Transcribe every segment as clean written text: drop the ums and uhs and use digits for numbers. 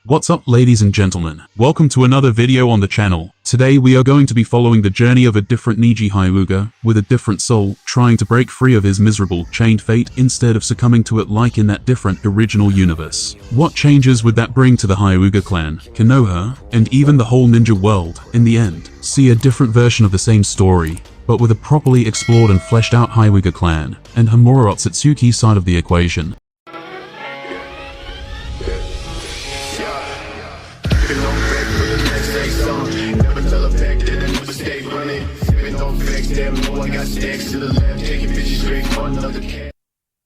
What's up, ladies and gentlemen? Welcome to another video on the channel. Today we are going to be following the journey of a different Neji Hyuuga with a different soul, trying to break free of his miserable, chained fate instead of succumbing to it like in that different original universe. What changes would that bring to the Hyuga clan, Konoha, and even the whole ninja world in the end? See a different version of the same story, but with a properly explored and fleshed out Hyuga clan and Hamura Otsutsuki side of the equation.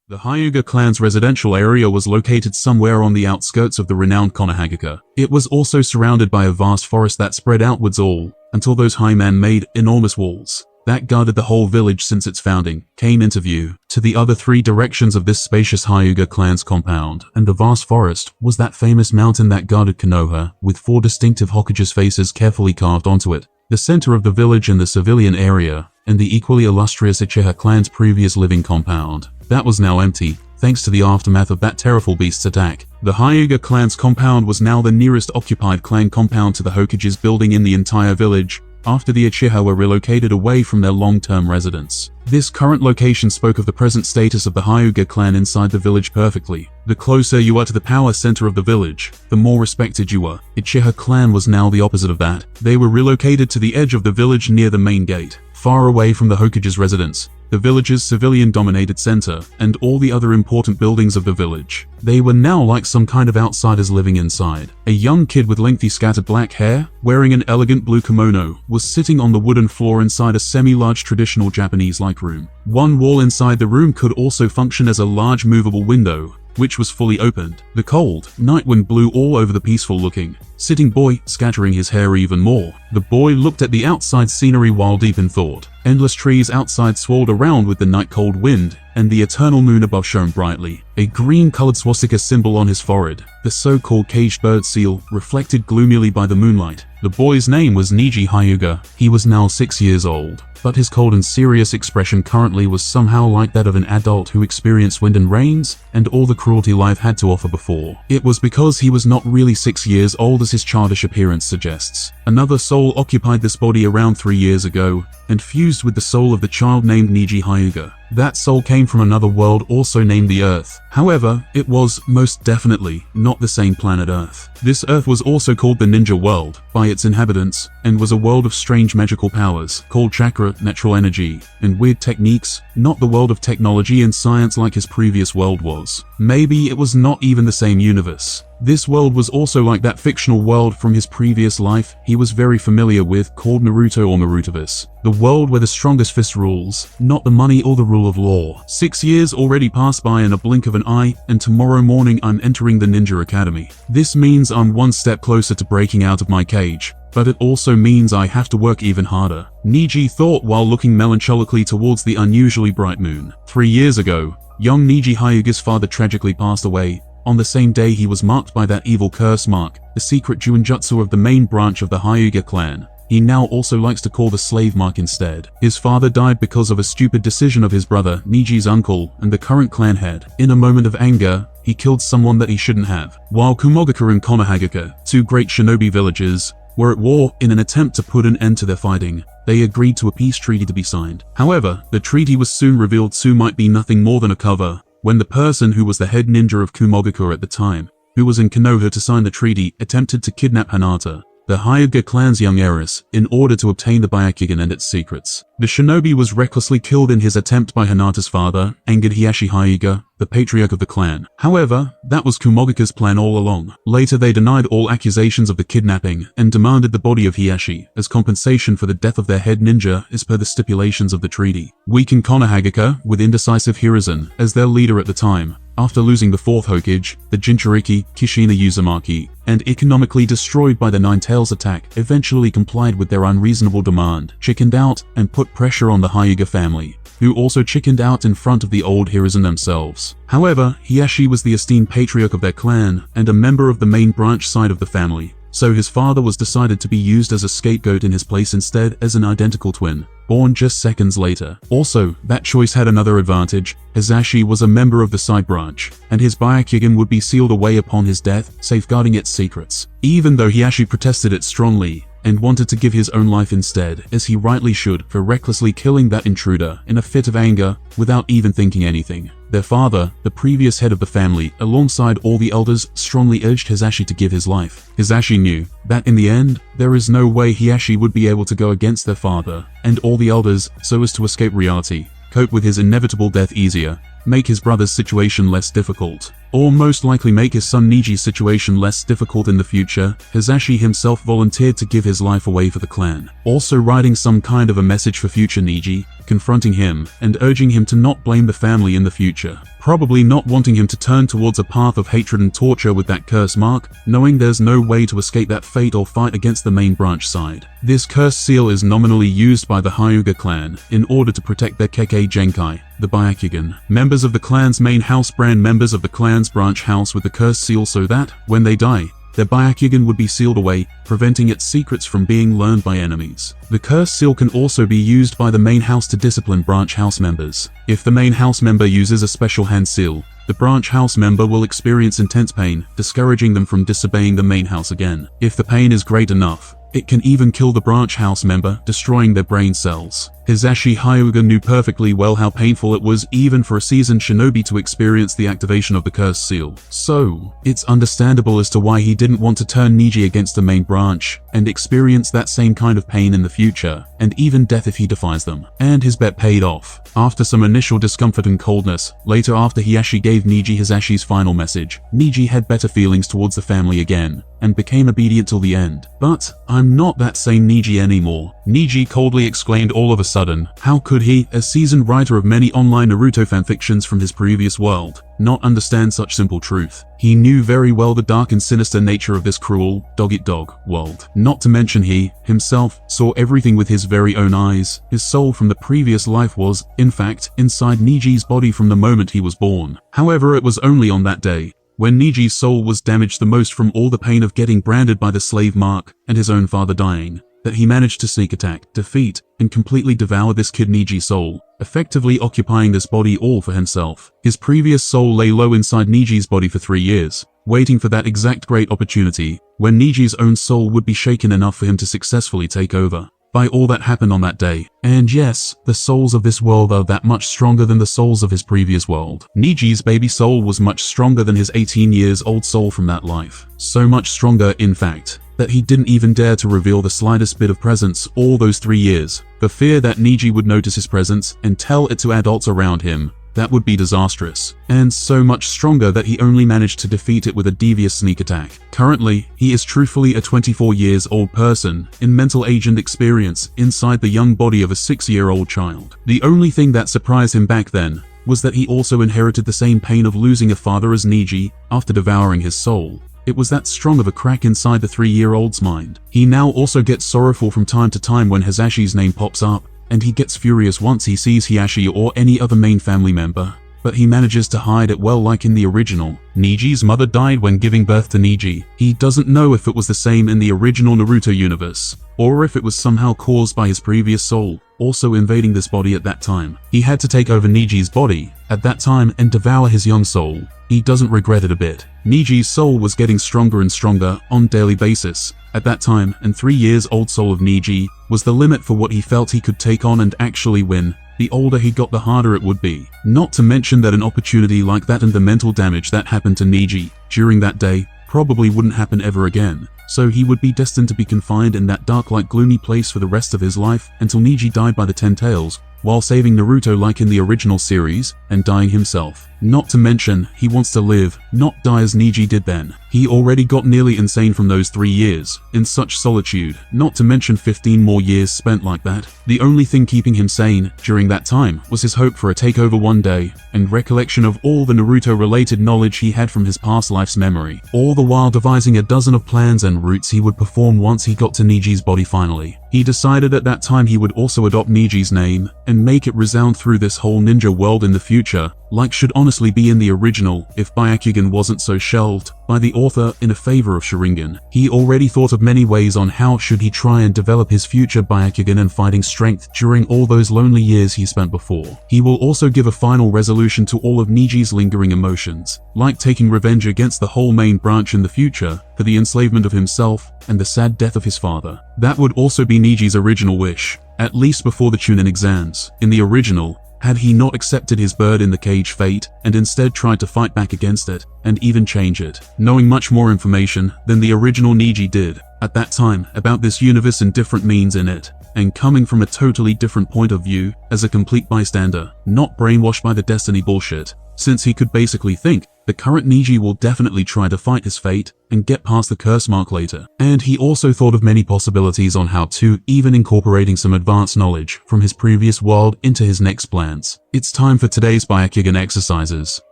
The Hyuga clan's residential area was located somewhere on the outskirts of the renowned Konoha. It was also surrounded by a vast forest that spread outwards all until those high man-made enormous walls that guarded the whole village since its founding came into view. To the other three directions of this spacious Hyuga clan's compound and the vast forest was that famous mountain that guarded Konoha, with four distinctive Hokage's faces carefully carved onto it, the center of the village and the civilian area, and the equally illustrious Uchiha clan's previous living compound. That was now empty, thanks to the aftermath of that terrible beast's attack. The Hyuga clan's compound was now the nearest occupied clan compound to the Hokage's building in the entire village, after the Uchiha were relocated away from their long-term residence. This current location spoke of the present status of the Hyuga clan inside the village perfectly. The closer you are to the power center of the village, the more respected you are. Uchiha clan was now the opposite of that. They were relocated to the edge of the village near the main gate, far away from the Hokage's residence, the village's civilian-dominated center, and all the other important buildings of the village. They were now like some kind of outsiders living inside. A young kid with lengthy scattered black hair, wearing an elegant blue kimono, was sitting on the wooden floor inside a semi-large traditional Japanese-like room. One wall inside the room could also function as a large movable window, which was fully opened. The cold night wind blew all over the peaceful-looking, sitting boy, scattering his hair even more. The boy looked at the outside scenery while deep in thought. Endless trees outside swirled around with the night-cold wind, and the eternal moon above shone brightly. A green-colored swastika symbol on his forehead, the so-called caged bird seal, reflected gloomily by the moonlight. The boy's name was Neji Hyuuga. He was now 6 years old, but his cold and serious expression currently was somehow like that of an adult who experienced wind and rains, and all the cruelty life had to offer before. It was because he was not really 6 years old as his childish appearance suggests. Another soul occupied this body around 3 years ago, and fused with the soul of the child named Neji Hyuuga. That soul came from another world also named the Earth. However, it was, most definitely, not the same planet Earth. This Earth was also called the Ninja World by its inhabitants, and was a world of strange magical powers, called Chakra, natural energy, and weird techniques, not the world of technology and science like his previous world was. Maybe it was not even the same universe. This world was also like that fictional world from his previous life he was very familiar with, called Naruto or Narutoverse. The world where the strongest fist rules, not the money or the rule of law. 6 years already passed by in a blink of an eye, and tomorrow morning I'm entering the Ninja Academy. This means I'm one step closer to breaking out of my cage, but it also means I have to work even harder. Neji thought while looking melancholically towards the unusually bright moon. 3 years ago, young Neji Hyuuga's father tragically passed away. On the same day he was marked by that evil curse mark, the secret Fuinjutsu of the main branch of the Hyuga clan. He now also likes to call the slave mark instead. His father died because of a stupid decision of his brother, Niji's uncle, and the current clan head. In a moment of anger, he killed someone that he shouldn't have. While Kumogaka and Konoha, two great shinobi villages, were at war in an attempt to put an end to their fighting, they agreed to a peace treaty to be signed. However, the treaty was soon revealed to might be nothing more than a cover, when the person who was the head ninja of Kumogaka at the time, who was in Konoha to sign the treaty, attempted to kidnap Hinata, the Hyuga clan's young heiress, in order to obtain the Byakugan and its secrets. The shinobi was recklessly killed in his attempt by Hinata's father, angered Hiyashi Hyuga, the patriarch of the clan. However, that was Kumogaka's plan all along. Later they denied all accusations of the kidnapping, and demanded the body of Hiyashi, as compensation for the death of their head ninja as per the stipulations of the treaty. Weakened Konoha, with indecisive Hiruzen as their leader at the time, after losing the fourth Hokage, the Jinchuriki, Kishina Uzumaki, and economically destroyed by the Nine Tails attack, eventually complied with their unreasonable demand, chickened out, and put pressure on the Hyuga family, who also chickened out in front of the old Hiruzen themselves. However, Hiyashi was the esteemed patriarch of their clan, and a member of the main branch side of the family, so his father was decided to be used as a scapegoat in his place instead as an identical twin. born just seconds later. Also, that choice had another advantage. Hisashi was a member of the side branch, and his Byakugan would be sealed away upon his death, safeguarding its secrets. Even though Hisashi protested it strongly, and wanted to give his own life instead, as he rightly should, for recklessly killing that intruder in a fit of anger, without even thinking anything. Their father, the previous head of the family, alongside all the elders, strongly urged Hisashi to give his life. Hisashi knew that in the end, there is no way Hisashi would be able to go against their father and all the elders so as to escape reality, cope with his inevitable death easier, make his brother's situation less difficult, or most likely make his son Niji's situation less difficult in the future. Hisashi himself volunteered to give his life away for the clan, also writing some kind of a message for future Neji, confronting him and urging him to not blame the family in the future, probably not wanting him to turn towards a path of hatred and torture with that curse mark, knowing there's no way to escape that fate or fight against the main branch side. This curse seal is nominally used by the Hyuga clan in order to protect their Kekkei Genkai, the Byakugan, members of the clan's main house, brand members of the clan's branch house with the curse seal, so that, when they die, their Byakugan would be sealed away, preventing its secrets from being learned by enemies. The curse seal can also be used by the main house to discipline branch house members. If the main house member uses a special hand seal, the branch house member will experience intense pain, discouraging them from disobeying the main house again. If the pain is great enough, it can even kill the branch house member, destroying their brain cells. Hisashi Hyuga knew perfectly well how painful it was even for a seasoned shinobi to experience the activation of the curse seal. So, it's understandable as to why he didn't want to turn Neji against the main branch and experience that same kind of pain in the future, and even death if he defies them. And his bet paid off. After some initial discomfort and coldness, later after Hisashi gave Neji Hisashi's final message, Neji had better feelings towards the family again, and became obedient till the end. But, I'm not that same Neji anymore, Neji coldly exclaimed all of a sudden. How could he, a seasoned writer of many online Naruto fanfictions from his previous world, not understand such simple truth? He knew very well the dark and sinister nature of this cruel, dog-eat-dog world. Not to mention he, himself, saw everything with his very own eyes. His soul from the previous life was, in fact, inside Niji's body from the moment he was born. However, it was only on that day, when Niji's soul was damaged the most from all the pain of getting branded by the slave mark and his own father dying, that he managed to sneak attack, defeat, and completely devour this kid Niji's soul, effectively occupying this body all for himself. His previous soul lay low inside Niji's body for 3 years, waiting for that exact great opportunity, when Niji's own soul would be shaken enough for him to successfully take over. By all that happened on that day. And yes, the souls of this world are that much stronger than the souls of his previous world. Niji's baby soul was much stronger than his 18 years old soul from that life. So much stronger, in fact, that he didn't even dare to reveal the slightest bit of presence all those 3 years, for fear that Neji would notice his presence and tell it to adults around him. That would be disastrous, and so much stronger that he only managed to defeat it with a devious sneak attack. Currently, he is truthfully a 24 years old person in mental age and experience inside the young body of a 6-year-old child. The only thing that surprised him back then was that he also inherited the same pain of losing a father as Neji after devouring his soul. It was that strong of a crack inside the 3-year-old's mind. He now also gets sorrowful from time to time when Hisashi's name pops up, and he gets furious once he sees Hisashi or any other main family member. But he manages to hide it well, like in the original. Niji's mother died when giving birth to Neji. He doesn't know if it was the same in the original Naruto universe, or if it was somehow caused by his previous soul also invading this body at that time. He had to take over Niji's body at that time and devour his young soul. He doesn't regret it a bit. Niji's soul was getting stronger and stronger on a daily basis at that time, and 3 years old soul of Neji was the limit for what he felt he could take on and actually win. The older he got, the harder it would be. Not to mention that an opportunity like that and the mental damage that happened to Neji during that day probably wouldn't happen ever again. So he would be destined to be confined in that dark, like gloomy place for the rest of his life until Neji died by the 10 tails, while saving Naruto like in the original series, and dying himself. Not to mention, he wants to live, not die as Neji did then. He already got nearly insane from those 3 years, in such solitude, not to mention 15 more years spent like that. The only thing keeping him sane during that time was his hope for a takeover one day, and recollection of all the Naruto-related knowledge he had from his past life's memory, all the while devising a dozen of plans and routes he would perform once he got to Niji's body finally. He decided at that time he would also adopt Niji's name, and make it resound through this whole ninja world in the future, like should honestly be in the original if Byakugan wasn't so shelved by the author in a favor of Sharingan. He already thought of many ways on how should he try and develop his future Byakugan and fighting strength during all those lonely years he spent before. He will also give a final resolution to all of Niji's lingering emotions, like taking revenge against the whole main branch in the future for the enslavement of himself and the sad death of his father. That would also be Niji's original wish, at least before the Chunin exams. In the original, had he not accepted his bird in the cage fate and instead tried to fight back against it and even change it, knowing much more information than the original Neji did at that time about this universe and different means in it, and coming from a totally different point of view as a complete bystander, not brainwashed by the destiny bullshit, since he could basically think the current Neji will definitely try to fight his fate and get past the curse mark later. And he also thought of many possibilities on how to, even incorporating some advanced knowledge from his previous world into his next plans. It's time for today's Byakugan exercises.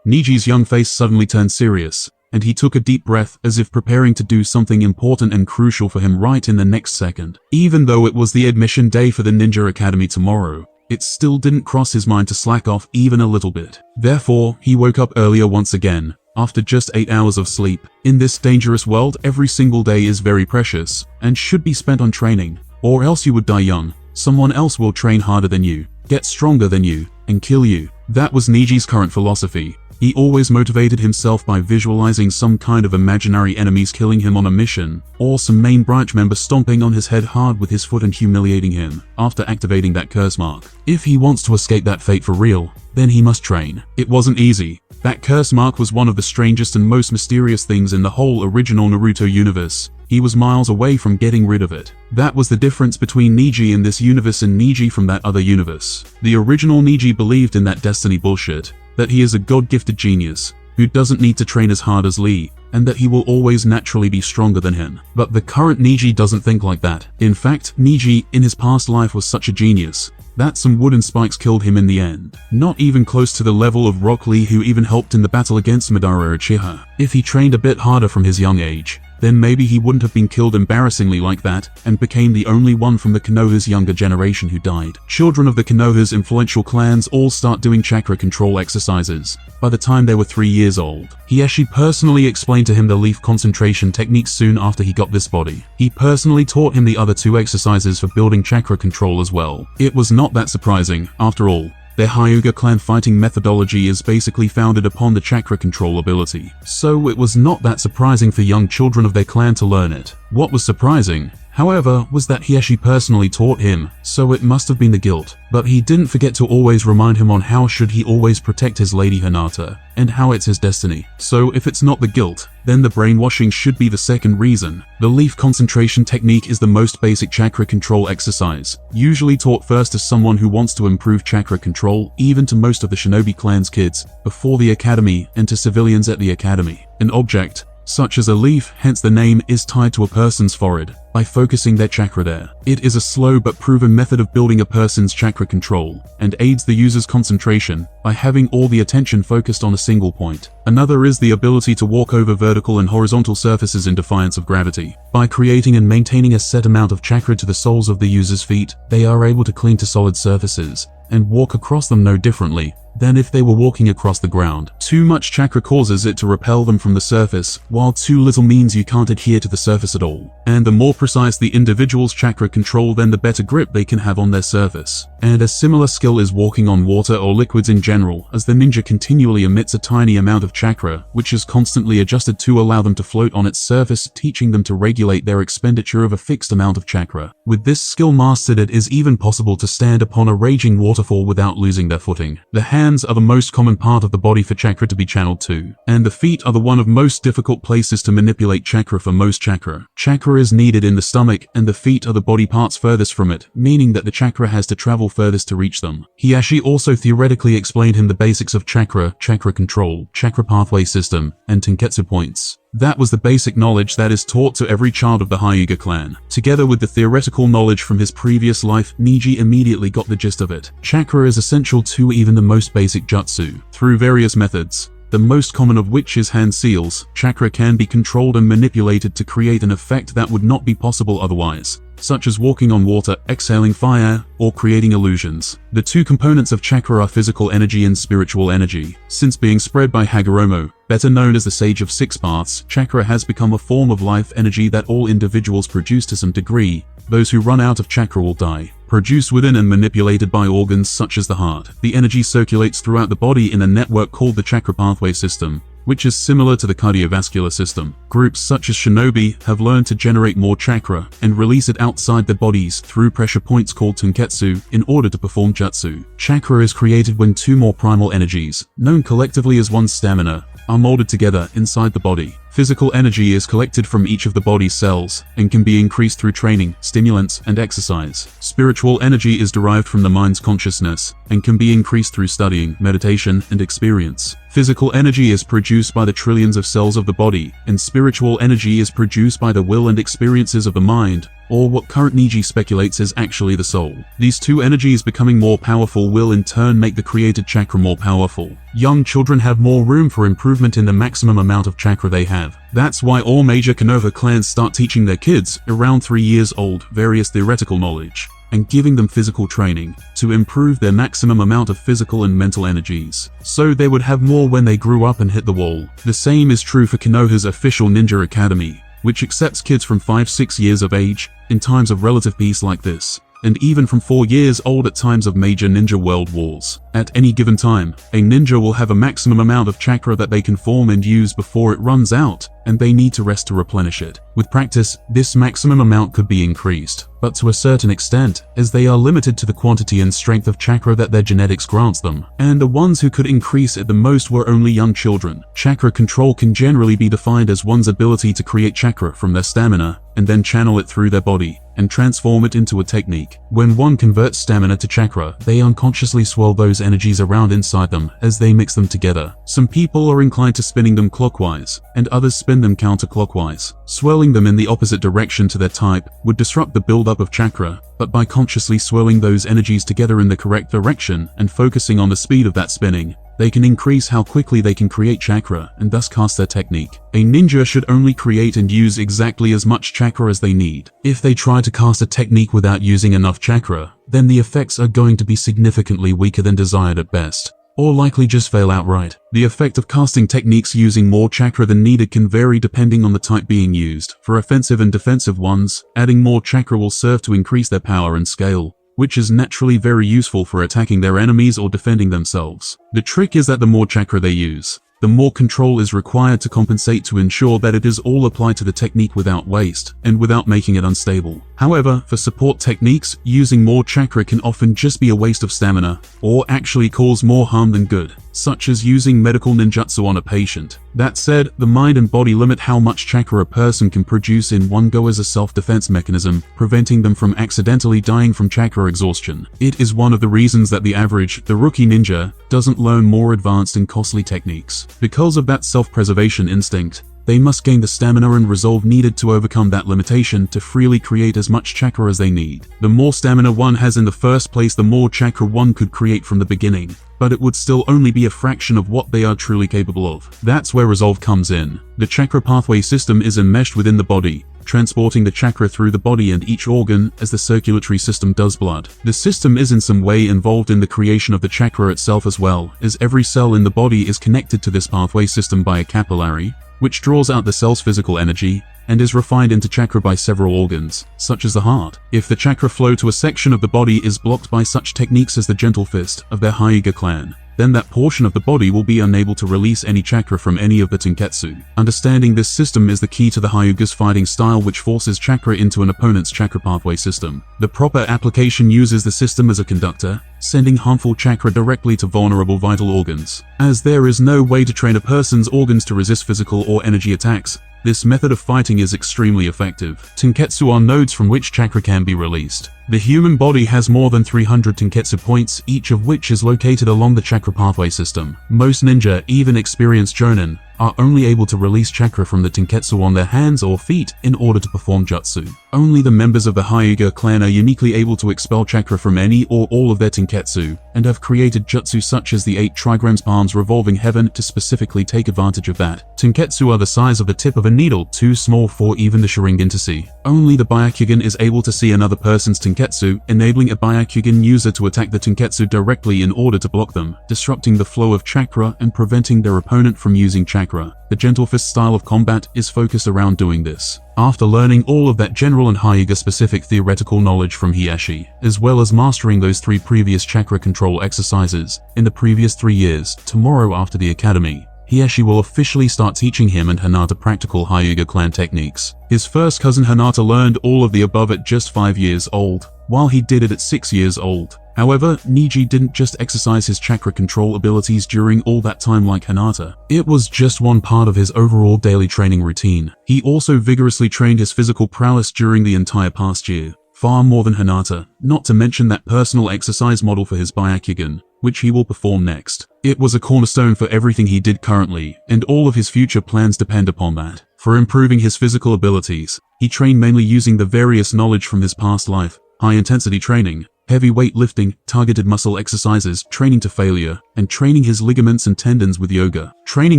Niji's young face suddenly turned serious, and he took a deep breath as if preparing to do something important and crucial for him right in the next second. Even though it was the admission day for the Ninja Academy tomorrow, it still didn't cross his mind to slack off even a little bit. Therefore, he woke up earlier once again, after just 8 hours of sleep. In this dangerous world, every single day is very precious, and should be spent on training, or else you would die young. Someone else will train harder than you, get stronger than you, and kill you. That was Niji's current philosophy. He always motivated himself by visualizing some kind of imaginary enemies killing him on a mission, or some main branch member stomping on his head hard with his foot and humiliating him after activating that curse mark. If he wants to escape that fate for real, then he must train. It wasn't easy. That curse mark was one of the strangest and most mysterious things in the whole original Naruto universe. He was miles away from getting rid of it. That was the difference between Neji in this universe and Neji from that other universe. The original Neji believed in that destiny bullshit, that he is a god-gifted genius who doesn't need to train as hard as Lee, and that he will always naturally be stronger than him. But the current Neji doesn't think like that. In fact, Neji in his past life was such a genius that some wooden spikes killed him in the end. Not even close to the level of Rock Lee, who even helped in the battle against Madara Uchiha. If he trained a bit harder from his young age, then maybe he wouldn't have been killed embarrassingly like that and became the only one from the Konoha's younger generation who died. Children of the Konoha's influential clans all start doing chakra control exercises by the time they were 3 years old. Hiei personally explained to him the leaf concentration techniques soon after he got this body. He personally taught him the other 2 exercises for building chakra control as well. It was not that surprising, after all. Their Hyuga clan fighting methodology is basically founded upon the chakra control ability, so it was not that surprising for young children of their clan to learn it. What was surprising, however, was that Hiei personally taught him, so it must have been the guilt. But he didn't forget to always remind him on how should he always protect his lady Hinata, and how it's his destiny. So if it's not the guilt, then the brainwashing should be the second reason. The leaf concentration technique is the most basic chakra control exercise, usually taught first to someone who wants to improve chakra control, even to most of the shinobi clan's kids, before the academy, and to civilians at the academy. An object, such as a leaf, hence the name, is tied to a person's forehead by focusing their chakra there. It is a slow but proven method of building a person's chakra control, and aids the user's concentration by having all the attention focused on a single point. Another is the ability to walk over vertical and horizontal surfaces in defiance of gravity. By creating and maintaining a set amount of chakra to the soles of the user's feet, they are able to cling to solid surfaces and walk across them no differently than if they were walking across the ground. Too much chakra causes it to repel them from the surface, while too little means you can't adhere to the surface at all. And the more precise the individual's chakra control, then the better grip they can have on their surface. And a similar skill is walking on water or liquids in general, as the ninja continually emits a tiny amount of chakra, which is constantly adjusted to allow them to float on its surface, teaching them to regulate their expenditure of a fixed amount of chakra. With this skill mastered, it is even possible to stand upon a raging waterfall without losing their footing. The hands are the most common part of the body for chakra to be channeled to, and the feet are the one of most difficult places to manipulate chakra for most chakra. Chakra is needed in the stomach, and the feet are the body parts furthest from it, meaning that the chakra has to travel furthest to reach them. Hiei also theoretically explained him the basics of chakra, chakra control, chakra pathway system, and tenketsu points. That was the basic knowledge that is taught to every child of the Hyuga clan. Together with the theoretical knowledge from his previous life, Neji immediately got the gist of it. Chakra is essential to even the most basic jutsu. Through various methods, the most common of which is hand seals, chakra can be controlled and manipulated to create an effect that would not be possible otherwise. such as walking on water, exhaling fire, or creating illusions. The two components of chakra are physical energy and spiritual energy. Since being spread by Hagoromo, better known as the Sage of Six Paths, chakra has become a form of life energy that all individuals produce to some degree. Those who run out of chakra will die. Produced within and manipulated by organs such as the heart, the energy circulates throughout the body in a network called the chakra pathway system, which is similar to the cardiovascular system. Groups such as shinobi have learned to generate more chakra and release it outside their bodies through pressure points called tenketsu in order to perform jutsu. Chakra is created when two more primal energies, known collectively as one stamina, are molded together inside the body. Physical energy is collected from each of the body's cells and can be increased through training, stimulants, and exercise. Spiritual energy is derived from the mind's consciousness and can be increased through studying, meditation, and experience. Physical energy is produced by the trillions of cells of the body, and spiritual energy is produced by the will and experiences of the mind, or what current Niiji speculates is actually the soul. These two energies becoming more powerful will in turn make the created chakra more powerful. Young children have more room for improvement in the maximum amount of chakra they have. That's why all major Konoha clans start teaching their kids, around 3 years old, various theoretical knowledge, and giving them physical training to improve their maximum amount of physical and mental energies, so they would have more when they grew up and hit the wall. The same is true for Konoha's official ninja academy, which accepts kids from 5-6 years of age, in times of relative peace like this, and even from 4 years old at times of major ninja world wars. At any given time, a ninja will have a maximum amount of chakra that they can form and use before it runs out, and they need to rest to replenish it. With practice, this maximum amount could be increased, but to a certain extent, as they are limited to the quantity and strength of chakra that their genetics grants them, and the ones who could increase it the most were only young children. Chakra control can generally be defined as one's ability to create chakra from their stamina, and then channel it through their body, and transform it into a technique. When one converts stamina to chakra, they unconsciously swirl those energies around inside them as they mix them together. Some people are inclined to spinning them clockwise, and others spin them counterclockwise. Swirling them in the opposite direction to their type would disrupt the buildup of chakra, but by consciously swirling those energies together in the correct direction and focusing on the speed of that spinning, they can increase how quickly they can create chakra and thus cast their technique. A ninja should only create and use exactly as much chakra as they need. If they try to cast a technique without using enough chakra, then the effects are going to be significantly weaker than desired at best, or likely just fail outright. The effect of casting techniques using more chakra than needed can vary depending on the type being used. For offensive and defensive ones, adding more chakra will serve to increase their power and scale, which is naturally very useful for attacking their enemies or defending themselves. The trick is that the more chakra they use, the more control is required to compensate to ensure that it is all applied to the technique without waste, and without making it unstable. However, for support techniques, using more chakra can often just be a waste of stamina, or actually cause more harm than good, such as using medical ninjutsu on a patient. That said, the mind and body limit how much chakra a person can produce in one go as a self-defense mechanism, preventing them from accidentally dying from chakra exhaustion. It is one of the reasons that the rookie ninja, doesn't learn more advanced and costly techniques. Because of that self-preservation instinct, they must gain the stamina and resolve needed to overcome that limitation to freely create as much chakra as they need. The more stamina one has in the first place, the more chakra one could create from the beginning, but it would still only be a fraction of what they are truly capable of. That's where resolve comes in. The chakra pathway system is enmeshed within the body, transporting the chakra through the body and each organ as the circulatory system does blood. The system is in some way involved in the creation of the chakra itself as well, as every cell in the body is connected to this pathway system by a capillary, which draws out the cell's physical energy and is refined into chakra by several organs, such as the heart. If the chakra flow to a section of the body is blocked by such techniques as the gentle fist of their Hyuga clan, then that portion of the body will be unable to release any chakra from any of the tenketsu. Understanding this system is the key to the Hyuga's fighting style, which forces chakra into an opponent's chakra pathway system. The proper application uses the system as a conductor, sending harmful chakra directly to vulnerable vital organs. As there is no way to train a person's organs to resist physical or energy attacks, this method of fighting is extremely effective. Tenketsu are nodes from which chakra can be released. The human body has more than 300 tenketsu points, each of which is located along the chakra pathway system. Most ninja, even experienced jonin, are only able to release chakra from the tenketsu on their hands or feet in order to perform jutsu. Only the members of the Hyuga clan are uniquely able to expel chakra from any or all of their tenketsu, and have created jutsu such as the 8 trigrams palms revolving heaven to specifically take advantage of that. Tenketsu are the size of the tip of a needle, too small for even the Sharingan to see. Only the Byakugan is able to see another person's tenketsu, enabling a Byakugan user to attack the tenketsu directly in order to block them, disrupting the flow of chakra and preventing their opponent from using chakra. The gentle fist style of combat is focused around doing this. After learning all of that general and Hyuga-specific theoretical knowledge from Hiyashi, as well as mastering those 3 previous chakra control exercises in the previous 3 years, tomorrow after the academy, Hiyashi will officially start teaching him and Hinata practical Hyuga clan techniques. His first cousin Hinata learned all of the above at just 5 years old, while he did it at 6 years old. However, Neji didn't just exercise his chakra control abilities during all that time like Hinata. It was just one part of his overall daily training routine. He also vigorously trained his physical prowess during the entire past year, far more than Hinata, not to mention that personal exercise model for his Byakugan, which he will perform next. It was a cornerstone for everything he did currently, and all of his future plans depend upon that. For improving his physical abilities, he trained mainly using the various knowledge from his past life, high-intensity training, heavy weight lifting, targeted muscle exercises, training to failure, and training his ligaments and tendons with yoga, training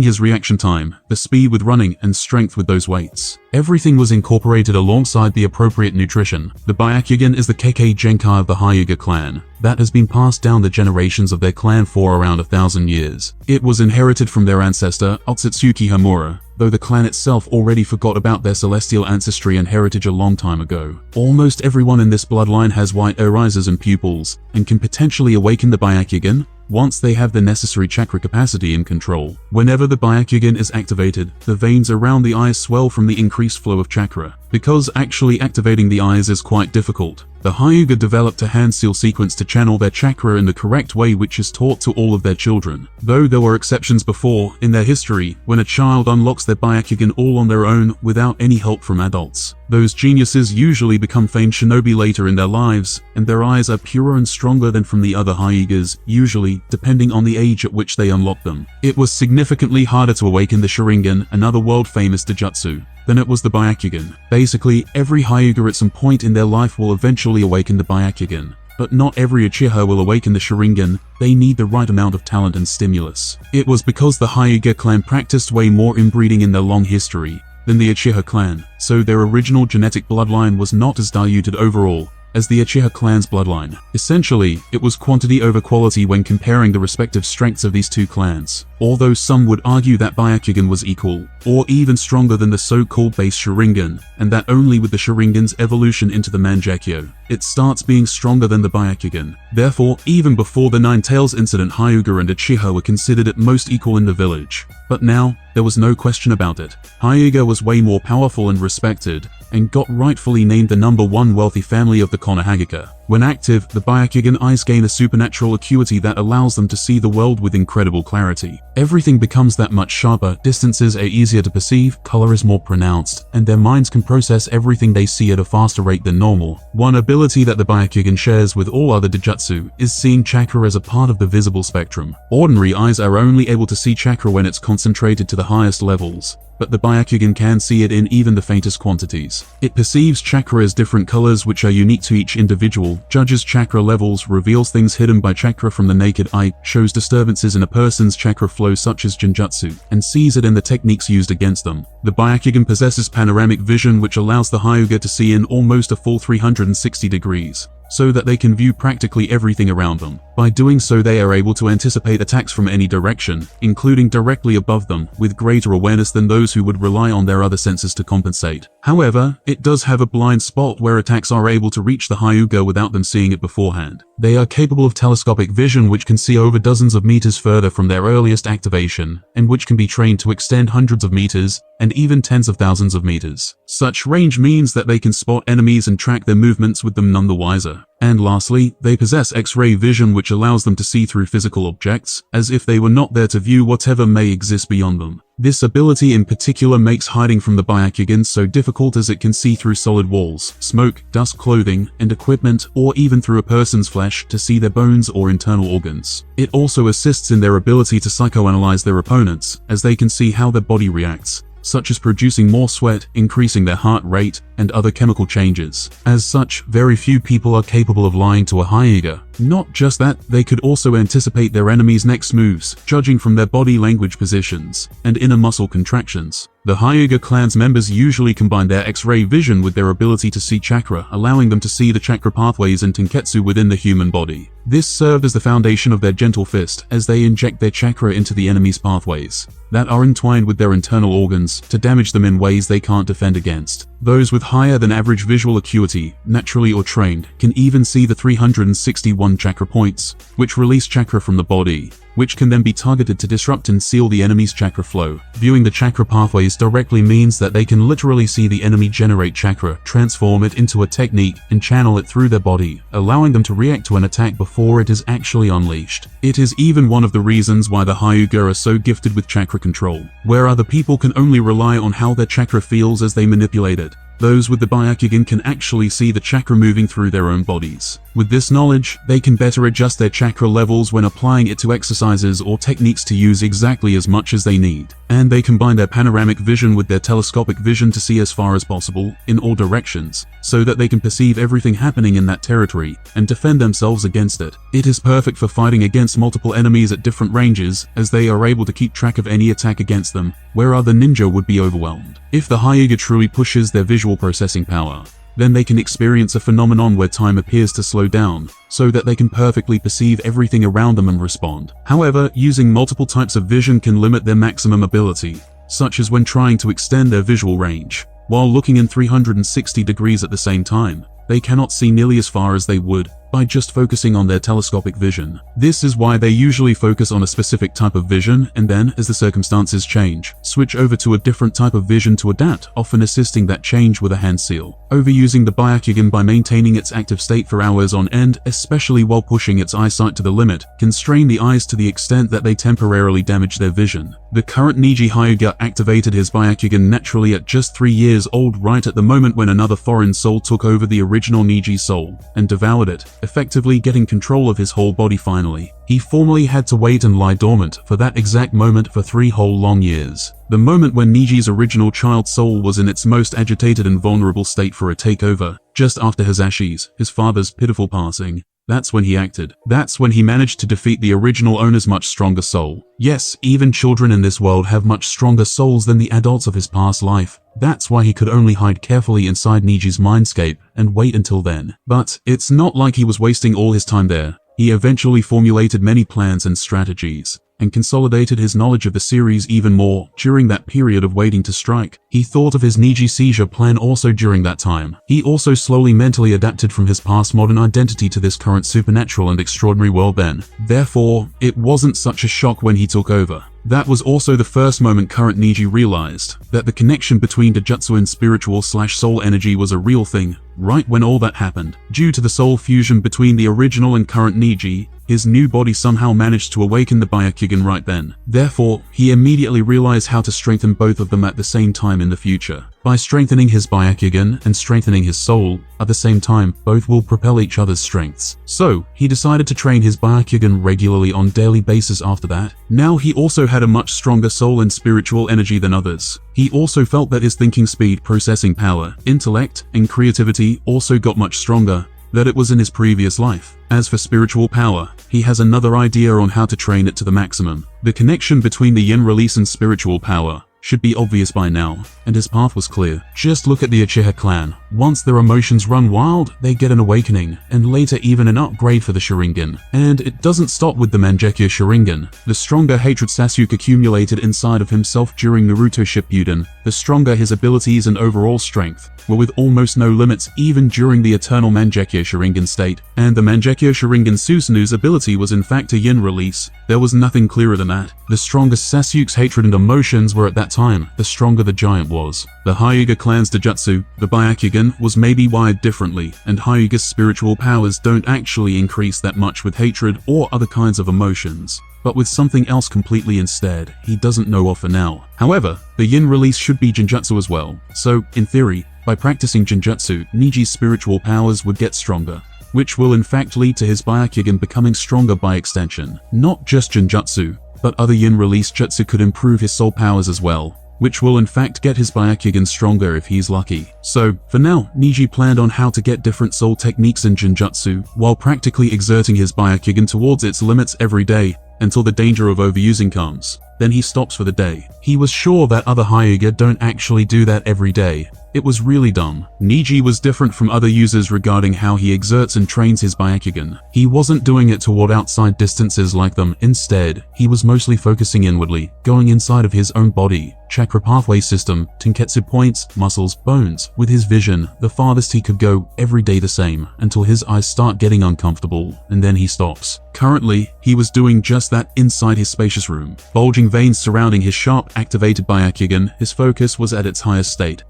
his reaction time, the speed with running, and strength with those weights. Everything was incorporated alongside the appropriate nutrition. The Byakugan is the Kekkei Genkai of the Hyuga clan, that has been passed down the generations of their clan for around 1,000 years. It was inherited from their ancestor, Otsutsuki Hamura, though the clan itself already forgot about their celestial ancestry and heritage a long time ago. Almost everyone in this bloodline has white irises and pupils, and can potentially awaken the Byakugan once they have the necessary chakra capacity and control. Whenever the Byakugan is activated, the veins around the eyes swell from the increased flow of chakra. Because actually activating the eyes is quite difficult, the Hyuga developed a hand seal sequence to channel their chakra in the correct way, which is taught to all of their children. Though there were exceptions before, in their history, when a child unlocks their Byakugan all on their own without any help from adults. Those geniuses usually become famed shinobi later in their lives, and their eyes are purer and stronger than from the other Hyugas, usually, depending on the age at which they unlock them. It was significantly harder to awaken the Sharingan, another world-famous Dojutsu, than it was the Byakugan. Basically, every Hyuga at some point in their life will eventually awaken the Byakugan. But not every Uchiha will awaken the Sharingan. They need the right amount of talent and stimulus. It was because the Hyuga clan practiced way more inbreeding in their long history than the Uchiha clan, so their original genetic bloodline was not as diluted overall as the Uchiha clan's bloodline. Essentially, it was quantity over quality when comparing the respective strengths of these two clans. Although some would argue that Byakugan was equal, or even stronger than the so-called base Sharingan, and that only with the Sharingan's evolution into the Mangekyou, it starts being stronger than the Byakugan. Therefore, even before the Nine Tails incident, Hyuga and Uchiha were considered at most equal in the village. But now, there was no question about it. Hyuga was way more powerful and respected, and got rightfully named the #1 wealthy family of the Konoha. When active, the Byakugan eyes gain a supernatural acuity that allows them to see the world with incredible clarity. Everything becomes that much sharper, distances are easier to perceive, color is more pronounced, and their minds can process everything they see at a faster rate than normal. One ability that the Byakugan shares with all other Dojutsu is seeing chakra as a part of the visible spectrum. Ordinary eyes are only able to see chakra when it's concentrated to the highest levels, but the Byakugan can see it in even the faintest quantities. It perceives chakra as different colors which are unique to each individual, judges chakra levels, reveals things hidden by chakra from the naked eye, shows disturbances in a person's chakra flow such as genjutsu, and sees it in the techniques used against them. The Byakugan possesses panoramic vision which allows the Hyuga to see in almost a full 360 degrees, so that they can view practically everything around them. By doing so, they are able to anticipate attacks from any direction, including directly above them, with greater awareness than those who would rely on their other senses to compensate. However, it does have a blind spot where attacks are able to reach the Hyuga without them seeing it beforehand. They are capable of telescopic vision which can see over dozens of meters further from their earliest activation, and which can be trained to extend hundreds of meters, and even tens of thousands of meters. Such range means that they can spot enemies and track their movements with them none the wiser. And lastly, they possess X-ray vision, which allows them to see through physical objects, as if they were not there to view whatever may exist beyond them. This ability in particular makes hiding from the Byakugan so difficult, as it can see through solid walls, smoke, dust, clothing, and equipment, or even through a person's flesh to see their bones or internal organs. It also assists in their ability to psychoanalyze their opponents, as they can see how their body reacts, such as producing more sweat, increasing their heart rate, and other chemical changes. As such, very few people are capable of lying to a Hyuga. Not just that, they could also anticipate their enemy's next moves, judging from their body language positions and inner muscle contractions. The Hyuga clan's members usually combine their X-ray vision with their ability to see chakra, allowing them to see the chakra pathways and tenketsu within the human body. This served as the foundation of their gentle fist, as they inject their chakra into the enemy's pathways that are entwined with their internal organs to damage them in ways they can't defend against. Those with higher than average visual acuity, naturally or trained, can even see the 361 chakra points, which release chakra from the body, which can then be targeted to disrupt and seal the enemy's chakra flow. Viewing the chakra pathways directly means that they can literally see the enemy generate chakra, transform it into a technique, and channel it through their body, allowing them to react to an attack before it is actually unleashed. It is even one of the reasons why the Hyuga are so gifted with chakra control, where other people can only rely on how their chakra feels as they manipulate it. Those with the Byakugan can actually see the chakra moving through their own bodies. With this knowledge, they can better adjust their chakra levels when applying it to exercises or techniques to use exactly as much as they need. And they combine their panoramic vision with their telescopic vision to see as far as possible, in all directions, so that they can perceive everything happening in that territory and defend themselves against it. It is perfect for fighting against multiple enemies at different ranges, as they are able to keep track of any attack against them, where other ninja would be overwhelmed. If the Hyuga truly pushes their visual processing power, then they can experience a phenomenon where time appears to slow down, so that they can perfectly perceive everything around them and respond. However, using multiple types of vision can limit their maximum ability, such as when trying to extend their visual range. While looking in 360 degrees at the same time, they cannot see nearly as far as they would by just focusing on their telescopic vision. This is why they usually focus on a specific type of vision and then, as the circumstances change, switch over to a different type of vision to adapt, often assisting that change with a hand seal. Overusing the Byakugan by maintaining its active state for hours on end, especially while pushing its eyesight to the limit, can strain the eyes to the extent that they temporarily damage their vision. The current Neji Hyuuga activated his Byakugan naturally at just 3 years old, right at the moment when another foreign soul took over the original Neji soul and devoured it, effectively getting control of his whole body finally. He formally had to wait and lie dormant for that exact moment for 3 whole long years. The moment when Niji's original child soul was in its most agitated and vulnerable state for a takeover, just after Hisashi's, his father's, pitiful passing. That's when he acted. That's when he managed to defeat the original owner's much stronger soul. Yes, even children in this world have much stronger souls than the adults of his past life. That's why he could only hide carefully inside Niji's mindscape and wait until then. But it's not like he was wasting all his time there. He eventually formulated many plans and strategies, and consolidated his knowledge of the series even more during that period of waiting to strike. He thought of his Neji seizure plan also during that time. He also slowly mentally adapted from his past modern identity to this current supernatural and extraordinary world then. Therefore, it wasn't such a shock when he took over. That was also the first moment current Neji realized that the connection between Dojutsu and spiritual/soul energy was a real thing. Right when all that happened, due to the soul fusion between the original and current Neji, his new body somehow managed to awaken the Byakugan right then. Therefore, he immediately realized how to strengthen both of them at the same time in the future. By strengthening his Byakugan and strengthening his soul at the same time, both will propel each other's strengths. So, he decided to train his Byakugan regularly on daily basis after that. Now he also had a much stronger soul and spiritual energy than others. He also felt that his thinking speed, processing power, intellect, and creativity also got much stronger than it was in his previous life. As for spiritual power, he has another idea on how to train it to the maximum. The connection between the yin release and spiritual power should be obvious by now, and his path was clear. Just look at the Uchiha clan. Once their emotions run wild, they get an awakening, and later even an upgrade for the Sharingan. And it doesn't stop with the Mangekyo Sharingan. The stronger hatred Sasuke accumulated inside of himself during Naruto Shippuden, the stronger his abilities and overall strength were, with almost no limits even during the eternal Mangekyo Sharingan state. And the Mangekyo Sharingan Susanu's ability was in fact a yin release. There was nothing clearer than that. The strongest Sasuke's hatred and emotions were at that time, the stronger the giant was. The Hyuga clan's Dojutsu, the Byakugan, was maybe wired differently, and Hyuga's spiritual powers don't actually increase that much with hatred or other kinds of emotions, but with something else completely instead he doesn't know of for now. However, the yin release should be Jinjutsu as well, so, in theory, by practicing Jinjutsu, Niji's spiritual powers would get stronger, which will in fact lead to his Byakugan becoming stronger by extension. Not just Jinjutsu, but other yin release jutsu could improve his soul powers as well, which will in fact get his Byakugan stronger if he's lucky. So, for now, Neji planned on how to get different soul techniques in Jinjutsu, while practically exerting his Byakugan towards its limits every day, until the danger of overusing comes. Then he stops for the day. He was sure that other Hyuga don't actually do that every day. It was really dumb. Neji was different from other users regarding how he exerts and trains his Byakugan. He wasn't doing it toward outside distances like them. Instead, he was mostly focusing inwardly, going inside of his own body, chakra pathway system, tenketsu points, muscles, bones. With his vision, the farthest he could go, every day the same, until his eyes start getting uncomfortable, and then he stops. Currently, he was doing just that inside his spacious room. Bulging veins surrounding his sharp, activated Byakugan, his focus was at its highest state.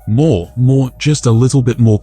More, just a little bit more,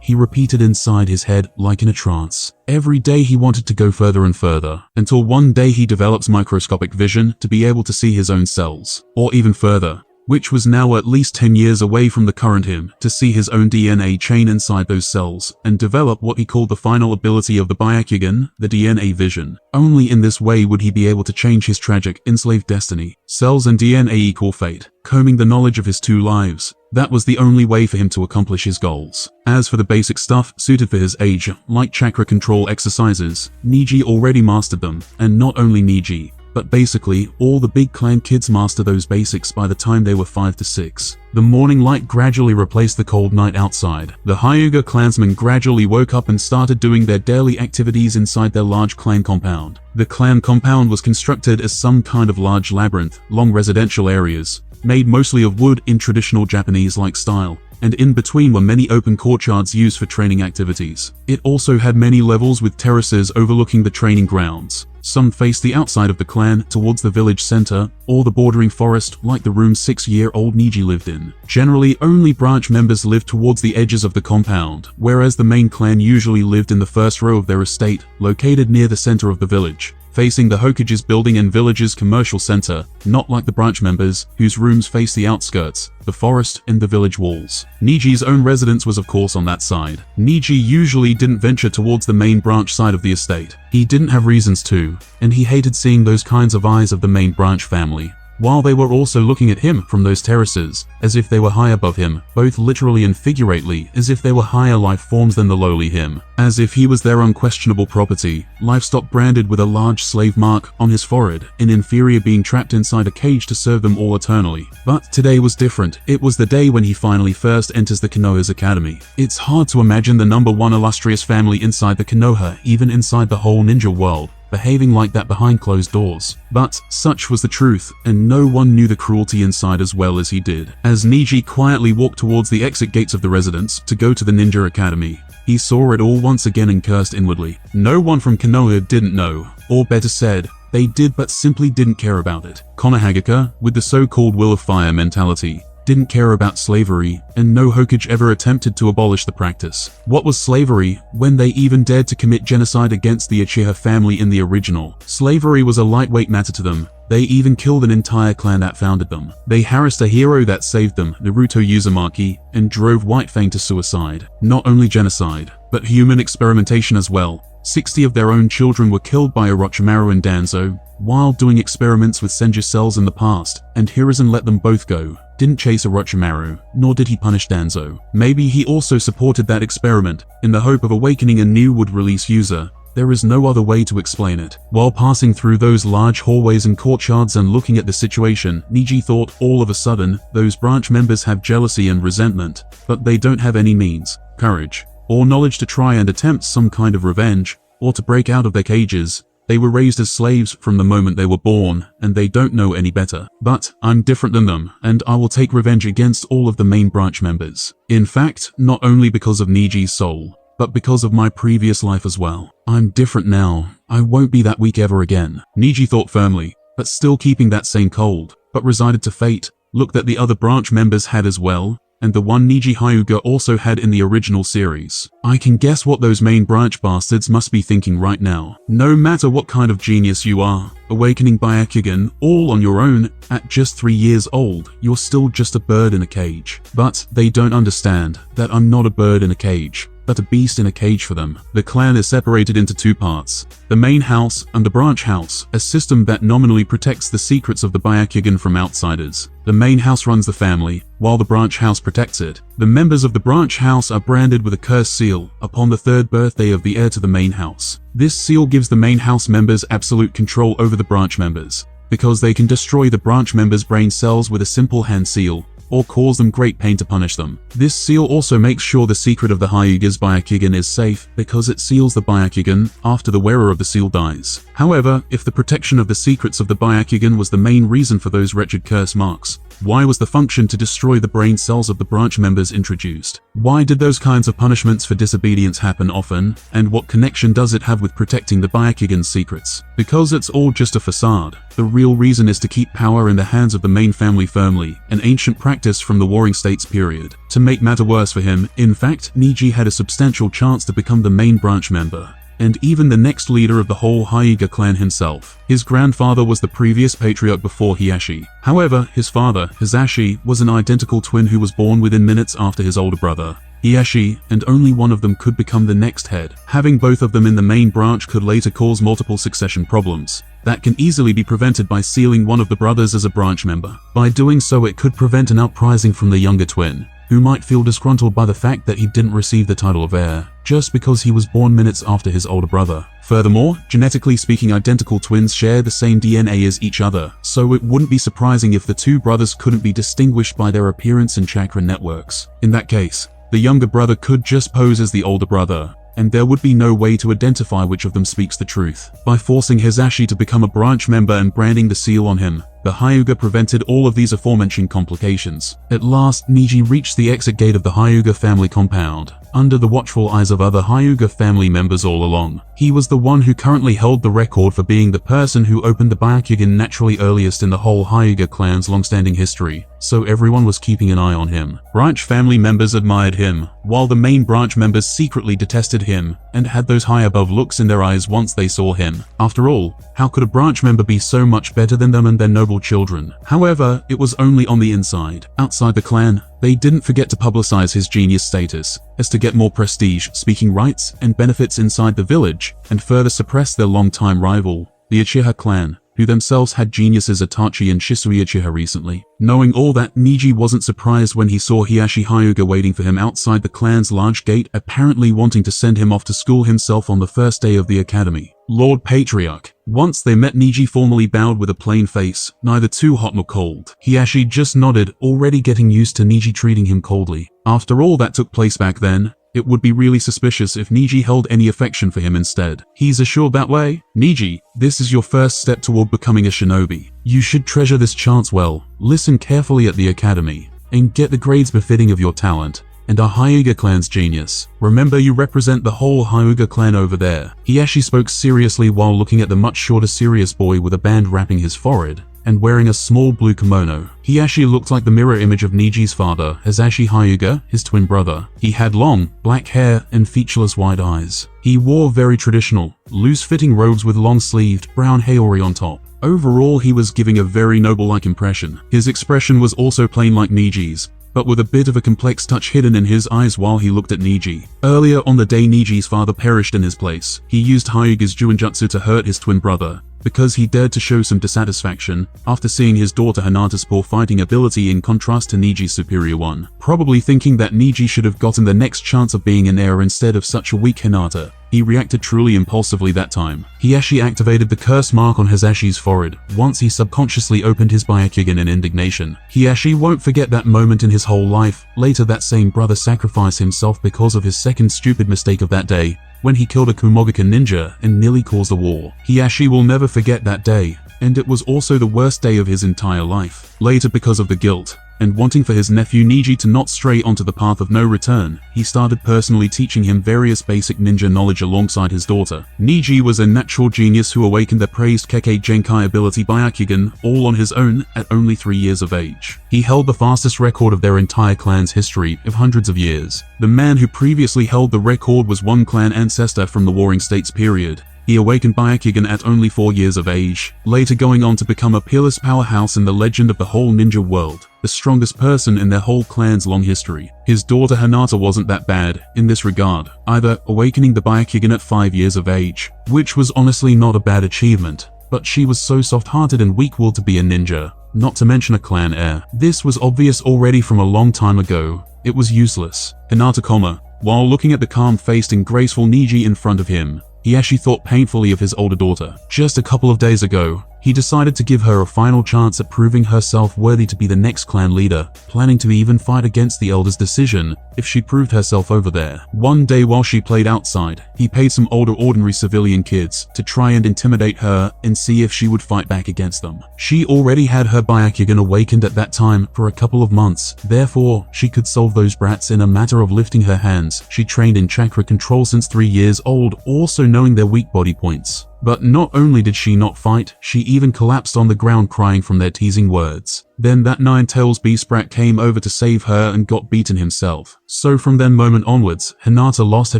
he repeated inside his head like in a trance. Every day he wanted to go further and further, until one day he develops microscopic vision to be able to see his own cells, or even further, which was now at least 10 years away from the current him, to see his own DNA chain inside those cells, and develop what he called the final ability of the Byakugan, the DNA vision. Only in this way would he be able to change his tragic, enslaved destiny. Cells and DNA equal fate. Combing the knowledge of his two lives, that was the only way for him to accomplish his goals. As for the basic stuff suited for his age, like chakra control exercises, Neji already mastered them, and not only Neji, but basically, all the big clan kids master those basics by the time they were 5 to 6. The morning light gradually replaced the cold night outside. The Hyuga clansmen gradually woke up and started doing their daily activities inside their large clan compound. The clan compound was constructed as some kind of large labyrinth, long residential areas, made mostly of wood in traditional Japanese-like style, and in between were many open courtyards used for training activities. It also had many levels with terraces overlooking the training grounds. Some faced the outside of the clan, towards the village center, or the bordering forest, like the room 6-year-old Neji lived in. Generally, only branch members lived towards the edges of the compound, whereas the main clan usually lived in the first row of their estate, located near the center of the village, facing the Hokage's building and village's commercial center, not like the branch members, whose rooms faced the outskirts, the forest, and the village walls. Niji's own residence was of course on that side. Neji usually didn't venture towards the main branch side of the estate. He didn't have reasons to, and he hated seeing those kinds of eyes of the main branch family, while they were also looking at him from those terraces, as if they were high above him, both literally and figuratively, as if they were higher life forms than the lowly him, as if he was their unquestionable property, livestock branded with a large slave mark on his forehead, an inferior being trapped inside a cage to serve them all eternally. But today was different. It was the day when he finally first enters the Konoha's academy. It's hard to imagine the #1 illustrious family inside the Konoha, even inside the whole ninja world, behaving like that behind closed doors. But such was the truth, and no one knew the cruelty inside as well as he did. As Neji quietly walked towards the exit gates of the residence to go to the ninja academy, he saw it all once again and cursed inwardly. No one from Konoha didn't know, or better said, they did but simply didn't care about it. Konohagaka, with the so-called will of fire mentality, didn't care about slavery, and no Hokage ever attempted to abolish the practice. What was slavery, when they even dared to commit genocide against the Uchiha family in the original? Slavery was a lightweight matter to them. They even killed an entire clan that founded them. They harassed a hero that saved them, Naruto Uzumaki, and drove White Fang to suicide. Not only genocide, but human experimentation as well. 60 of their own children were killed by Orochimaru and Danzo, while doing experiments with Senju cells in the past, and Hiruzen let them both go. Didn't chase Orochimaru, nor did he punish Danzo. Maybe he also supported that experiment, in the hope of awakening a new would-release user. There is no other way to explain it. While passing through those large hallways and courtyards and looking at the situation, Neji thought all of a sudden, those branch members have jealousy and resentment, but they don't have any means, courage, or knowledge to try and attempt some kind of revenge, or to break out of their cages. They were raised as slaves from the moment they were born, and they don't know any better. But I'm different than them, and I will take revenge against all of the main branch members. In fact, not only because of Niji's soul, but because of my previous life as well. I'm different now. I won't be that weak ever again. Neji thought firmly, but still keeping that same cold, but resigned to fate. look that the other branch members had as well, and the one Neji Hyuga also had in the original series. I can guess what those main branch bastards must be thinking right now. No matter what kind of genius you are, awakening Byakugan all on your own at just 3 years old, you're still just a bird in a cage. But they don't understand that I'm not a bird in a cage, but a beast in a cage for them. The clan is separated into 2 parts, the main house and the branch house, a system that nominally protects the secrets of the Byakugan from outsiders. The main house runs the family, while the branch house protects it. The members of the branch house are branded with a curse seal upon the 3rd birthday of the heir to the main house. This seal gives the main house members absolute control over the branch members, because they can destroy the branch members' brain cells with a simple hand seal, or cause them great pain to punish them. This seal also makes sure the secret of the Hyuga's Byakugan is safe, because it seals the Byakugan after the wearer of the seal dies. However, if the protection of the secrets of the Byakugan was the main reason for those wretched curse marks, why was the function to destroy the brain cells of the branch members introduced? Why did those kinds of punishments for disobedience happen often, and what connection does it have with protecting the Byakugan's secrets? Because it's all just a facade. The real reason is to keep power in the hands of the main family firmly, an ancient practice from the Warring States period. To make matter worse for him, in fact, Neji had a substantial chance to become the main branch member, and even the next leader of the whole Hyuga clan himself. His grandfather was the previous patriarch before Hiyashi. However, his father, Hisashi, was an identical twin who was born within minutes after his older brother, Hiyashi, and only one of them could become the next head. Having both of them in the main branch could later cause multiple succession problems that can easily be prevented by sealing one of the brothers as a branch member. By doing so, it could prevent an uprising from the younger twin, who might feel disgruntled by the fact that he didn't receive the title of heir, just because he was born minutes after his older brother. Furthermore, genetically speaking, identical twins share the same DNA as each other, so it wouldn't be surprising if the 2 brothers couldn't be distinguished by their appearance and chakra networks. In that case, the younger brother could just pose as the older brother, and there would be no way to identify which of them speaks the truth. By forcing Hisashi to become a branch member and branding the seal on him, the Hyuga prevented all of these aforementioned complications. At last, Neji reached the exit gate of the Hyuga family compound, under the watchful eyes of other Hyuga family members all along. He was the one who currently held the record for being the person who opened the Byakugan naturally earliest in the whole Hyuga clan's long-standing history, so everyone was keeping an eye on him. Branch family members admired him, while the main branch members secretly detested him, and had those high above looks in their eyes once they saw him. After all, how could a branch member be so much better than them and their noble children? However, it was only on the inside. Outside the clan, they didn't forget to publicize his genius status, as to get more prestige, speaking rights, and benefits inside the village, and further suppress their longtime rival, the Uchiha clan, who themselves had geniuses Itachi and Shisui Uchiha recently. Knowing all that, Neji wasn't surprised when he saw Hiyashi Hyuga waiting for him outside the clan's large gate, apparently wanting to send him off to school himself on the first day of the academy. Lord Patriarch. Once they met, Neji formally bowed with a plain face, neither too hot nor cold. Hiyashi just nodded, already getting used to Neji treating him coldly. After all that took place back then, it would be really suspicious if Neji held any affection for him instead. He's assured that way. Neji, this is your first step toward becoming a shinobi. You should treasure this chance well, listen carefully at the academy, and get the grades befitting of your talent and our Hyuga clan's genius. Remember, you represent the whole Hyuga clan over there. Hiyashi spoke seriously while looking at the much shorter serious boy with a band wrapping his forehead and wearing a small blue kimono. Hiyashi looked like the mirror image of Neji's father, Hisashi Hyuga, his twin brother. He had long, black hair and featureless white eyes. He wore very traditional, loose-fitting robes with long-sleeved, brown haori on top. Overall, he was giving a very noble-like impression. His expression was also plain like Neji's, but with a bit of a complex touch hidden in his eyes while he looked at Neji. Earlier on the day Neji's father perished in his place, he used Hyuga's Fuinjutsu to hurt his twin brother, because he dared to show some dissatisfaction after seeing his daughter Hinata's poor fighting ability in contrast to Neji's superior one. Probably thinking that Neji should have gotten the next chance of being an heir instead of such a weak Hinata, he reacted truly impulsively that time. Hiyashi activated the curse mark on Hisashi's forehead once he subconsciously opened his Byakugan in indignation. Hiyashi won't forget that moment in his whole life. Later, that same brother sacrificed himself because of his second stupid mistake of that day, when he killed a Kumogaku ninja and nearly caused a war. Hiyashi will never forget that day, and it was also the worst day of his entire life. Later, because of the guilt and wanting for his nephew Niiji to not stray onto the path of no return, he started personally teaching him various basic ninja knowledge alongside his daughter. Niiji was a natural genius who awakened the praised Kekkei Genkai ability Byakugan all on his own at only 3 years of age. He held the fastest record of their entire clan's history of hundreds of years. The man who previously held the record was one clan ancestor from the Warring States period. He awakened Byakugan at only 4 years of age, later going on to become a peerless powerhouse in the legend of the whole ninja world, the strongest person in their whole clan's long history. His daughter Hinata wasn't that bad in this regard, either, awakening the Byakugan at 5 years of age, which was honestly not a bad achievement, but she was so soft-hearted and weak-willed to be a ninja, not to mention a clan heir. This was obvious already from a long time ago. It was useless. Hinata, while looking at the calm-faced and graceful Niiji in front of him, he actually thought painfully of his older daughter. Just a couple of days ago, he decided to give her a final chance at proving herself worthy to be the next clan leader, planning to even fight against the elder's decision if she proved herself over there. One day while she played outside, he paid some older ordinary civilian kids to try and intimidate her and see if she would fight back against them. She already had her Byakugan awakened at that time for a couple of months, therefore she could solve those brats in a matter of lifting her hands. She trained in Chakra control since 3 years old, also knowing their weak body points. But not only did she not fight, she even collapsed on the ground crying from their teasing words. Then that Nine-Tails beast brat came over to save her and got beaten himself. So from that moment onwards, Hinata lost her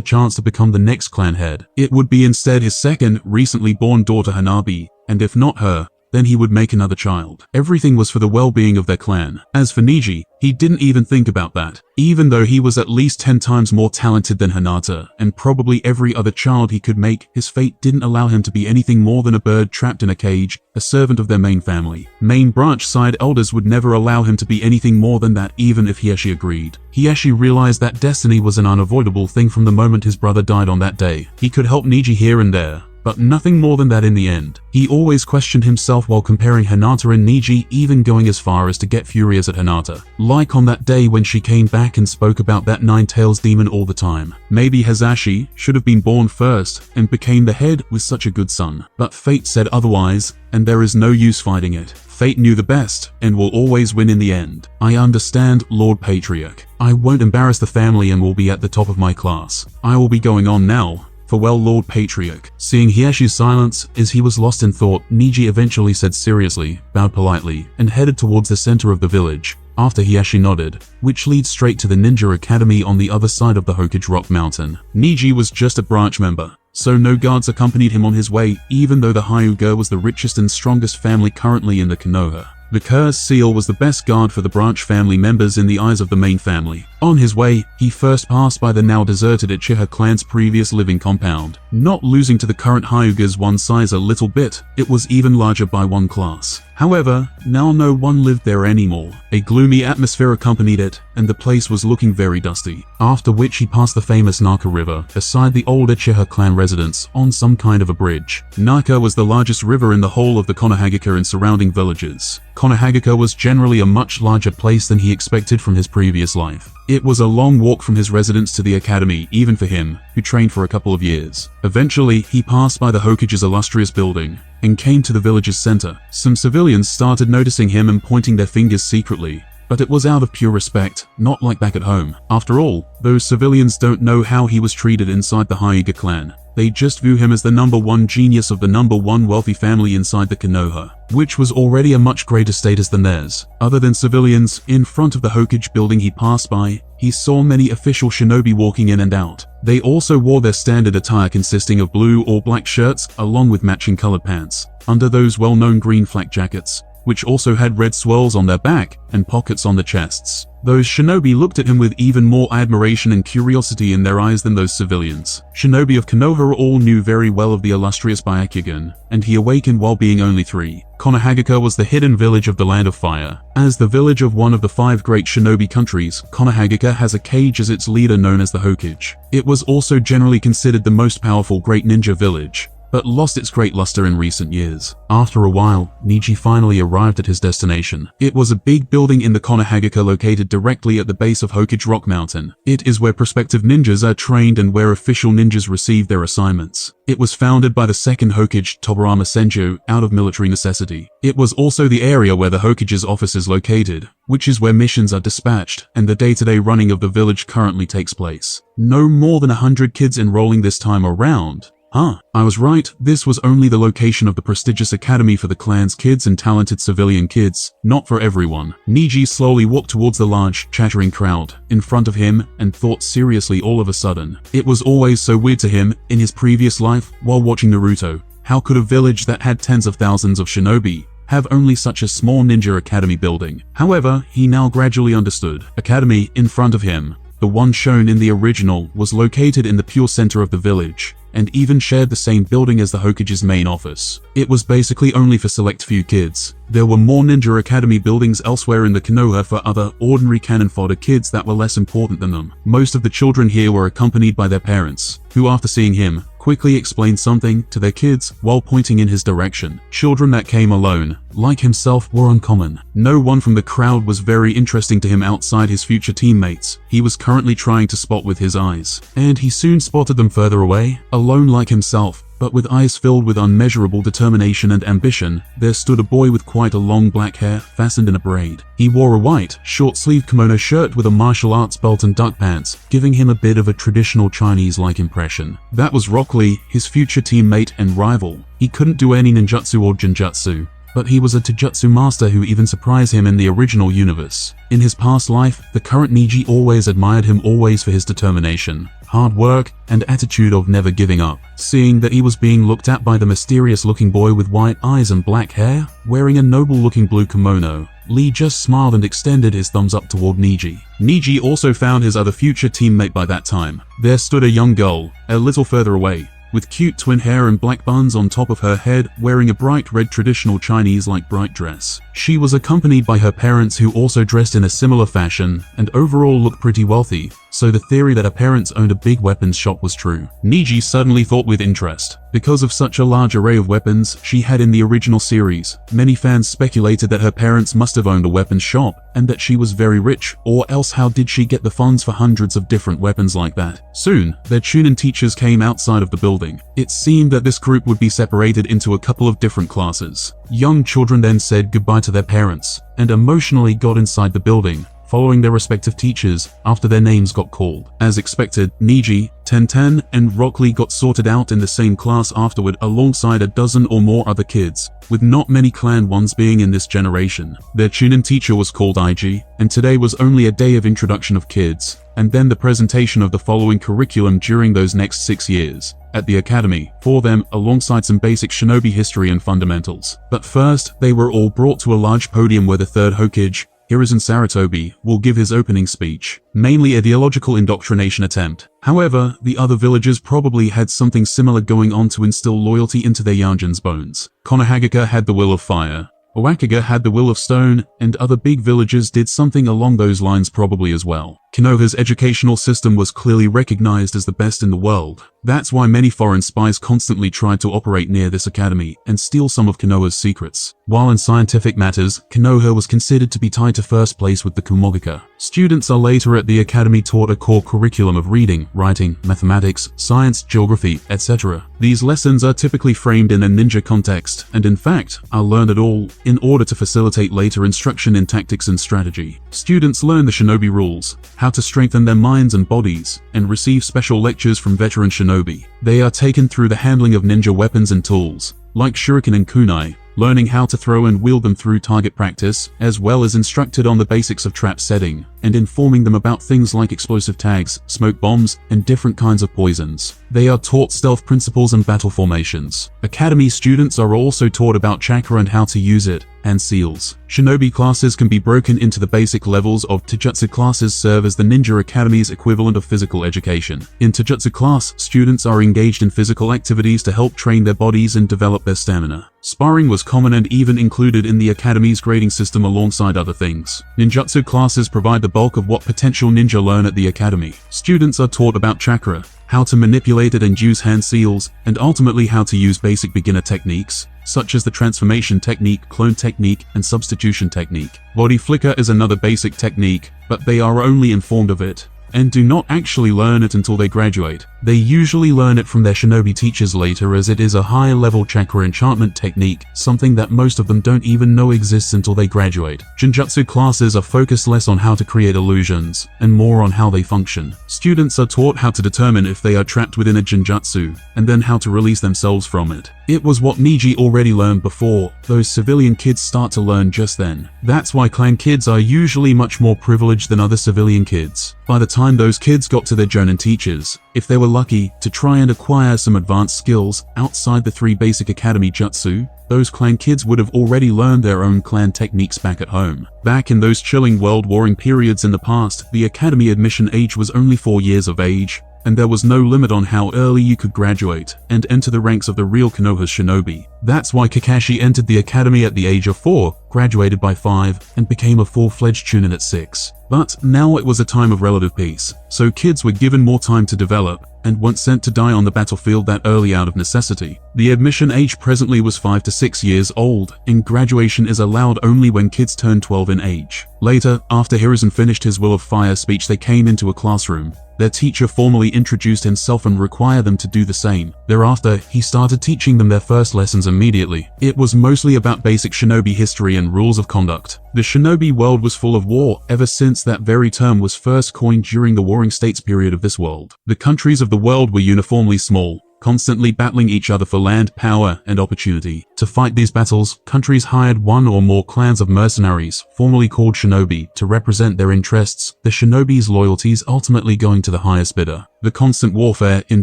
chance to become the next clan head. It would be instead his second, recently born daughter Hanabi, and if not her, then he would make another child. Everything was for the well-being of their clan. As for Niiji, he didn't even think about that. Even though he was at least 10 times more talented than Hinata, and probably every other child he could make, his fate didn't allow him to be anything more than a bird trapped in a cage, a servant of their main family. Main branch side elders would never allow him to be anything more than that, even if he actually agreed. He actually realized that destiny was an unavoidable thing from the moment his brother died on that day. He could help Niiji here and there, but nothing more than that in the end. He always questioned himself while comparing Hinata and Niiji, even going as far as to get furious at Hinata. Like on that day when she came back and spoke about that Nine-Tails demon all the time. Maybe Hazashi should have been born first and became the head with such a good son. But fate said otherwise, and there is no use fighting it. Fate knew the best, and will always win in the end. I understand, Lord Patriarch. I won't embarrass the family and will be at the top of my class. I will be going on now. Farewell, Lord Patriarch. Seeing Hiashi's silence as he was lost in thought, Niiji eventually said seriously, bowed politely, and headed towards the center of the village, after Hiashi nodded, which leads straight to the Ninja Academy on the other side of the Hokage Rock Mountain. Niiji was just a branch member, so no guards accompanied him on his way, even though the Hyuga was the richest and strongest family currently in the Konoha. The Curse Seal was the best guard for the branch family members in the eyes of the main family. On his way, he first passed by the now deserted Uchiha clan's previous living compound. Not losing to the current Hyuga's one size a little bit, it was even larger by one class. However, now no one lived there anymore. A gloomy atmosphere accompanied it, and the place was looking very dusty. After which he passed the famous Naka River, beside the old Uchiha clan residence, on some kind of a bridge. Naka was the largest river in the whole of the Konohagaka and surrounding villages. Konohagaka was generally a much larger place than he expected from his previous life. It was a long walk from his residence to the academy, even for him, who trained for a couple of years. Eventually, he passed by the Hokage's illustrious building, and came to the village's center. Some civilians started noticing him and pointing their fingers secretly, but it was out of pure respect, not like back at home. After all, those civilians don't know how he was treated inside the Hyuga clan. They just view him as the #1 genius of the #1 wealthy family inside the Konoha, which was already a much greater status than theirs. Other than civilians, in front of the Hokage building he passed by, he saw many official shinobi walking in and out. They also wore their standard attire consisting of blue or black shirts, along with matching colored pants, under those well-known green flak jackets, which also had red swirls on their back and pockets on the chests. Those shinobi looked at him with even more admiration and curiosity in their eyes than those civilians. Shinobi of Konoha all knew very well of the illustrious Byakugan, and he awakened while being only 3. Konohagaka was the hidden village of the Land of Fire. As the village of one of the 5 great shinobi countries, Konohagaka has a cage as its leader known as the Hokage. It was also generally considered the most powerful great ninja village, but lost its great luster in recent years. After a while, Niiji finally arrived at his destination. It was a big building in the Konoha located directly at the base of Hokage Rock Mountain. It is where prospective ninjas are trained and where official ninjas receive their assignments. It was founded by the second Hokage, Tobirama Senju, out of military necessity. It was also the area where the Hokage's office is located, which is where missions are dispatched, and the day-to-day running of the village currently takes place. No more than 100 kids enrolling this time around. I was right, this was only the location of the prestigious academy for the clan's kids and talented civilian kids, not for everyone. Niiji slowly walked towards the large, chattering crowd in front of him and thought seriously all of a sudden. It was always so weird to him, in his previous life, while watching Naruto. How could a village that had tens of thousands of shinobi have only such a small ninja academy building? However, he now gradually understood. Academy in front of him, the one shown in the original, was located in the pure center of the village, and even shared the same building as the Hokage's main office. It was basically only for select few kids. There were more ninja academy buildings elsewhere in the Konoha for other, ordinary cannon fodder kids that were less important than them. Most of the children here were accompanied by their parents, who after seeing him, quickly explained something to their kids while pointing in his direction. Children that came alone, like himself, were uncommon. No one from the crowd was very interesting to him outside his future teammates. He was currently trying to spot with his eyes, and he soon spotted them further away. Alone like himself, but with eyes filled with unmeasurable determination and ambition, there stood a boy with quite a long black hair fastened in a braid. He wore a white, short-sleeved kimono shirt with a martial arts belt and duck pants, giving him a bit of a traditional Chinese-like impression. That was Rock Lee, his future teammate and rival. He couldn't do any ninjutsu or genjutsu, but he was a taijutsu master who even surprised him in the original universe. In his past life, the current Niiji always admired him always for his determination, hard work, and attitude of never giving up. Seeing that he was being looked at by the mysterious-looking boy with white eyes and black hair, wearing a noble-looking blue kimono, Lee just smiled and extended his thumbs up toward Niiji. Niiji also found his other future teammate by that time. There stood a young girl, a little further away, with cute twin hair and black buns on top of her head, wearing a bright red traditional Chinese-like bright dress. She was accompanied by her parents who also dressed in a similar fashion and overall looked pretty wealthy, so the theory that her parents owned a big weapons shop was true. Niiji suddenly thought with interest. Because of such a large array of weapons she had in the original series, many fans speculated that her parents must have owned a weapons shop and that she was very rich, or else how did she get the funds for hundreds of different weapons like that? Soon, their Chunin teachers came outside of the building. It seemed that this group would be separated into a couple of different classes. Young children then said goodbye to their parents and emotionally got inside the building, following their respective teachers after their names got called. As expected, Niiji, Tenten, and Rock Lee got sorted out in the same class afterward alongside a dozen or more other kids, with not many clan ones being in this generation. Their Chunin teacher was called Ig, and today was only a day of introduction of kids, and then the presentation of the following curriculum during those next 6 years at the academy for them, alongside some basic shinobi history and fundamentals. But first, they were all brought to a large podium where the third Hokage, Hiruzen Sarutobi, will give his opening speech, mainly ideological indoctrination attempt. However, the other villagers probably had something similar going on to instill loyalty into their Yanjin's bones. Konoha had the will of fire, Owakiga had the will of stone, and other big villagers did something along those lines probably as well. Konoha's educational system was clearly recognized as the best in the world. That's why many foreign spies constantly tried to operate near this academy and steal some of Konoha's secrets. While in scientific matters, Konoha was considered to be tied to first place with the Kumogika. Students are later at the academy taught a core curriculum of reading, writing, mathematics, science, geography, etc. These lessons are typically framed in a ninja context, and in fact, are learned at all, in order to facilitate later instruction in tactics and strategy. Students learn the shinobi rules, how to strengthen their minds and bodies, and receive special lectures from veteran shinobi. They are taken through the handling of ninja weapons and tools, like shuriken and kunai, learning how to throw and wield them through target practice, as well as instructed on the basics of trap setting, and informing them about things like explosive tags, smoke bombs, and different kinds of poisons. They are taught stealth principles and battle formations. Academy students are also taught about chakra and how to use it, and seals. Shinobi classes can be broken into the basic levels of taijutsu classes serve as the Ninja Academy's equivalent of physical education. In taijutsu class, students are engaged in physical activities to help train their bodies and develop their stamina. Sparring was common and even included in the Academy's grading system alongside other things. Ninjutsu classes provide the bulk of what potential ninja learn at the Academy. Students are taught about chakra, how to manipulate it and use hand seals, and ultimately how to use basic beginner techniques, such as the transformation technique, clone technique, and substitution technique. Body flicker is another basic technique, but they are only informed of it, and do not actually learn it until they graduate. They usually learn it from their shinobi teachers later, as it is a high-level chakra enchantment technique, something that most of them don't even know exists until they graduate. Genjutsu classes are focused less on how to create illusions, and more on how they function. Students are taught how to determine if they are trapped within a genjutsu, and then how to release themselves from it. It was what Niiji already learned before. Those civilian kids start to learn just then. That's why clan kids are usually much more privileged than other civilian kids. By the time those kids got to their jonin teachers, if they were lucky to try and acquire some advanced skills outside the 3 basic academy jutsu, those clan kids would have already learned their own clan techniques back at home. Back in those chilling world-warring periods in the past, the academy admission age was only 4 years of age, and there was no limit on how early you could graduate and enter the ranks of the real Konoha's shinobi. That's why Kakashi entered the academy at the age of 4, graduated by 5, and became a full-fledged chunin at 6. But now it was a time of relative peace, so kids were given more time to develop, and weren't sent to die on the battlefield that early out of necessity. The admission age presently was 5 to 6 years old, and graduation is allowed only when kids turn 12 in age. Later, after Hiruzen finished his Will of Fire speech, they came into a classroom. Their teacher formally introduced himself and required them to do the same. Thereafter, he started teaching them their first lessons immediately. It was mostly about basic shinobi history and rules of conduct. The shinobi world was full of war ever since that very term was first coined during the Warring States period of this world. The countries of the world were uniformly small, constantly battling each other for land, power, and opportunity. To fight these battles, countries hired one or more clans of mercenaries, formerly called shinobi, to represent their interests, the shinobi's loyalties ultimately going to the highest bidder. The constant warfare, in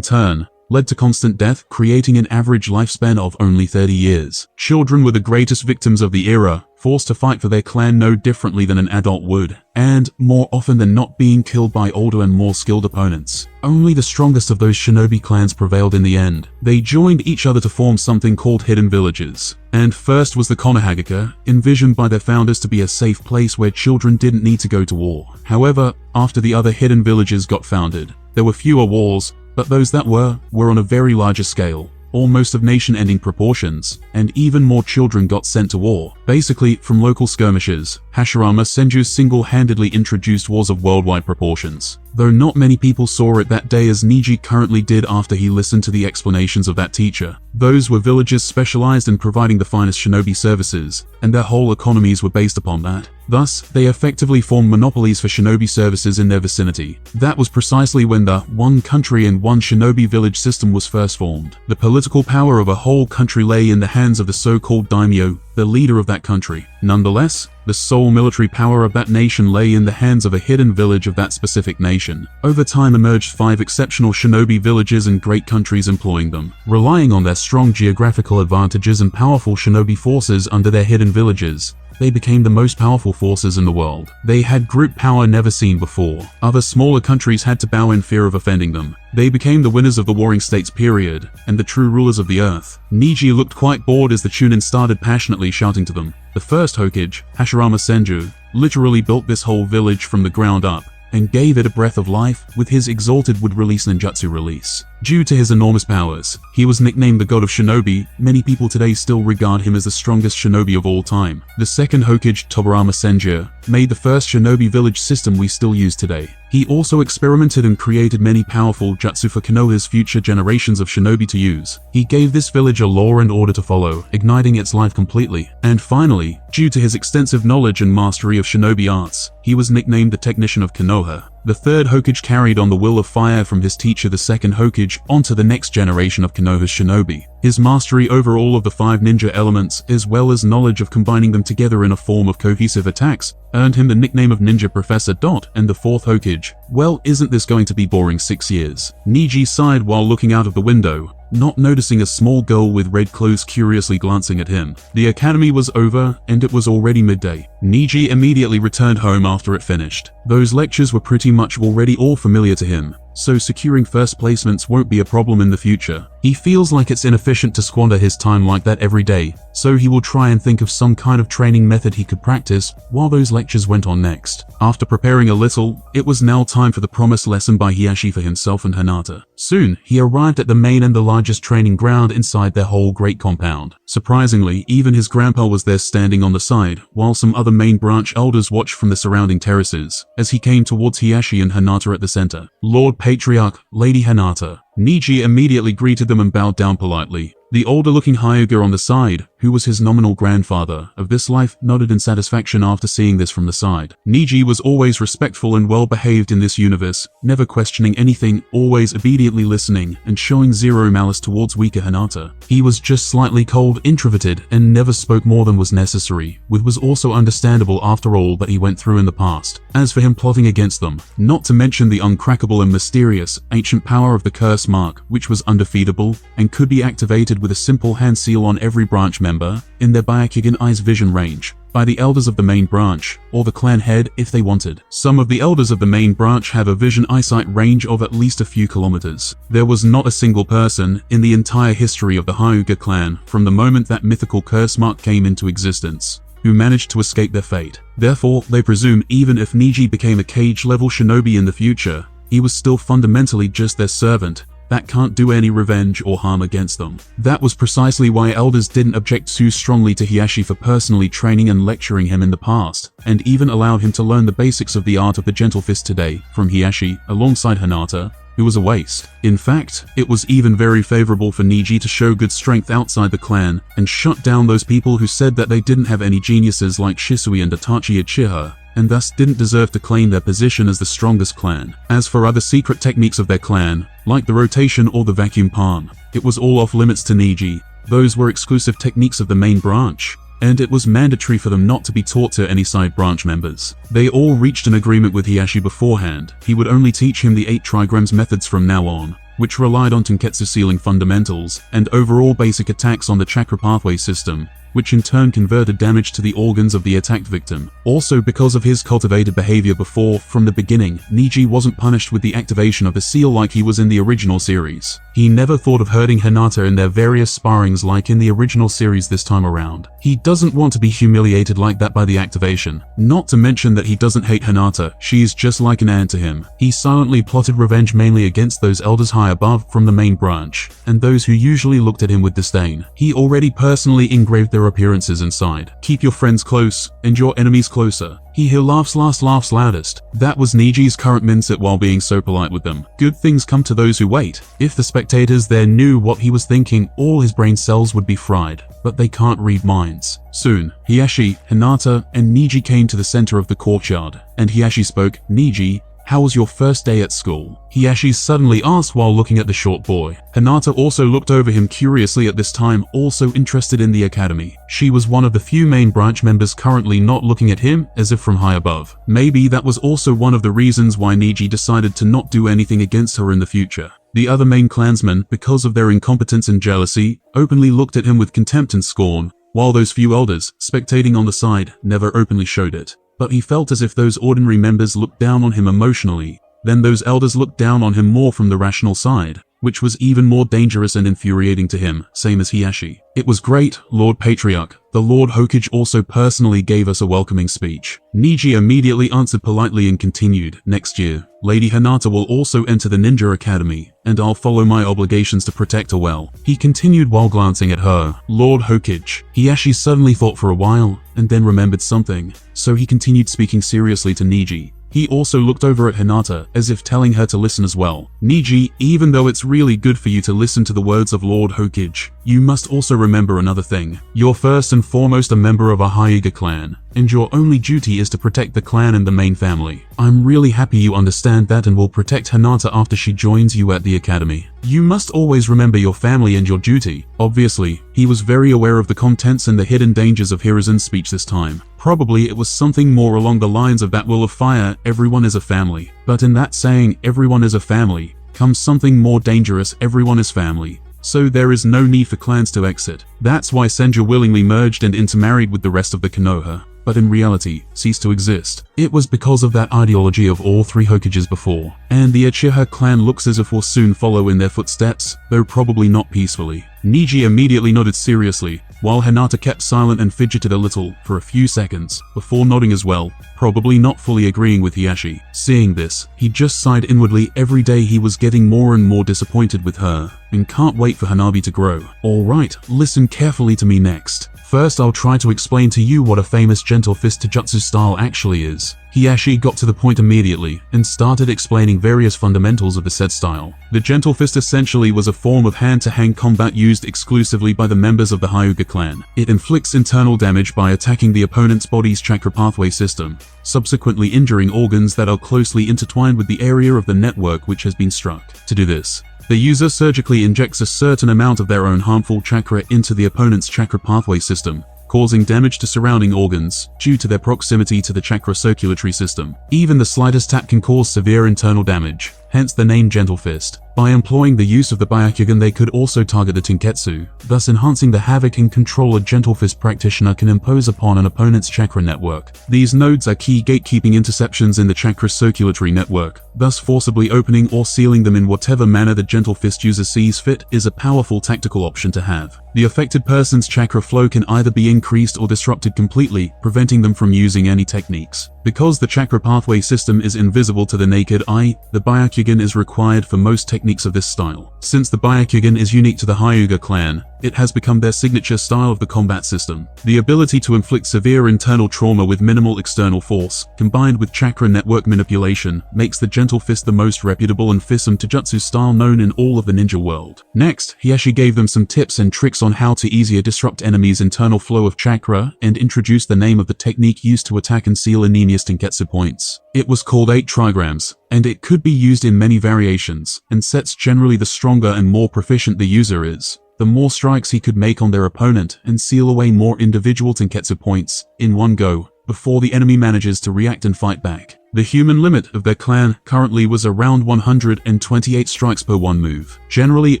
turn, led to constant death, creating an average lifespan of only 30 years. Children were the greatest victims of the era, forced to fight for their clan no differently than an adult would, and, more often than not, being killed by older and more skilled opponents. Only the strongest of those shinobi clans prevailed in the end. They joined each other to form something called hidden villages. And first was the Konohagaka, envisioned by their founders to be a safe place where children didn't need to go to war. However, after the other hidden villages got founded, there were fewer wars, but those that were on a very larger scale, almost of nation-ending proportions, and even more children got sent to war. Basically, from local skirmishes, Hashirama Senju single-handedly introduced wars of worldwide proportions. Though not many people saw it that day as Niiji currently did after he listened to the explanations of that teacher. Those were villages specialized in providing the finest shinobi services, and their whole economies were based upon that. Thus, they effectively formed monopolies for shinobi services in their vicinity. That was precisely when the one country and one shinobi village system was first formed. The political power of a whole country lay in the hands of the so-called daimyo, the leader of that country. Nonetheless, the sole military power of that nation lay in the hands of a hidden village of that specific nation. Over time emerged 5 exceptional shinobi villages and great countries employing them. Relying on their strong geographical advantages and powerful shinobi forces under their hidden villages, they became the most powerful forces in the world. They had group power never seen before. Other smaller countries had to bow in fear of offending them. They became the winners of the Warring States period, and the true rulers of the earth. Niiji looked quite bored as the chunin started passionately shouting to them. The first Hokage, Hashirama Senju, literally built this whole village from the ground up, and gave it a breath of life with his exalted would-release ninjutsu release. Due to his enormous powers, he was nicknamed the God of Shinobi. Many people today still regard him as the strongest shinobi of all time. The second Hokage, Tobarama Senju, made the first shinobi village system we still use today. He also experimented and created many powerful jutsu for Konoha's future generations of shinobi to use. He gave this village a law and order to follow, igniting its life completely. And finally, due to his extensive knowledge and mastery of shinobi arts, he was nicknamed the Technician of Konoha. The third Hokage carried on the Will of Fire from his teacher, the second Hokage, onto the next generation of Konoha's shinobi. His mastery over all of the 5 ninja elements, as well as knowledge of combining them together in a form of cohesive attacks, earned him the nickname of Ninja Professor. And the fourth Hokage. Well, isn't this going to be boring 6 years? Niiji sighed while looking out of the window, not noticing a small girl with red clothes curiously glancing at him. The academy was over, and it was already midday. Niiji immediately returned home after it finished. Those lectures were pretty much already all familiar to him, so securing first placements won't be a problem in the future. He feels like it's inefficient to squander his time like that every day, so he will try and think of some kind of training method he could practice while those lectures went on next. After preparing a little, it was now time for the promised lesson by Hiyashi for himself and Hinata. Soon, he arrived at the main and the largest training ground inside their whole great compound. Surprisingly, even his grandpa was there standing on the side, while some other main branch elders watched from the surrounding terraces, as he came towards Hiyashi and Hinata at the center. Lord Patriarch, Lady Hinata. Niiji immediately greeted them and bowed down politely. The older-looking Hyuga on the side, who was his nominal grandfather of this life, nodded in satisfaction after seeing this from the side. Niiji was always respectful and well-behaved in this universe, never questioning anything, always obediently listening, and showing zero malice towards weaker Hinata. He was just slightly cold, introverted, and never spoke more than was necessary, which was also understandable after all that he went through in the past. As for him plotting against them, not to mention the uncrackable and mysterious, ancient power of the curse mark, which was undefeatable, and could be activated with a simple hand seal on every branch member, in their Byakugan eyes vision range, by the elders of the main branch, or the clan head if they wanted. Some of the elders of the main branch have a vision eyesight range of at least a few kilometers. There was not a single person in the entire history of the Hyuga clan, from the moment that mythical curse mark came into existence, who managed to escape their fate. Therefore, they presume even if Niiji became a cage-level shinobi in the future, he was still fundamentally just their servant, that can't do any revenge or harm against them. That was precisely why elders didn't object too strongly to Hiyashi for personally training and lecturing him in the past, and even allowed him to learn the basics of the art of the gentle fist today, from Hiyashi, alongside Hinata, who was a waste. In fact, it was even very favorable for Niiji to show good strength outside the clan, and shut down those people who said that they didn't have any geniuses like Shisui and Itachi Uchiha, and thus didn't deserve to claim their position as the strongest clan. As for other secret techniques of their clan, like the rotation or the vacuum palm, it was all off limits to Niiji. Those were exclusive techniques of the main branch, and it was mandatory for them not to be taught to any side branch members. They all reached an agreement with Hiyashi beforehand. He would only teach him the 8 trigrams methods from now on, which relied on Tenketsu sealing fundamentals, and overall basic attacks on the chakra pathway system, which in turn converted damage to the organs of the attacked victim. Also, because of his cultivated behavior before, from the beginning, Niiji wasn't punished with the activation of the seal like he was in the original series. He never thought of hurting Hinata in their various sparrings like in the original series this time around. He doesn't want to be humiliated like that by the activation. Not to mention that he doesn't hate Hinata, she is just like an aunt to him. He silently plotted revenge mainly against those elders high above from the main branch, and those who usually looked at him with disdain. He already personally engraved their appearances inside. Keep your friends close, and your enemies closer. He who laughs last laughs loudest. That was Niji's current mindset while being so polite with them. Good things come to those who wait. If the spectators there knew what he was thinking, all his brain cells would be fried. But they can't read minds. Soon, Hiyashi, Hinata, and Niiji came to the center of the courtyard, and Hiyashi spoke. Niiji, how was your first day at school? Hiyashi suddenly asked while looking at the short boy. Hinata also looked over him curiously at this time, also interested in the academy. She was one of the few main branch members currently not looking at him as if from high above. Maybe that was also one of the reasons why Niiji decided to not do anything against her in the future. The other main clansmen, because of their incompetence and jealousy, openly looked at him with contempt and scorn, while those few elders, spectating on the side, never openly showed it. But he felt as if those ordinary members looked down on him emotionally, then those elders looked down on him more from the rational side, which was even more dangerous and infuriating to him, same as Hiyashi. It was great, Lord Patriarch. The Lord Hokage also personally gave us a welcoming speech. Niiji immediately answered politely and continued, next year, Lady Hinata will also enter the ninja academy, and I'll follow my obligations to protect her well. He continued while glancing at her. Lord Hokage. Hiyashi suddenly thought for a while, and then remembered something, so he continued speaking seriously to Niiji. He also looked over at Hinata, as if telling her to listen as well. Niiji, even though it's really good for you to listen to the words of Lord Hokage, you must also remember another thing. You're first and foremost a member of a Hyuga clan, and your only duty is to protect the clan and the main family. I'm really happy you understand that and will protect Hinata after she joins you at the academy. You must always remember your family and your duty. Obviously, he was very aware of the contents and the hidden dangers of Hiruzen's speech this time. Probably it was something more along the lines of that will of fire, everyone is a family. But in that saying, everyone is a family, comes something more dangerous, everyone is family. So there is no need for clans to exit. That's why Senju willingly merged and intermarried with the rest of the Konoha. but in reality, ceased to exist. It was because of that ideology of all three Hokages before, and the Uchiha clan looks as if will soon follow in their footsteps, though probably not peacefully. Neji immediately nodded seriously, while Hinata kept silent and fidgeted a little for a few seconds, before nodding as well, probably not fully agreeing with Hiyashi. Seeing this, he just sighed inwardly. Every day he was getting more and more disappointed with her, and can't wait for Hanabi to grow. Alright, listen carefully to me next. First I'll try to explain to you what a famous gentle fist Taijutsu style actually is. Hiyashi got to the point immediately, and started explaining various fundamentals of the said style. The gentle fist essentially was a form of hand-to-hand combat used exclusively by the members of the Hyuga clan. It inflicts internal damage by attacking the opponent's body's chakra pathway system, subsequently injuring organs that are closely intertwined with the area of the network which has been struck. To do this, the user surgically injects a certain amount of their own harmful chakra into the opponent's chakra pathway system, causing damage to surrounding organs due to their proximity to the chakra circulatory system. Even the slightest tap can cause severe internal damage, hence the name Gentle Fist. By employing the use of the Byakugan, they could also target the Tenketsu, thus enhancing the havoc and control a Gentle Fist practitioner can impose upon an opponent's chakra network. These nodes are key gatekeeping interceptions in the chakra circulatory network, thus forcibly opening or sealing them in whatever manner the Gentle Fist user sees fit is a powerful tactical option to have. The affected person's chakra flow can either be increased or disrupted completely, preventing them from using any techniques. Because the chakra pathway system is invisible to the naked eye, the Byakugan is required for most techniques of this style. Since the Byakugan is unique to the Hyuga clan, it has become their signature style of the combat system. The ability to inflict severe internal trauma with minimal external force, combined with chakra network manipulation, makes the Gentle Fist the most reputable and fearsome taijutsu style known in all of the ninja world. Next, Hiyashi gave them some tips and tricks on how to easier disrupt enemies' internal flow of chakra, and introduced the name of the technique used to attack and seal Anemia's Tenketsu points. It was called 8 trigrams, and it could be used in many variations, and sets generally the stronger and more proficient the user is, the more strikes he could make on their opponent and seal away more individual Tenketsu points in one go, before the enemy manages to react and fight back. The human limit of their clan currently was around 128 strikes per one move. Generally,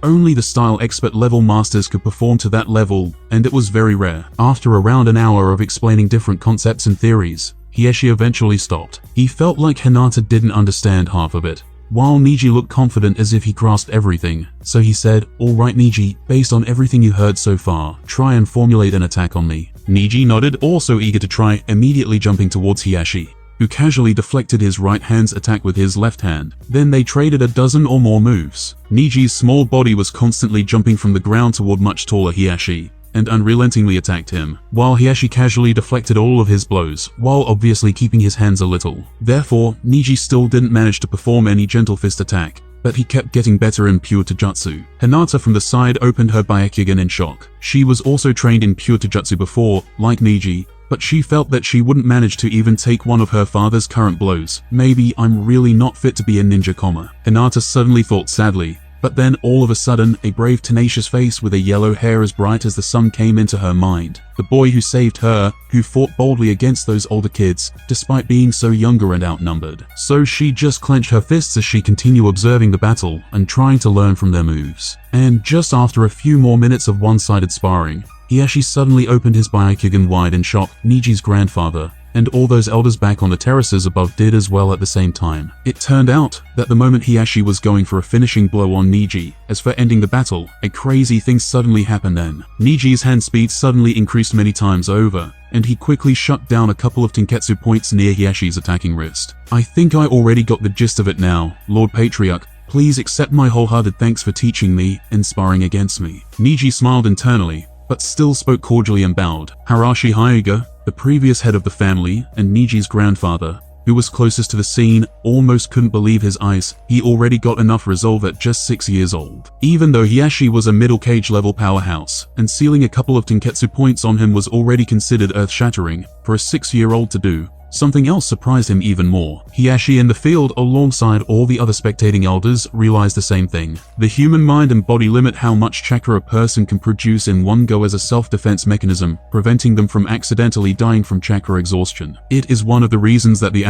only the style expert level masters could perform to that level, and it was very rare. After around an hour of explaining different concepts and theories, Hiyashi eventually stopped. He felt like Hinata didn't understand half of it, while Neji looked confident as if he grasped everything. So he said, "Alright Neji, based on everything you heard so far, try and formulate an attack on me." Neji nodded, also eager to try, immediately jumping towards Hiyashi, who casually deflected his right hand's attack with his left hand. Then they traded a dozen or more moves. Niji's small body was constantly jumping from the ground toward much taller Hiyashi, and unrelentingly attacked him, while Hiyashi casually deflected all of his blows, while obviously keeping his hands a little. Therefore, Neji still didn't manage to perform any Gentle Fist attack, but he kept getting better in pure taijutsu. Hinata from the side opened her Byakugan in shock. She was also trained in pure taijutsu before, like Neji, but she felt that she wouldn't manage to even take one of her father's current blows. Maybe I'm really not fit to be a ninja, Hinata suddenly thought sadly. But then, all of a sudden, a brave, tenacious face with a yellow hair as bright as the sun came into her mind. The boy who saved her, who fought boldly against those older kids, despite being so younger and outnumbered. So she just clenched her fists as she continued observing the battle and trying to learn from their moves. And just after a few more minutes of one-sided sparring, Hiyashi suddenly opened his Byakugan wide in shock. Neji's grandfather, and all those elders back on the terraces above did as well at the same time. It turned out that the moment Hiyashi was going for a finishing blow on Neji, as for ending the battle, a crazy thing suddenly happened then. Niji's hand speed suddenly increased many times over, and he quickly shut down a couple of Tenketsu points near Hiyashi's attacking wrist. "I think I already got the gist of it now, Lord Patriarch. Please accept my wholehearted thanks for teaching me and sparring against me." Neji smiled internally, but still spoke cordially and bowed. Harashi Hyuga, the previous head of the family, and Niji's grandfather, who was closest to the scene, almost couldn't believe his eyes. He already got enough resolve at just 6 years old. Even though Hiyashi was a middle cage level powerhouse, and sealing a couple of Tenketsu points on him was already considered earth-shattering for a 6-year-old to do, something else surprised him even more. Hiyashi in the field, alongside all the other spectating elders, realized the same thing. The human mind and body limit how much chakra a person can produce in one go as a self-defense mechanism, preventing them from accidentally dying from chakra exhaustion. It is one of the reasons that the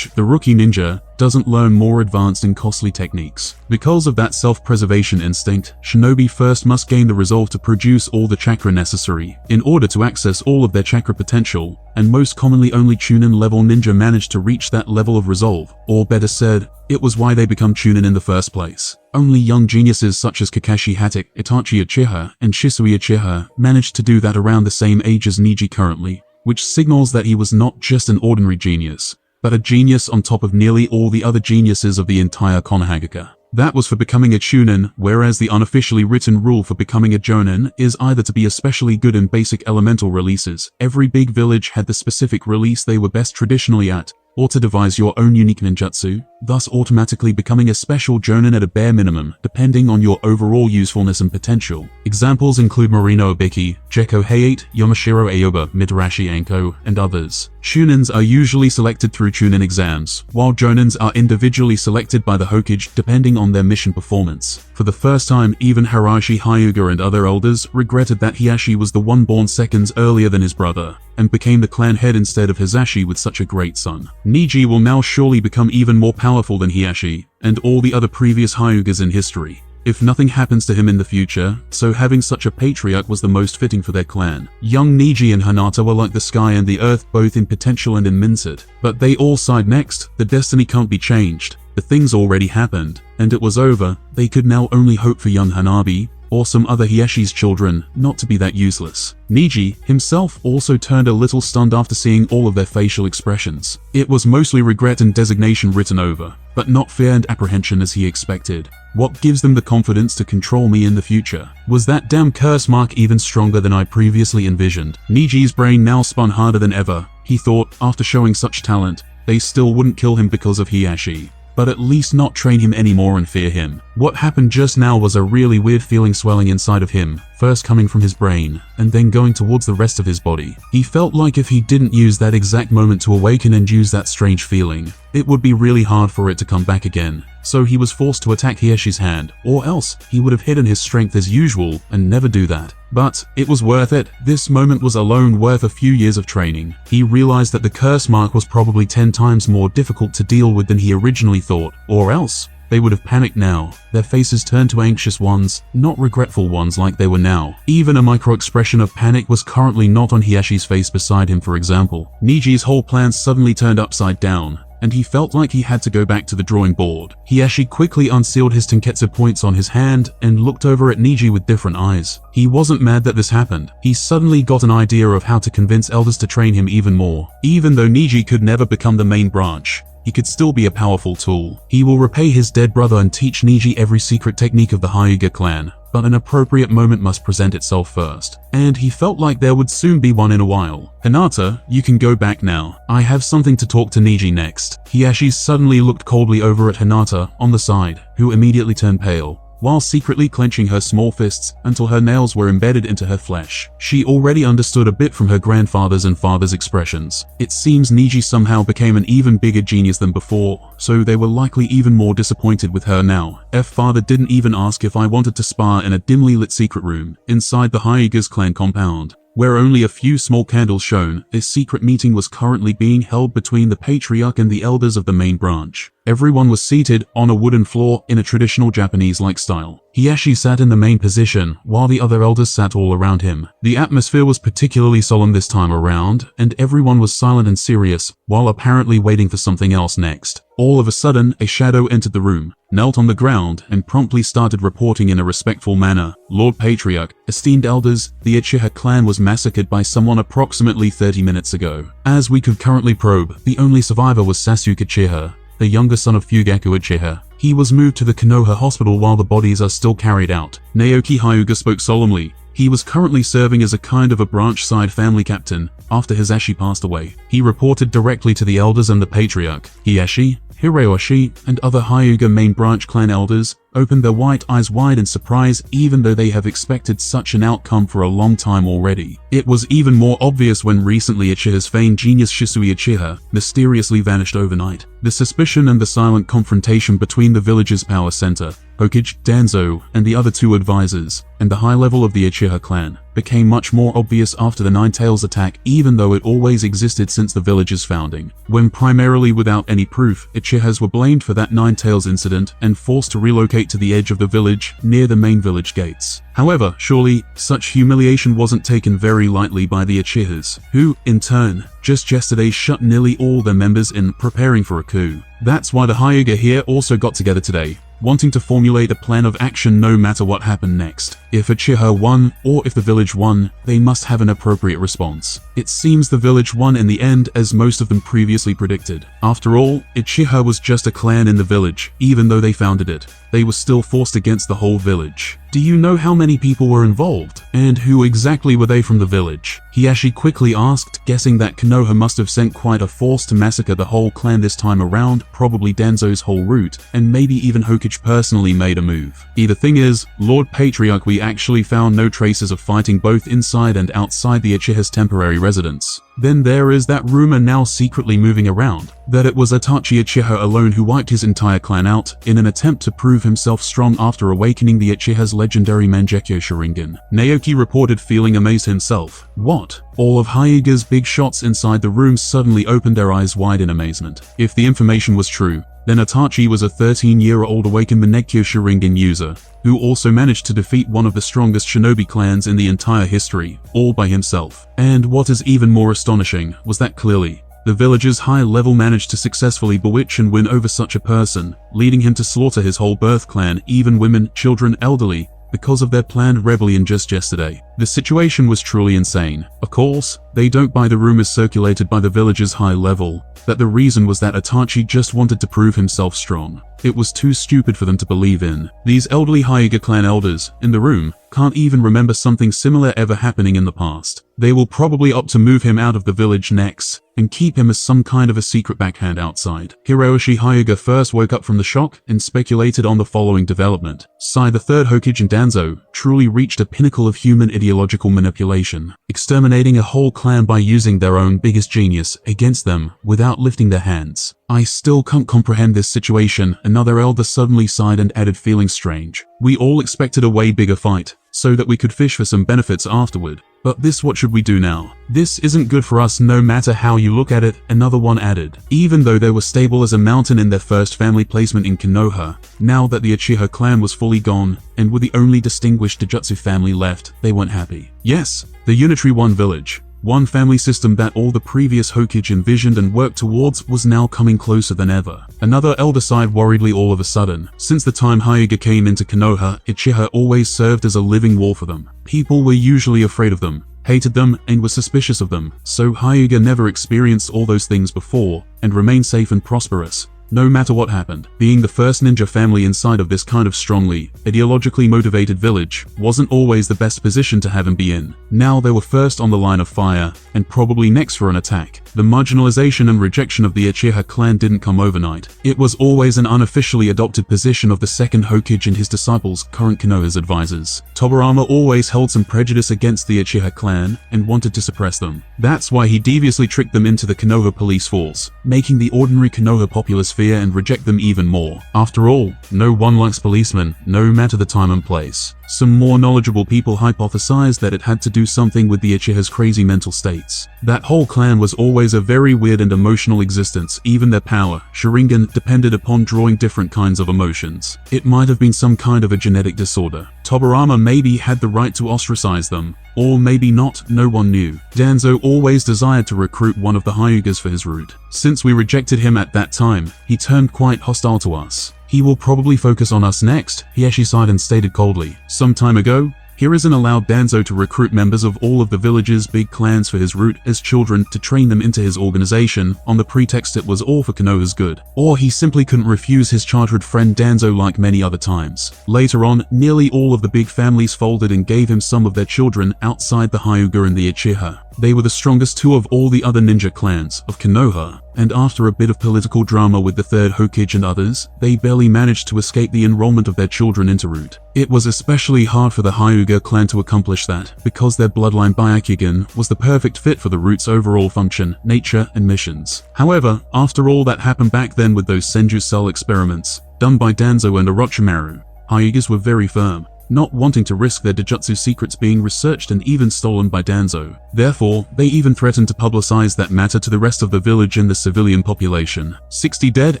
rookie ninja, doesn't learn more advanced and costly techniques. Because of that self-preservation instinct, shinobi first must gain the resolve to produce all the chakra necessary in order to access all of their chakra potential, and most commonly only Chunin level ninja manage to reach that level of resolve, or better said, it was why they become Chunin in the first place. Only young geniuses such as Kakashi Hatake, Itachi Uchiha, and Shisui Uchiha managed to do that around the same age as Neji currently, which signals that he was not just an ordinary genius, but a genius on top of nearly all the other geniuses of the entire Konohagakure. That was for becoming a Chunin, whereas the unofficially written rule for becoming a Jonin is either to be especially good in basic elemental releases. Every big village had the specific release they were best traditionally at, or to devise your own unique ninjutsu, thus automatically becoming a special Jonin at a bare minimum, depending on your overall usefulness and potential. Examples include Morino Obiki, Jekko Hayate, Yamashiro Aoba, Midarashi Anko, and others. Shunins are usually selected through Chunin exams, while Jonins are individually selected by the Hokage depending on their mission performance. For the first time, even Neji Hyuuga and other elders regretted that Hiashi was the one born seconds earlier than his brother, and became the clan head instead of Hisashi with such a great son. Neji will now surely become even more powerful than Hiashi, and all the other previous Hyugas in history, if nothing happens to him in the future, so having such a patriarch was the most fitting for their clan. Young Neji and Hinata were like the sky and the earth, both in potential and in mindset, but they all sighed next. The destiny can't be changed, the things already happened, and it was over. They could now only hope for young Hanabi, or some other Hiashi's children, not to be that useless. Neji himself also turned a little stunned after seeing all of their facial expressions. It was mostly regret and designation written over, but not fear and apprehension as he expected. What gives them the confidence to control me in the future? Was that damn curse mark even stronger than I previously envisioned? Niji's brain now spun harder than ever. He thought, after showing such talent, they still wouldn't kill him because of Hiashi, but at least not train him anymore and fear him. What happened just now was a really weird feeling swelling inside of him, first coming from his brain, and then going towards the rest of his body. He felt like if he didn't use that exact moment to awaken and use that strange feeling, it would be really hard for it to come back again. So he was forced to attack Hiashi's hand, or else he would have hidden his strength as usual and never do that. But it was worth it. This moment was alone worth a few years of training. He realized that the curse mark was probably 10 times more difficult to deal with than he originally thought, or else they would have panicked now, their faces turned to anxious ones, not regretful ones like they were now. Even a micro-expression of panic was currently not on Hiashi's face beside him, for example. Niji's whole plan suddenly turned upside down, and he felt like he had to go back to the drawing board. Hiashi quickly unsealed his tenketsu points on his hand and looked over at Neji with different eyes. He wasn't mad that this happened. He suddenly got an idea of how to convince elders to train him even more. Even though Neji could never become the main branch, he could still be a powerful tool. He will repay his dead brother and teach Neji every secret technique of the Hyuga clan, but an appropriate moment must present itself first. And he felt like there would soon be one in a while. Hinata, you can go back now. I have something to talk to Neji next. Hiashi suddenly looked coldly over at Hinata on the side, who immediately turned pale, while secretly clenching her small fists until her nails were embedded into her flesh. She already understood a bit from her grandfather's and father's expressions. It seems Neji somehow became an even bigger genius than before, so they were likely even more disappointed with her now. Father didn't even ask if I wanted to spar in a dimly lit secret room inside the Hyuga's clan compound, where only a few small candles shone. This secret meeting was currently being held between the patriarch and the elders of the main branch. Everyone was seated on a wooden floor in a traditional Japanese-like style. Hiashi sat in the main position, while the other elders sat all around him. The atmosphere was particularly solemn this time around, and everyone was silent and serious, while apparently waiting for something else next. All of a sudden, a shadow entered the room, knelt on the ground, and promptly started reporting in a respectful manner. Lord Patriarch, esteemed elders, the Uchiha clan was massacred by someone approximately 30 minutes ago. As we could currently probe, the only survivor was Sasuke Uchiha, the younger son of Fugaku Uchiha. He was moved to the Konoha hospital while the bodies are still carried out. Naoki Hyuga spoke solemnly. He was currently serving as a kind of a branch-side family captain after Hisashi passed away. He reported directly to the elders and the patriarch. Hiashi, Hiroshi, and other Hyuga main branch clan elders opened their white eyes wide in surprise, even though they have expected such an outcome for a long time already. It was even more obvious when recently Uchiha's famed genius Shisui Uchiha mysteriously vanished overnight. The suspicion and the silent confrontation between the village's power center, Hokage, Danzo, and the other two advisors, and the high level of the Uchiha clan, became much more obvious after the Nine Tails attack, even though it always existed since the village's founding. When primarily without any proof, Uchihas were blamed for that Nine Tails incident and forced to relocate to the edge of the village, near the main village gates. However, surely, such humiliation wasn't taken very lightly by the Uchihas, who, in turn, just yesterday shut nearly all their members in, preparing for a coup. That's why the Hyuga here also got together today, wanting to formulate a plan of action no matter what happened next. If Uchiha won, or if the village won, they must have an appropriate response. It seems the village won in the end, as most of them previously predicted. After all, Uchiha was just a clan in the village, even though they founded it. They were still forced against the whole village. Do you know how many people were involved? And who exactly were they from the village? Hiyashi quickly asked, guessing that Konoha must have sent quite a force to massacre the whole clan this time around, probably Danzo's whole route, and maybe even Hokage personally made a move. The thing is, Lord Patriarch, we actually found no traces of fighting both inside and outside the Uchiha's temporary residence. Then there is that rumor now secretly moving around, that it was Itachi Uchiha alone who wiped his entire clan out, in an attempt to prove himself strong after awakening the Uchiha's legendary Mangekyo Sharingan. Naoki reported, feeling amazed himself. What? All of Hyuga's big shots inside the room suddenly opened their eyes wide in amazement. If the information was true, then Itachi was a 13-year-old awakened Mangekyo Sharingan user, who also managed to defeat one of the strongest shinobi clans in the entire history, all by himself. And what is even more astonishing was that clearly, the village's high level managed to successfully bewitch and win over such a person, leading him to slaughter his whole birth clan, even women, children, elderly, because of their planned rebellion just yesterday. The situation was truly insane. Of course, they don't buy the rumors circulated by the village's high level, that the reason was that Itachi just wanted to prove himself strong. It was too stupid for them to believe in. These elderly Hyuga clan elders, in the room, can't even remember something similar ever happening in the past. They will probably opt to move him out of the village next, and keep him as some kind of a secret backhand outside. Hiroshi Hyuga first woke up from the shock and speculated on the following development. Sai, the third Hokage in Danzo, truly reached a pinnacle of human ideological manipulation, exterminating a whole clan by using their own biggest genius against them without lifting their hands. I still can't comprehend this situation. Another elder suddenly sighed and added, feeling strange. We all expected a way bigger fight, so that we could fish for some benefits afterward. But this, what should we do now? This isn't good for us no matter how you look at it, another one added. Even though they were stable as a mountain in their first family placement in Konoha, now that the Uchiha clan was fully gone, and with the only distinguished Taijutsu family left, they weren't happy. Yes, the unitary one village, one family system that all the previous Hokage envisioned and worked towards, was now coming closer than ever. Another elder sighed worriedly all of a sudden. Since the time Hyuga came into Konoha, Uchiha always served as a living wall for them. People were usually afraid of them, hated them, and were suspicious of them. So Hyuga never experienced all those things before, and remained safe and prosperous, no matter what happened. Being the first ninja family inside of this kind of strongly, ideologically motivated village, wasn't always the best position to have him be in. Now they were first on the line of fire, and probably next for an attack. The marginalization and rejection of the Uchiha clan didn't come overnight. It was always an unofficially adopted position of the second Hokage and his disciples, current Konoha's advisors. Tobirama always held some prejudice against the Uchiha clan, and wanted to suppress them. That's why he deviously tricked them into the Konoha police force, making the ordinary Konoha populace fear and reject them even more. After all, no one likes policemen, no matter the time and place. Some more knowledgeable people hypothesized that it had to do something with the Uchiha's crazy mental states. That whole clan was always a very weird and emotional existence. Even their power, Sharingan, depended upon drawing different kinds of emotions. It might have been some kind of a genetic disorder. Tobirama maybe had the right to ostracize them, or maybe not, no one knew. Danzo always desired to recruit one of the Hyugas for his route. Since we rejected him at that time, he turned quite hostile to us. He will probably focus on us next, Hiyashi sighed and stated coldly. Some time ago, Hiruzen allowed Danzo to recruit members of all of the village's big clans for his route as children to train them into his organization on the pretext it was all for Konoha's good. Or he simply couldn't refuse his childhood friend Danzo like many other times. Later on, nearly all of the big families folded and gave him some of their children outside the Hyuga and the Uchiha. They were the strongest two of all the other ninja clans of Konoha, and after a bit of political drama with the third Hokage and others, they barely managed to escape the enrollment of their children into route. It was especially hard for the Hyuga clan to accomplish that, because their bloodline Byakugan was the perfect fit for the route's overall function, nature, and missions. However, after all that happened back then with those Senju cell experiments, done by Danzo and Orochimaru, Hyugas were very firm. not wanting to risk their Dojutsu secrets being researched and even stolen by Danzo. Therefore, they even threatened to publicize that matter to the rest of the village and the civilian population. 60 dead,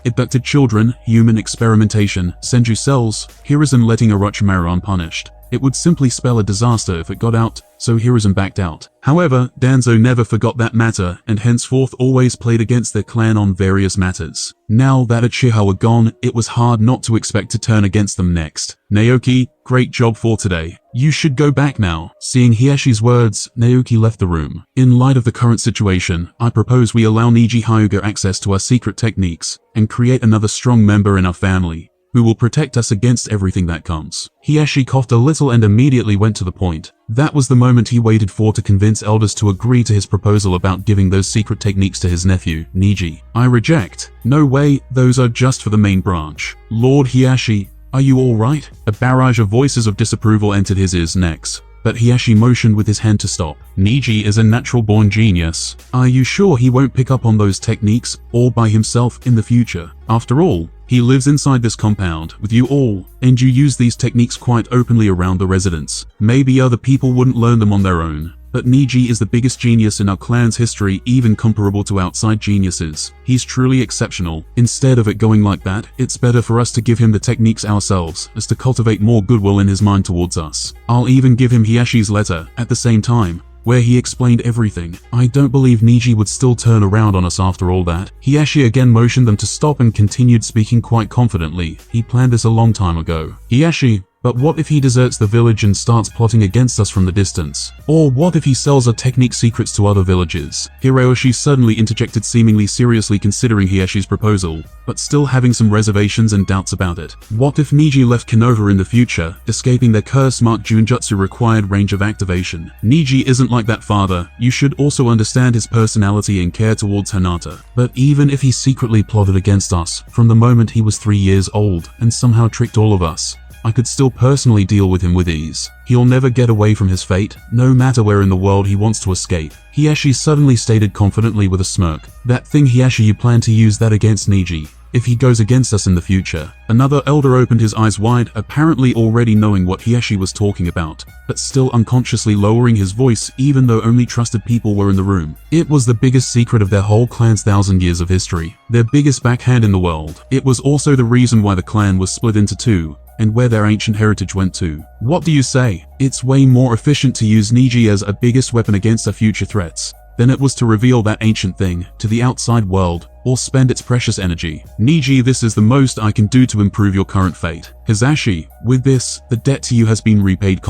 abducted children, human experimentation, Senju cells, Hiruzen letting Orochimaru unpunished. It would simply spell a disaster if it got out, so Hiruzen backed out. However, Danzo never forgot that matter and henceforth always played against their clan on various matters. Now that Uchiha were gone, it was hard not to expect to turn against them next. Naoki, great job for today. You should go back now. Seeing Hieshi's words, Naoki left the room. In light of the current situation, I propose we allow Neji Hyuuga access to our secret techniques and create another strong member in our family who will protect us against everything that comes. Hieshi coughed a little and immediately went to the point. That was the moment he waited for to convince elders to agree to his proposal about giving those secret techniques to his nephew, Neji. I reject. No way, those are just for the main branch. Lord Hieshi, are you alright? A barrage of voices of disapproval entered his ears next, but Hieshi motioned with his hand to stop. Neji is a natural-born genius. Are you sure he won't pick up on those techniques all by himself in the future? After all, he lives inside this compound with you all, and you use these techniques quite openly around the residents. Maybe other people wouldn't learn them on their own, but Neji is the biggest genius in our clan's history, even comparable to outside geniuses. He's truly exceptional. Instead of it going like that, it's better for us to give him the techniques ourselves, as to cultivate more goodwill in his mind towards us. I'll even give him Hieshi's letter at the same time, where he explained everything. I don't believe Neji would still turn around on us after all that. Hieshi again motioned them to stop and continued speaking quite confidently. He planned this a long time ago. Hieshi, but what if he deserts the village and starts plotting against us from the distance? Or what if he sells our technique secrets to other villages? Hiroshi suddenly interjected, seemingly seriously considering Hieshi's proposal, but still having some reservations and doubts about it. What if Neji left Konoha in the future, escaping their curse-marked Junjutsu required range of activation? Neji isn't like that father. You should also understand his personality and care towards Hinata. But even if he secretly plotted against us from the moment he was 3 years old and somehow tricked all of us, I could still personally deal with him with ease. He'll never get away from his fate, no matter where in the world he wants to escape. Hieshi suddenly stated confidently with a smirk. That thing, Hieshi, you plan to use that against Neji if he goes against us in the future. Another elder opened his eyes wide, apparently already knowing what Hieshi was talking about, but still unconsciously lowering his voice even though only trusted people were in the room. It was the biggest secret of their whole clan's 1,000 years of history. Their biggest backhand in the world. It was also the reason why the clan was split into two, and where their ancient heritage went to. What do you say? It's way more efficient to use Neji as a biggest weapon against our future threats than it was to reveal that ancient thing to the outside world or spend its precious energy. Neji, this is the most I can do to improve your current fate. Hisashi, with this, the debt to you has been repaid,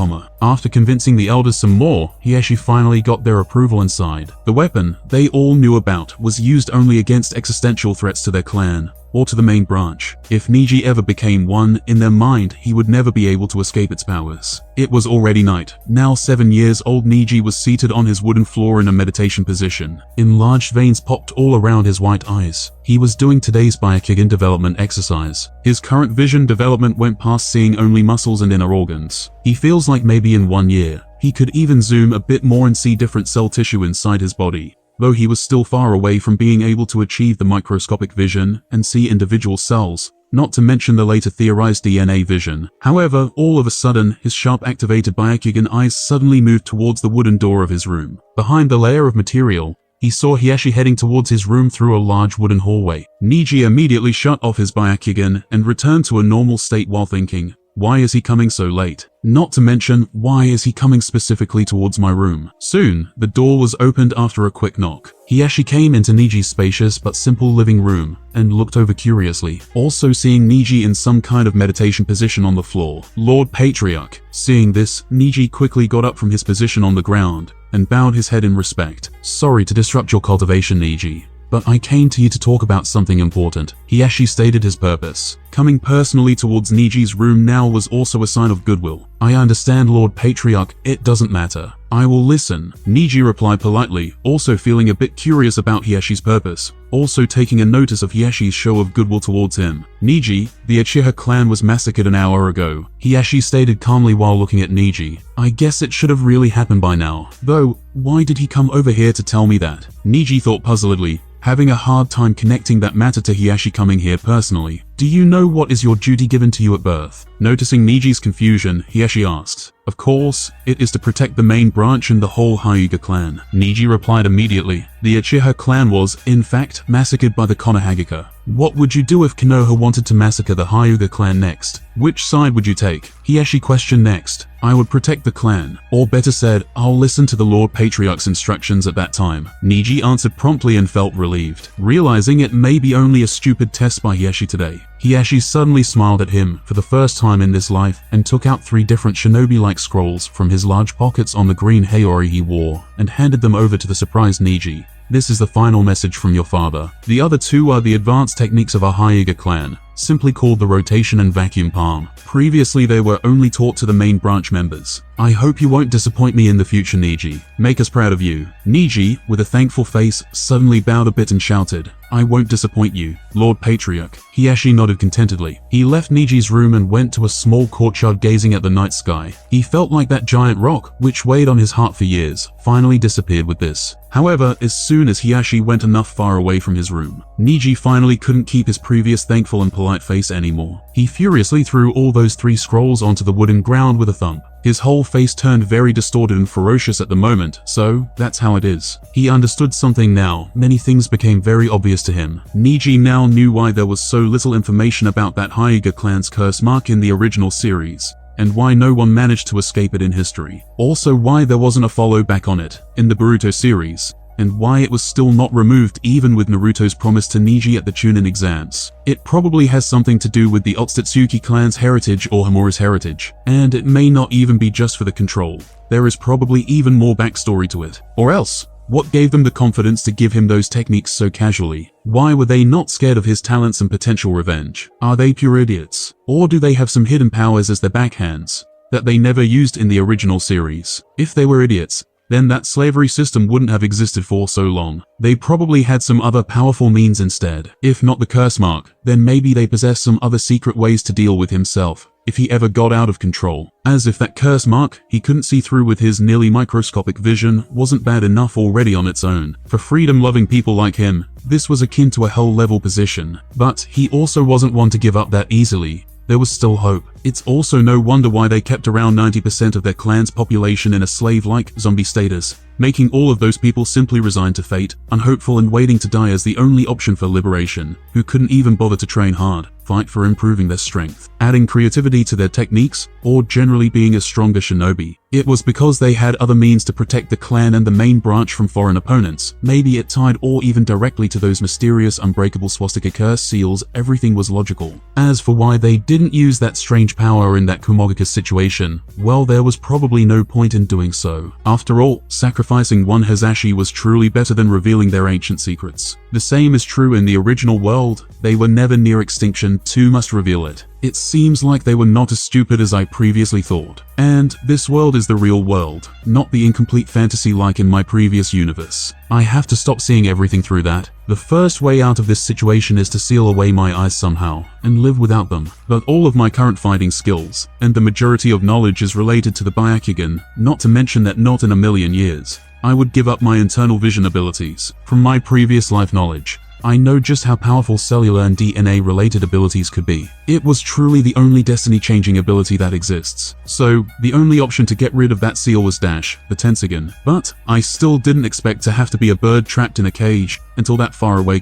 After convincing the elders some more, Hieshi finally got their approval inside. The weapon they all knew about was used only against existential threats to their clan or to the main branch. If Neji ever became one, in their mind, he would never be able to escape its powers. It was already night. Now 7 years old Neji was seated on his wooden floor in a meditation position. Enlarged veins popped all around his white eyes. He was doing today's Byakugan development exercise. His current vision development went past seeing only muscles and inner organs. He feels like maybe in 1 year, he could even zoom a bit more and see different cell tissue inside his body. Though he was still far away from being able to achieve the microscopic vision and see individual cells, not to mention the later theorized DNA vision. However, all of a sudden, his sharp activated Byakugan eyes suddenly moved towards the wooden door of his room. Behind the layer of material, he saw Hieshi heading towards his room through a large wooden hallway. Neji immediately shut off his Byakugan and returned to a normal state while thinking, why is he coming so late? Not to mention, why is he coming specifically towards my room? Soon, the door was opened after a quick knock. Hieshi came into Niji's spacious but simple living room and looked over curiously, also seeing Neji in some kind of meditation position on the floor. Lord Patriarch. Seeing this, Neji quickly got up from his position on the ground and bowed his head in respect. Sorry to disrupt your cultivation, Neji, but I came to you to talk about something important. Hieshi stated his purpose. Coming personally towards Niji's room now was also a sign of goodwill. I understand, Lord Patriarch, it doesn't matter. I will listen. Neji replied politely, also feeling a bit curious about Hieshi's purpose, also taking a notice of Hieshi's show of goodwill towards him. Neji, the Uchiha clan was massacred an hour ago, Hieshi stated calmly while looking at Neji. I guess it should have really happened by now. Though, why did he come over here to tell me that? Neji thought puzzledly, having a hard time connecting that matter to Hieshi coming here personally. Do you know what is your duty given to you at birth? Noticing Niji's confusion, Hiyashi asked. Of course, it is to protect the main branch and the whole Hyuga clan. Neji replied immediately. The Uchiha clan was, in fact, massacred by the Konoha. What would you do if Konoha wanted to massacre the Hyuga clan next? Which side would you take? Hiyashi questioned next. I would protect the clan. Or better said, I'll listen to the Lord Patriarch's instructions at that time. Neji answered promptly and felt relieved, realizing it may be only a stupid test by Hiyashi today. Hiyashi suddenly smiled at him for the first time in this life and took out 3 different shinobi-like scrolls from his large pockets on the green haori he wore and handed them over to the surprised Neji. This is the final message from your father. The other 2 are the advanced techniques of our Hyuga clan, simply called the rotation and vacuum palm. Previously they were only taught to the main branch members. I hope you won't disappoint me in the future, Neji. Make us proud of you. Neji, with a thankful face, suddenly bowed a bit and shouted, I won't disappoint you, Lord Patriarch. Hiyashi nodded contentedly. He left Niji's room and went to a small courtyard gazing at the night sky. He felt like that giant rock, which weighed on his heart for years, finally disappeared with this. However, as soon as Hiyashi went enough far away from his room, Neji finally couldn't keep his previous thankful and polite face anymore. He furiously threw all those 3 scrolls onto the wooden ground with a thump. His whole face turned very distorted and ferocious at the moment, so that's how it is. He understood something now. Many things became very obvious to him. Neji now knew why there was so little information about that Hyuga clan's curse mark in the original series, and why no one managed to escape it in history. Also why there wasn't a follow back on it in the Boruto series, and why it was still not removed even with Naruto's promise to Neji at the Chunin exams. It probably has something to do with the Otsutsuki clan's heritage or Hamura's heritage, and it may not even be just for the control. There is probably even more backstory to it. Or else, what gave them the confidence to give him those techniques so casually? Why were they not scared of his talents and potential revenge? Are they pure idiots? Or do they have some hidden powers as their backhands that they never used in the original series? If they were idiots, then that slavery system wouldn't have existed for so long. They probably had some other powerful means instead. If not the curse mark, then maybe they possessed some other secret ways to deal with himself if he ever got out of control. As if that curse mark he couldn't see through with his nearly microscopic vision wasn't bad enough already on its own. For freedom-loving people like him, this was akin to a hell-level position. But he also wasn't one to give up that easily. There was still hope. It's also no wonder why they kept around 90% of their clan's population in a slave-like zombie status, making all of those people simply resigned to fate, unhopeful and waiting to die as the only option for liberation, who couldn't even bother to train hard, fight for improving their strength, adding creativity to their techniques, or generally being a stronger shinobi. It was because they had other means to protect the clan and the main branch from foreign opponents. Maybe it tied or even directly to those mysterious unbreakable swastika curse seals. Everything was logical. As for why they didn't use that strange power in that Kumogaka situation, well, there was probably no point in doing so. After all, sacrificing one Hazashi was truly better than revealing their ancient secrets. The same is true in the original world. They were never near extinction, 2 must reveal it. It seems like they were not as stupid as I previously thought. And this world is the real world, not the incomplete fantasy like in my previous universe. I have to stop seeing everything through that. The first way out of this situation is to seal away my eyes somehow, and live without them. But all of my current fighting skills, and the majority of knowledge is related to the Byakugan, not to mention that not in a million years I would give up my internal vision abilities. From my previous life knowledge, I know just how powerful cellular and DNA-related abilities could be. It was truly the only destiny-changing ability that exists. So, the only option to get rid of that seal was Dash, the Tensogun. But, I still didn't expect to have to be a bird trapped in a cage until that far away,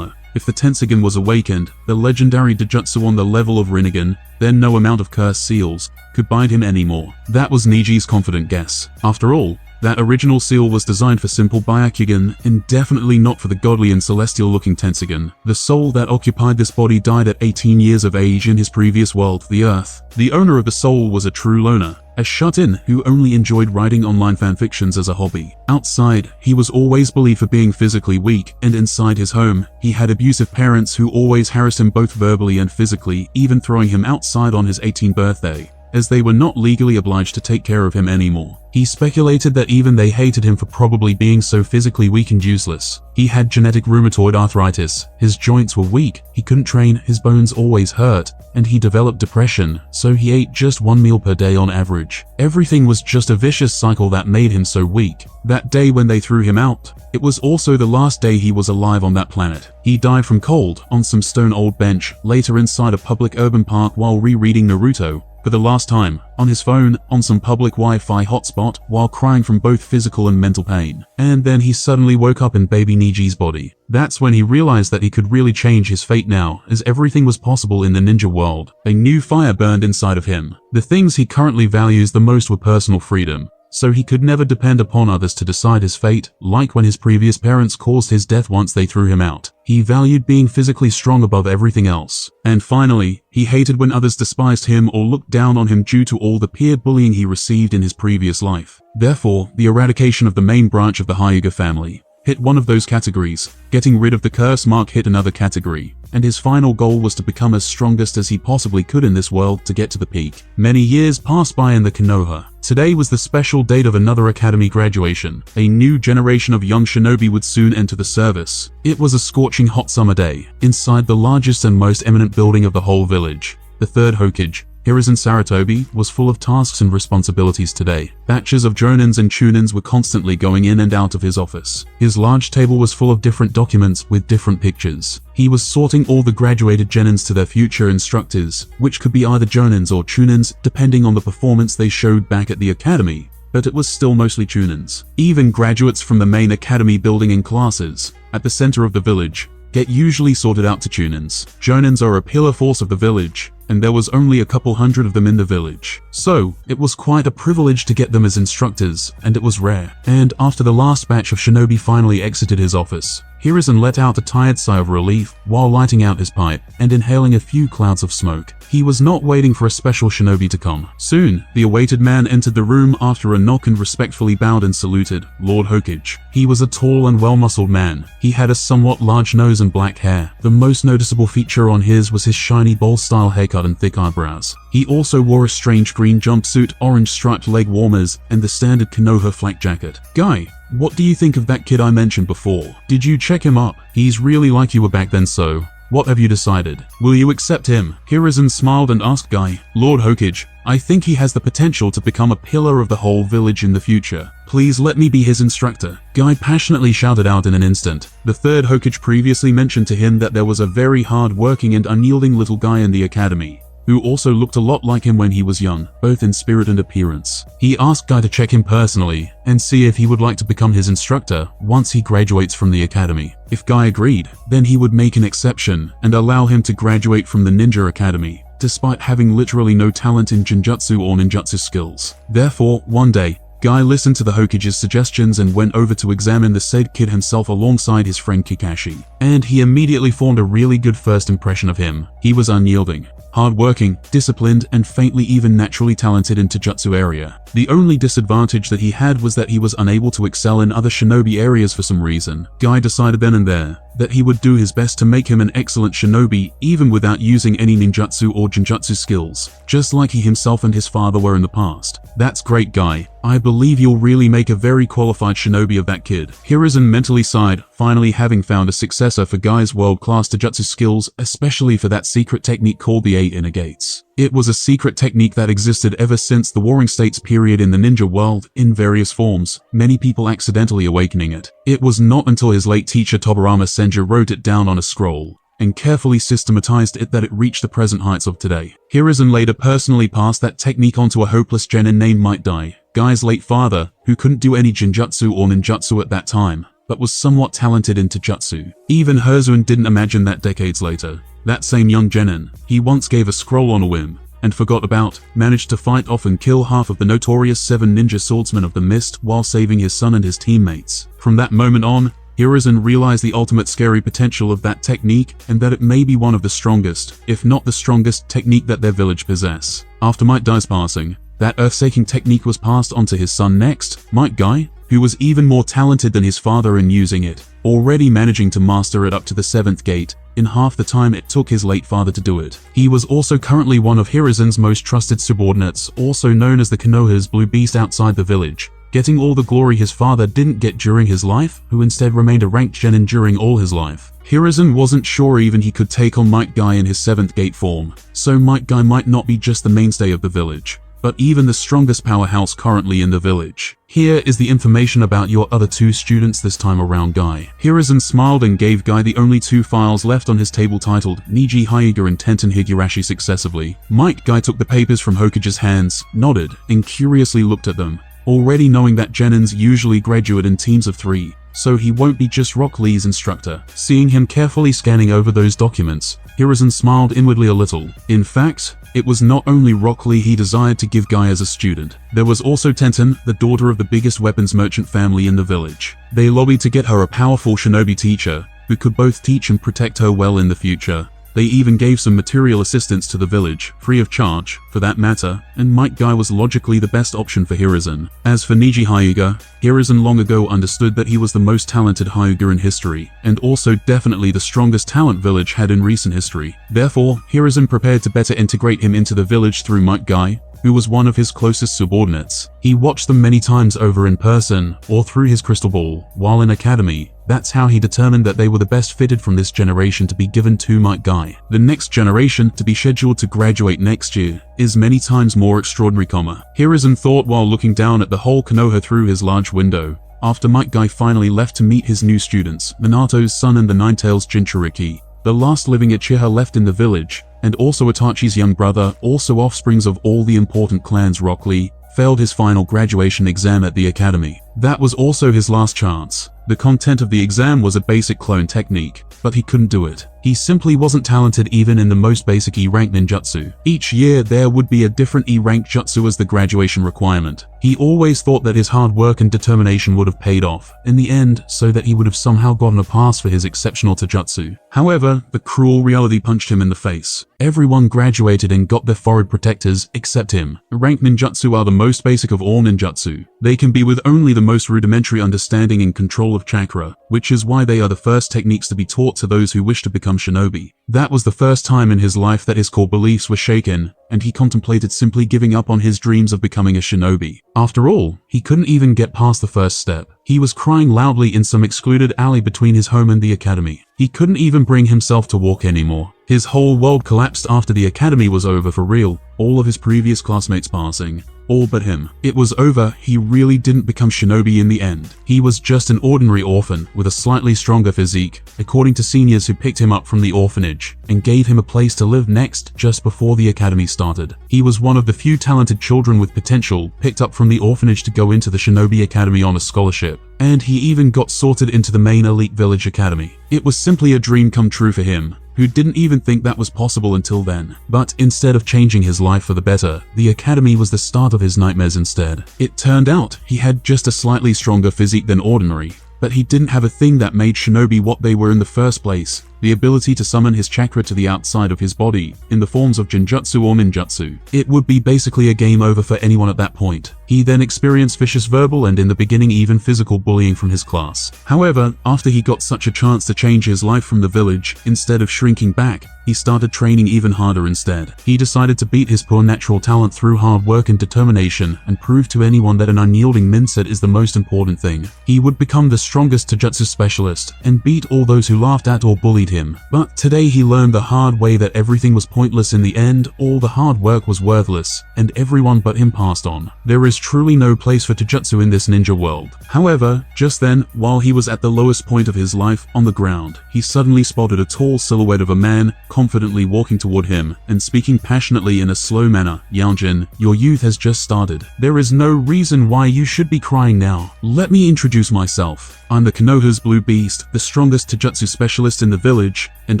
If the Tensogun was awakened, the legendary Dojutsu on the level of Rinnegan, then no amount of cursed seals could bind him anymore. That was Niji's confident guess. After all, that original seal was designed for simple Byakugan, and definitely not for the godly and celestial-looking Tensogun. The soul that occupied this body died at 18 years of age in his previous world, the Earth. The owner of the soul was a true loner, a shut-in who only enjoyed writing online fanfictions as a hobby. Outside, he was always believed for being physically weak, and inside his home, he had abusive parents who always harassed him both verbally and physically, even throwing him outside on his 18th birthday. as they were not legally obliged to take care of him anymore. He speculated that even they hated him for probably being so physically weak and useless. He had genetic rheumatoid arthritis, his joints were weak, he couldn't train, his bones always hurt, and he developed depression, so he ate just one meal per day on average. Everything was just a vicious cycle that made him so weak. That day when they threw him out, it was also the last day he was alive on that planet. He died from cold, on some stone old bench, later inside a public urban park while rereading Naruto, for the last time, on his phone, on some public Wi-Fi hotspot, while crying from both physical and mental pain. And then he suddenly woke up in baby Niji's body. That's when he realized that he could really change his fate now, as everything was possible in the ninja world. A new fire burned inside of him. The things he currently values the most were personal freedom, so he could never depend upon others to decide his fate, like when his previous parents caused his death once they threw him out. He valued being physically strong above everything else. And finally, he hated when others despised him or looked down on him due to all the peer bullying he received in his previous life. Therefore, the eradication of the main branch of the Hyuga family hit one of those categories. Getting rid of the curse mark hit another category, and his final goal was to become as strongest as he possibly could in this world to get to the peak. Many years passed by in the Konoha. Today was the special date of another academy graduation. A new generation of young shinobi would soon enter the service. It was a scorching hot summer day, inside the largest and most eminent building of the whole village. The third Hokage, Hiruzen Sarutobi, was full of tasks and responsibilities today. Batches of jonins and chunins were constantly going in and out of his office. His large table was full of different documents with different pictures. He was sorting all the graduated genins to their future instructors, which could be either jonins or chunins, depending on the performance they showed back at the academy, but it was still mostly chunins. Even graduates from the main academy building in classes, at the center of the village, get usually sorted out to chunins. Jonins are a pillar force of the village, and there was only a couple hundred of them in the village. So, it was quite a privilege to get them as instructors, and it was rare. And after the last batch of shinobi finally exited his office, Hiruzen let out a tired sigh of relief while lighting out his pipe and inhaling a few clouds of smoke. He was not waiting for a special shinobi to come. Soon, the awaited man entered the room after a knock and respectfully bowed and saluted, Lord Hokage. He was a tall and well-muscled man. He had a somewhat large nose and black hair. The most noticeable feature on his was his shiny bowl-style haircut and thick eyebrows. He also wore a strange green jumpsuit, orange striped leg warmers, and the standard Konoha flak jacket. Guy, what do you think of that kid I mentioned before? Did you check him up? He's really like you were back then, so what have you decided? Will you accept him? Hiruzen smiled and asked Guy, Lord Hokage, I think he has the potential to become a pillar of the whole village in the future. Please let me be his instructor. Guy passionately shouted out in an instant. The third Hokage previously mentioned to him that there was a very hard-working and unyielding little guy in the academy, who also looked a lot like him when he was young, both in spirit and appearance. He asked Guy to check him personally and see if he would like to become his instructor once he graduates from the academy. If Guy agreed, then he would make an exception and allow him to graduate from the ninja academy, despite having literally no talent in Jinjutsu or ninjutsu skills. Therefore, one day, Guy listened to the Hokage's suggestions and went over to examine the said kid himself alongside his friend Kakashi. And he immediately formed a really good first impression of him. He was unyielding, hardworking, disciplined, and faintly even naturally talented in Taijutsu area. The only disadvantage that he had was that he was unable to excel in other shinobi areas for some reason. Guy decided then and there that he would do his best to make him an excellent shinobi even without using any ninjutsu or jinjutsu skills, just like he himself and his father were in the past. That's great, Guy. I believe you'll really make a very qualified shinobi of that kid. Hiruzen mentally sighed, finally having found a successor for Guy's world-class taijutsu skills, especially for that secret technique called the 8 Inner Gates. It was a secret technique that existed ever since the Warring States period in the ninja world, in various forms, many people accidentally awakening it. It was not until his late teacher Tobarama Senju wrote it down on a scroll and carefully systematized it that it reached the present heights of today. Hiruzen later personally passed that technique onto a hopeless genin named Might Dai, Guy's late father, who couldn't do any jinjutsu or ninjutsu at that time, but was somewhat talented in taijutsu. Even Hiruzen didn't imagine that decades later, that same young genin he once gave a scroll on a whim and forgot about, managed to fight off and kill half of the notorious 7 ninja swordsmen of the mist while saving his son and his teammates. From that moment on, Hiruzen realized the ultimate scary potential of that technique and that it may be one of the strongest, if not the strongest, technique that their village possess. After Might Dai's passing, that earth-shaking technique was passed on to his son next, Might Guy. who was even more talented than his father in using it, already managing to master it up to the 7th gate, in half the time it took his late father to do it. He was also currently one of Hiruzen's most trusted subordinates, also known as the Konoha's Blue Beast outside the village, getting all the glory his father didn't get during his life, who instead remained a ranked genin during all his life. Hiruzen wasn't sure even he could take on Might Guy in his 7th gate form, so Might Guy might not be just the mainstay of the village, but even the strongest powerhouse currently in the village. Here is the information about your other 2 students this time around, Guy. Hiruzen smiled and gave Guy the only 2 files left on his table titled Neji Hyuuga and Tenten Higurashi successively. Might Guy took the papers from Hokage's hands, nodded, and curiously looked at them, already knowing that genins usually graduate in teams of 3, so he won't be just Rock Lee's instructor. Seeing him carefully scanning over those documents, Hiruzen smiled inwardly a little. In fact, it was not only Rock Lee he desired to give Guy as a student. There was also Tenten, the daughter of the biggest weapons merchant family in the village. They lobbied to get her a powerful shinobi teacher, who could both teach and protect her well in the future. They even gave some material assistance to the village, free of charge, for that matter, and Might Guy was logically the best option for Hiruzen. As for Neji Hyuuga, Hiruzen long ago understood that he was the most talented Hyuga in history, and also definitely the strongest talent village had in recent history. Therefore, Hiruzen prepared to better integrate him into the village through Might Guy, who was one of his closest subordinates. He watched them many times over in person, or through his crystal ball, while in academy. That's how he determined that they were the best fitted from this generation to be given to Might Guy. The next generation, to be scheduled to graduate next year, is many times more extraordinary, Hiruzen thought while looking down at the whole Konoha through his large window. After Might Guy finally left to meet his new students, Minato's son and the Ninetales Jinchuriki, the last living Uchiha left in the village, and also Itachi's young brother, also offsprings of all the important clans, Rock Lee, failed his final graduation exam at the academy. That was also his last chance. The content of the exam was a basic clone technique, but he couldn't do it. He simply wasn't talented even in the most basic E-rank ninjutsu. Each year there would be a different E-rank jutsu as the graduation requirement. He always thought that his hard work and determination would have paid off in the end, so that he would have somehow gotten a pass for his exceptional taijutsu. However, the cruel reality punched him in the face. Everyone graduated and got their forehead protectors except him. Rank ninjutsu are the most basic of all ninjutsu. They can be with only the most rudimentary understanding and control of chakra, which is why they are the first techniques to be taught to those who wish to become shinobi. That was the first time in his life that his core beliefs were shaken, and he contemplated simply giving up on his dreams of becoming a shinobi. After all, he couldn't even get past the first step. He was crying loudly in some excluded alley between his home and the academy. He couldn't even bring himself to walk anymore. His whole world collapsed after the academy was over for real, all of his previous classmates passing. All but him. It was over. He really didn't become shinobi in the end. He was just an ordinary orphan with a slightly stronger physique, according to seniors who picked him up from the orphanage and gave him a place to live next just before the academy started. He was one of the few talented children with potential picked up from the orphanage to go into the Shinobi Academy on a scholarship, and he even got sorted into the main elite village academy. It was simply a dream come true for him, who didn't even think that was possible until then. But instead of changing his life for the better, the academy was the start of his nightmares instead. It turned out he had just a slightly stronger physique than ordinary, but he didn't have a thing that made shinobi what they were in the first place, the ability to summon his chakra to the outside of his body, in the forms of genjutsu or ninjutsu. It would be basically a game over for anyone at that point. He then experienced vicious verbal and in the beginning even physical bullying from his class. However, after he got such a chance to change his life from the village, instead of shrinking back, he started training even harder instead. He decided to beat his poor natural talent through hard work and determination and prove to anyone that an unyielding mindset is the most important thing. He would become the strongest taijutsu specialist and beat all those who laughed at or bullied him. But today he learned the hard way that everything was pointless in the end, all the hard work was worthless, and everyone but him passed on. There is truly no place for taijutsu in this ninja world. However, just then, while he was at the lowest point of his life, on the ground, he suddenly spotted a tall silhouette of a man, confidently walking toward him, and speaking passionately in a slow manner. "Yaojin, your youth has just started. There is no reason why you should be crying now. Let me introduce myself. I'm the Konoha's Blue Beast, the strongest taijutsu specialist in the village, and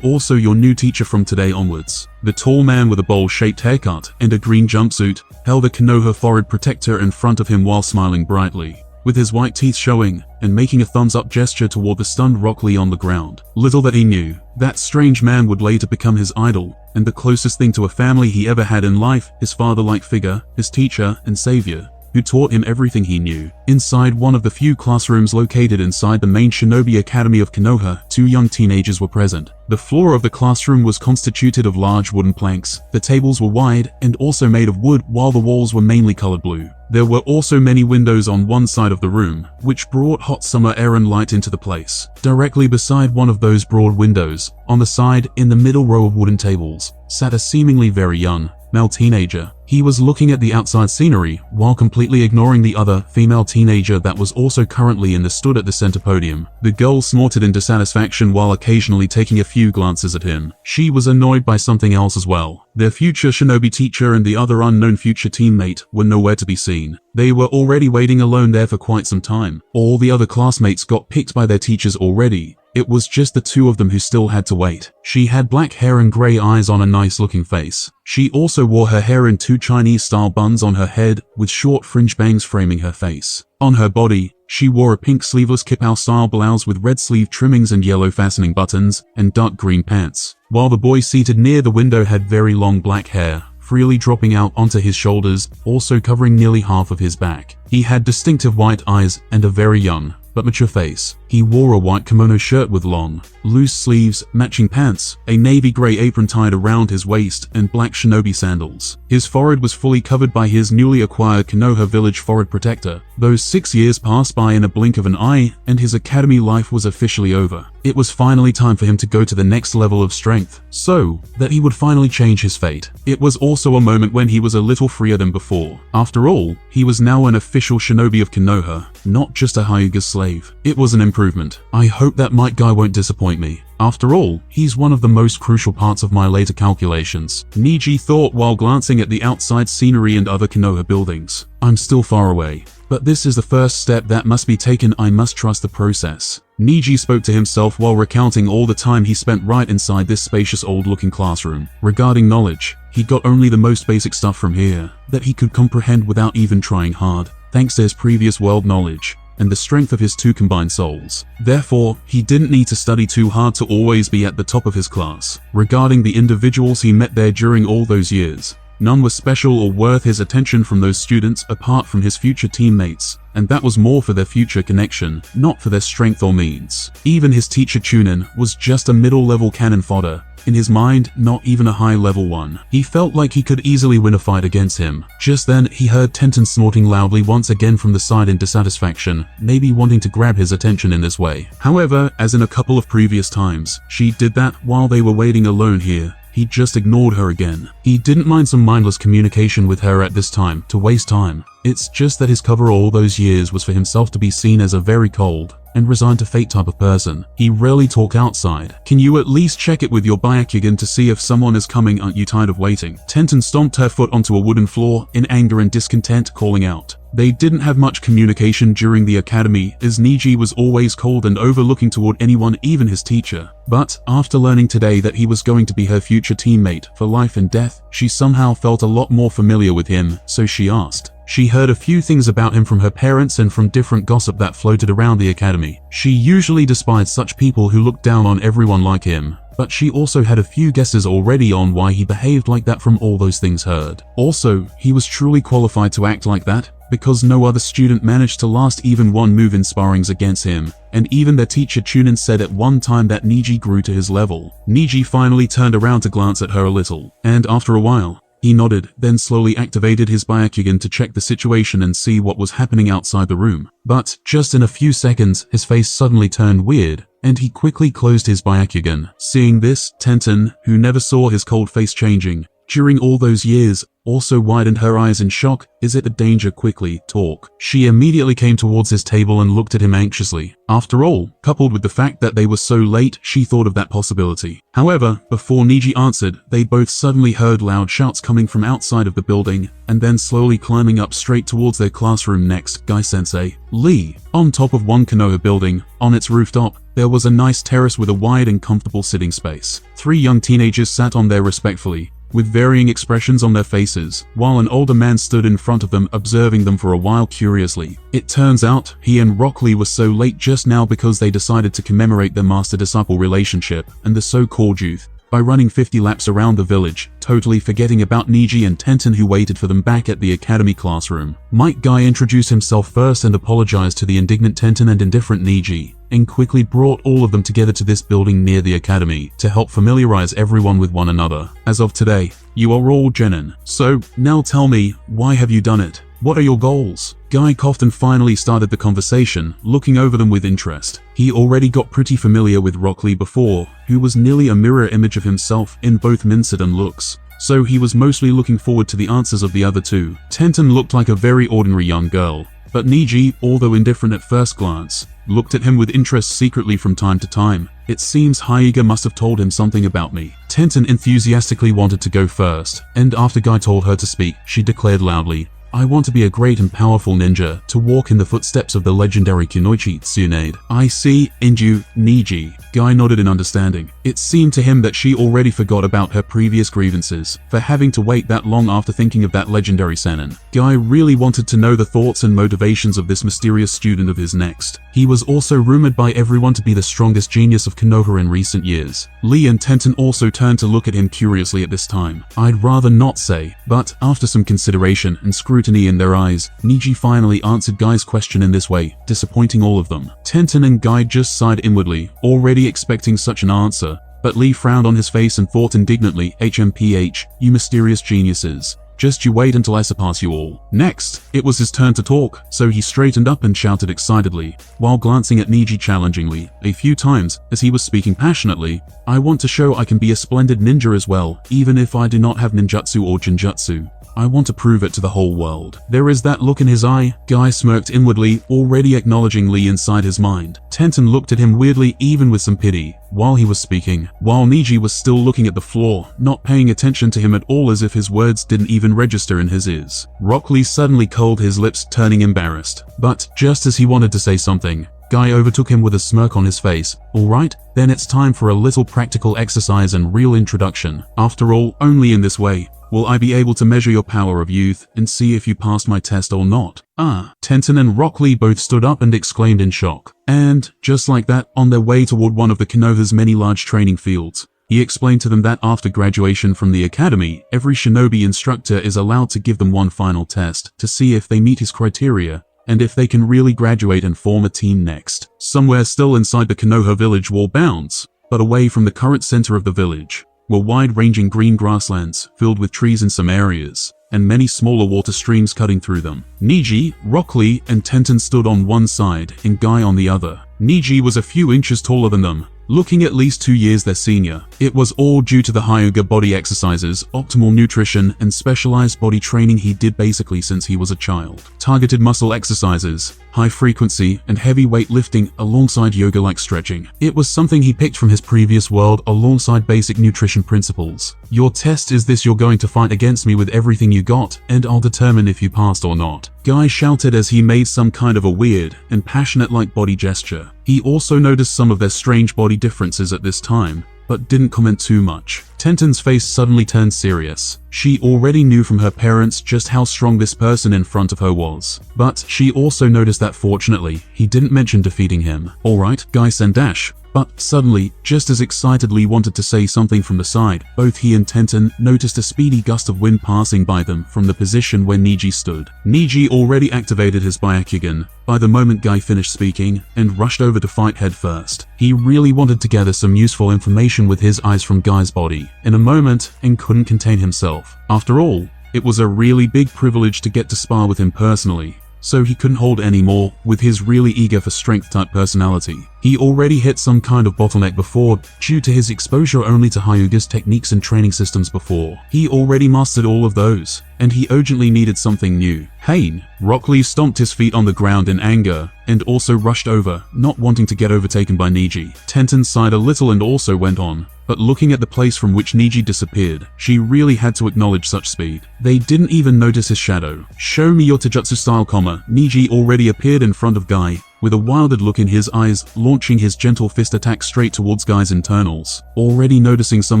also your new teacher from today onwards." The tall man with a bowl-shaped haircut and a green jumpsuit held a Konoha forehead protector in front of him while smiling brightly, with his white teeth showing, and making a thumbs-up gesture toward the stunned Rock Lee on the ground. Little that he knew, that strange man would later become his idol, and the closest thing to a family he ever had in life, his father-like figure, his teacher and savior. who taught him everything he knew. Inside one of the few classrooms located inside the main Shinobi Academy of Konoha, 2 young teenagers were present. The floor of the classroom was constituted of large wooden planks. The tables were wide and also made of wood, while the walls were mainly colored blue. There were also many windows on one side of the room, which brought hot summer air and light into the place. Directly beside one of those broad windows, on the side, in the middle row of wooden tables, sat a seemingly very young, male teenager. He was looking at the outside scenery, while completely ignoring the other, female teenager that was also currently in the stood at the center podium. The girl snorted in dissatisfaction while occasionally taking a few glances at him. She was annoyed by something else as well. Their future shinobi teacher and the other unknown future teammate were nowhere to be seen. They were already waiting alone there for quite some time. All the other classmates got picked by their teachers already. It was just the 2 of them who still had to wait. She had black hair and gray eyes on a nice-looking face. She also wore her hair in 2 Chinese-style buns on her head, with short fringe bangs framing her face. On her body, she wore a pink sleeveless kipao-style blouse with red sleeve trimmings and yellow fastening buttons, and dark green pants. While the boy seated near the window had very long black hair, freely dropping out onto his shoulders, also covering nearly half of his back. He had distinctive white eyes and a very young, but mature face. He wore a white kimono shirt with long, loose sleeves, matching pants, a navy gray apron tied around his waist, and black shinobi sandals. His forehead was fully covered by his newly acquired Konoha village forehead protector. Those 6 years passed by in a blink of an eye, and his academy life was officially over. It was finally time for him to go to the next level of strength, so that he would finally change his fate. It was also a moment when he was a little freer than before. After all, he was now an official shinobi of Konoha, not just a Hyuga slave. It was an improvement. I hope that Might Guy won't disappoint me. After all, he's one of the most crucial parts of my later calculations, Niiji thought while glancing at the outside scenery and other Konoha buildings. I'm still far away, but this is the first step that must be taken. I must trust the process. Niiji spoke to himself while recounting all the time he spent right inside this spacious old-looking classroom. Regarding knowledge, he got only the most basic stuff from here, that he could comprehend without even trying hard, thanks to his previous world knowledge and the strength of his 2 combined souls. Therefore, he didn't need to study too hard to always be at the top of his class. Regarding the individuals he met there during all those years, none was special or worth his attention from those students apart from his future teammates, and that was more for their future connection, not for their strength or means. Even his teacher Chunin was just a middle-level cannon fodder. In his mind, not even a high-level one. He felt like he could easily win a fight against him. Just then, he heard Tenten snorting loudly once again from the side in dissatisfaction, maybe wanting to grab his attention in this way. However, as in a couple of previous times, she did that while they were waiting alone here. He just ignored her again. He didn't mind some mindless communication with her at this time, to waste time. It's just that his cover all those years was for himself to be seen as a very cold and resigned to fate type of person. He rarely talked outside. Can you at least check it with your Byakugan to see if someone is coming? Aren't you tired of waiting? Tenten stomped her foot onto a wooden floor in anger and discontent, calling out. They didn't have much communication during the academy, as Niiji was always cold and overlooking toward anyone, even his teacher. But after learning today that he was going to be her future teammate for life and death, she somehow felt a lot more familiar with him, so she asked. She heard a few things about him from her parents and from different gossip that floated around the academy. She usually despised such people who looked down on everyone like him, but she also had a few guesses already on why he behaved like that from all those things heard. Also, he was truly qualified to act like that, because no other student managed to last even one move in sparrings against him, and even their teacher Chunin said at one time that Niiji grew to his level. Niiji finally turned around to glance at her a little, and after a while, he nodded, then slowly activated his Byakugan to check the situation and see what was happening outside the room. But just in a few seconds, his face suddenly turned weird, and he quickly closed his Byakugan. Seeing this, Tenten, who never saw his cold face changing during all those years, also widened her eyes in shock. Is it a danger? Quickly, talk. She immediately came towards his table and looked at him anxiously. After all, coupled with the fact that they were so late, she thought of that possibility. However, before Niiji answered, they both suddenly heard loud shouts coming from outside of the building, and then slowly climbing up straight towards their classroom next, Guy Sensei. Lee. On top of one Konoha building, on its rooftop, there was a nice terrace with a wide and comfortable sitting space. 3 young teenagers sat on there respectfully, with varying expressions on their faces, while an older man stood in front of them observing them for a while curiously. It turns out, he and Rock Lee were so late just now because they decided to commemorate their master-disciple relationship and the so-called youth. by running 50 laps around the village, totally forgetting about Neji and Tenten who waited for them back at the academy classroom. Guy introduced himself first and apologized to the indignant Tenten and indifferent Neji, and quickly brought all of them together to this building near the academy to help familiarize everyone with one another. As of today, you are all genin. So, now tell me, why have you done it? What are your goals? Guy coughed and finally started the conversation, looking over them with interest. He already got pretty familiar with Rock Lee before, who was nearly a mirror image of himself in both mindset and looks. So he was mostly looking forward to the answers of the other two. Tenten looked like a very ordinary young girl, but Neji, although indifferent at first glance, looked at him with interest secretly from time to time. It seems Hyuga must have told him something about me. Tenten enthusiastically wanted to go first, and after Guy told her to speak, she declared loudly, I want to be a great and powerful ninja, to walk in the footsteps of the legendary Kunoichi Tsunade. I see, Inju, Neji. Guy nodded in understanding. It seemed to him that she already forgot about her previous grievances for having to wait that long after thinking of that legendary Sennin. Guy really wanted to know the thoughts and motivations of this mysterious student of his next. He was also rumored by everyone to be the strongest genius of Konoha in recent years. Lee and Tenten also turned to look at him curiously at this time. I'd rather not say, but after some consideration and scrutiny in their eyes, Neji finally answered Guy's question in this way, disappointing all of them. Tenten and Guy just sighed inwardly, already expecting such an answer, but Lee frowned on his face and thought indignantly, HMPH, you mysterious geniuses. Just you wait until I surpass you all. Next, it was his turn to talk, so he straightened up and shouted excitedly, while glancing at Neji challengingly, a few times, as he was speaking passionately, I want to show I can be a splendid ninja as well, even if I do not have ninjutsu or jinjutsu. I want to prove it to the whole world. There is that look in his eye. Guy smirked inwardly, already acknowledging Lee inside his mind. Tenten looked at him weirdly, even with some pity, while he was speaking, while Neji was still looking at the floor, not paying attention to him at all, as if his words didn't even register in his ears. Rock Lee suddenly curled his lips, turning embarrassed. But just as he wanted to say something, Guy overtook him with a smirk on his face. Alright, then it's time for a little practical exercise and real introduction. After all, only in this way will I be able to measure your power of youth and see if you passed my test or not. Tenten and Rock Lee both stood up and exclaimed in shock. And, just like that, on their way toward one of the Konoha's many large training fields, he explained to them that after graduation from the academy, every shinobi instructor is allowed to give them one final test to see if they meet his criteria, and if they can really graduate and form a team next. Somewhere still inside the Konoha village wall bounds, but away from the current center of the village, were wide-ranging green grasslands filled with trees in some areas, and many smaller water streams cutting through them. Neji, Rock Lee, and Tenten stood on one side and Guy on the other. Neji was a few inches taller than them, looking at least 2 years their senior. It was all due to the Hyuga body exercises, optimal nutrition, and specialized body training he did basically since he was a child. Targeted muscle exercises, high frequency, and heavy weight lifting alongside yoga-like stretching. It was something he picked from his previous world alongside basic nutrition principles. Your test is this: you're going to fight against me with everything you got, and I'll determine if you passed or not. Guy shouted as he made some kind of a weird and passionate-like body gesture. He also noticed some of their strange body differences at this time, but didn't comment too much. Tenten's face suddenly turned serious. She already knew from her parents just how strong this person in front of her was, but she also noticed that fortunately, he didn't mention defeating him. Alright, Guy Sendash. But suddenly, just as excitedly wanted to say something from the side, both he and Tenten noticed a speedy gust of wind passing by them from the position where Neji stood. Neji already activated his Byakugan by the moment Guy finished speaking and rushed over to fight head first. He really wanted to gather some useful information with his eyes from Guy's body in a moment and couldn't contain himself. After all, it was a really big privilege to get to spar with him personally, so he couldn't hold anymore with his really eager for strength type personality. He already hit some kind of bottleneck before due to his exposure only to Hyuga's techniques and training systems before. He already mastered all of those, and he urgently needed something new. Hein! Rock Lee stomped his feet on the ground in anger, and also rushed over, not wanting to get overtaken by Neji. Tenten sighed a little and also went on, but looking at the place from which Neji disappeared, she really had to acknowledge such speed. They didn't even notice his shadow. Show me your taijutsu style, Neji already appeared in front of Guy, with a wilder look in his eyes, launching his gentle fist attack straight towards Guy's internals, already noticing some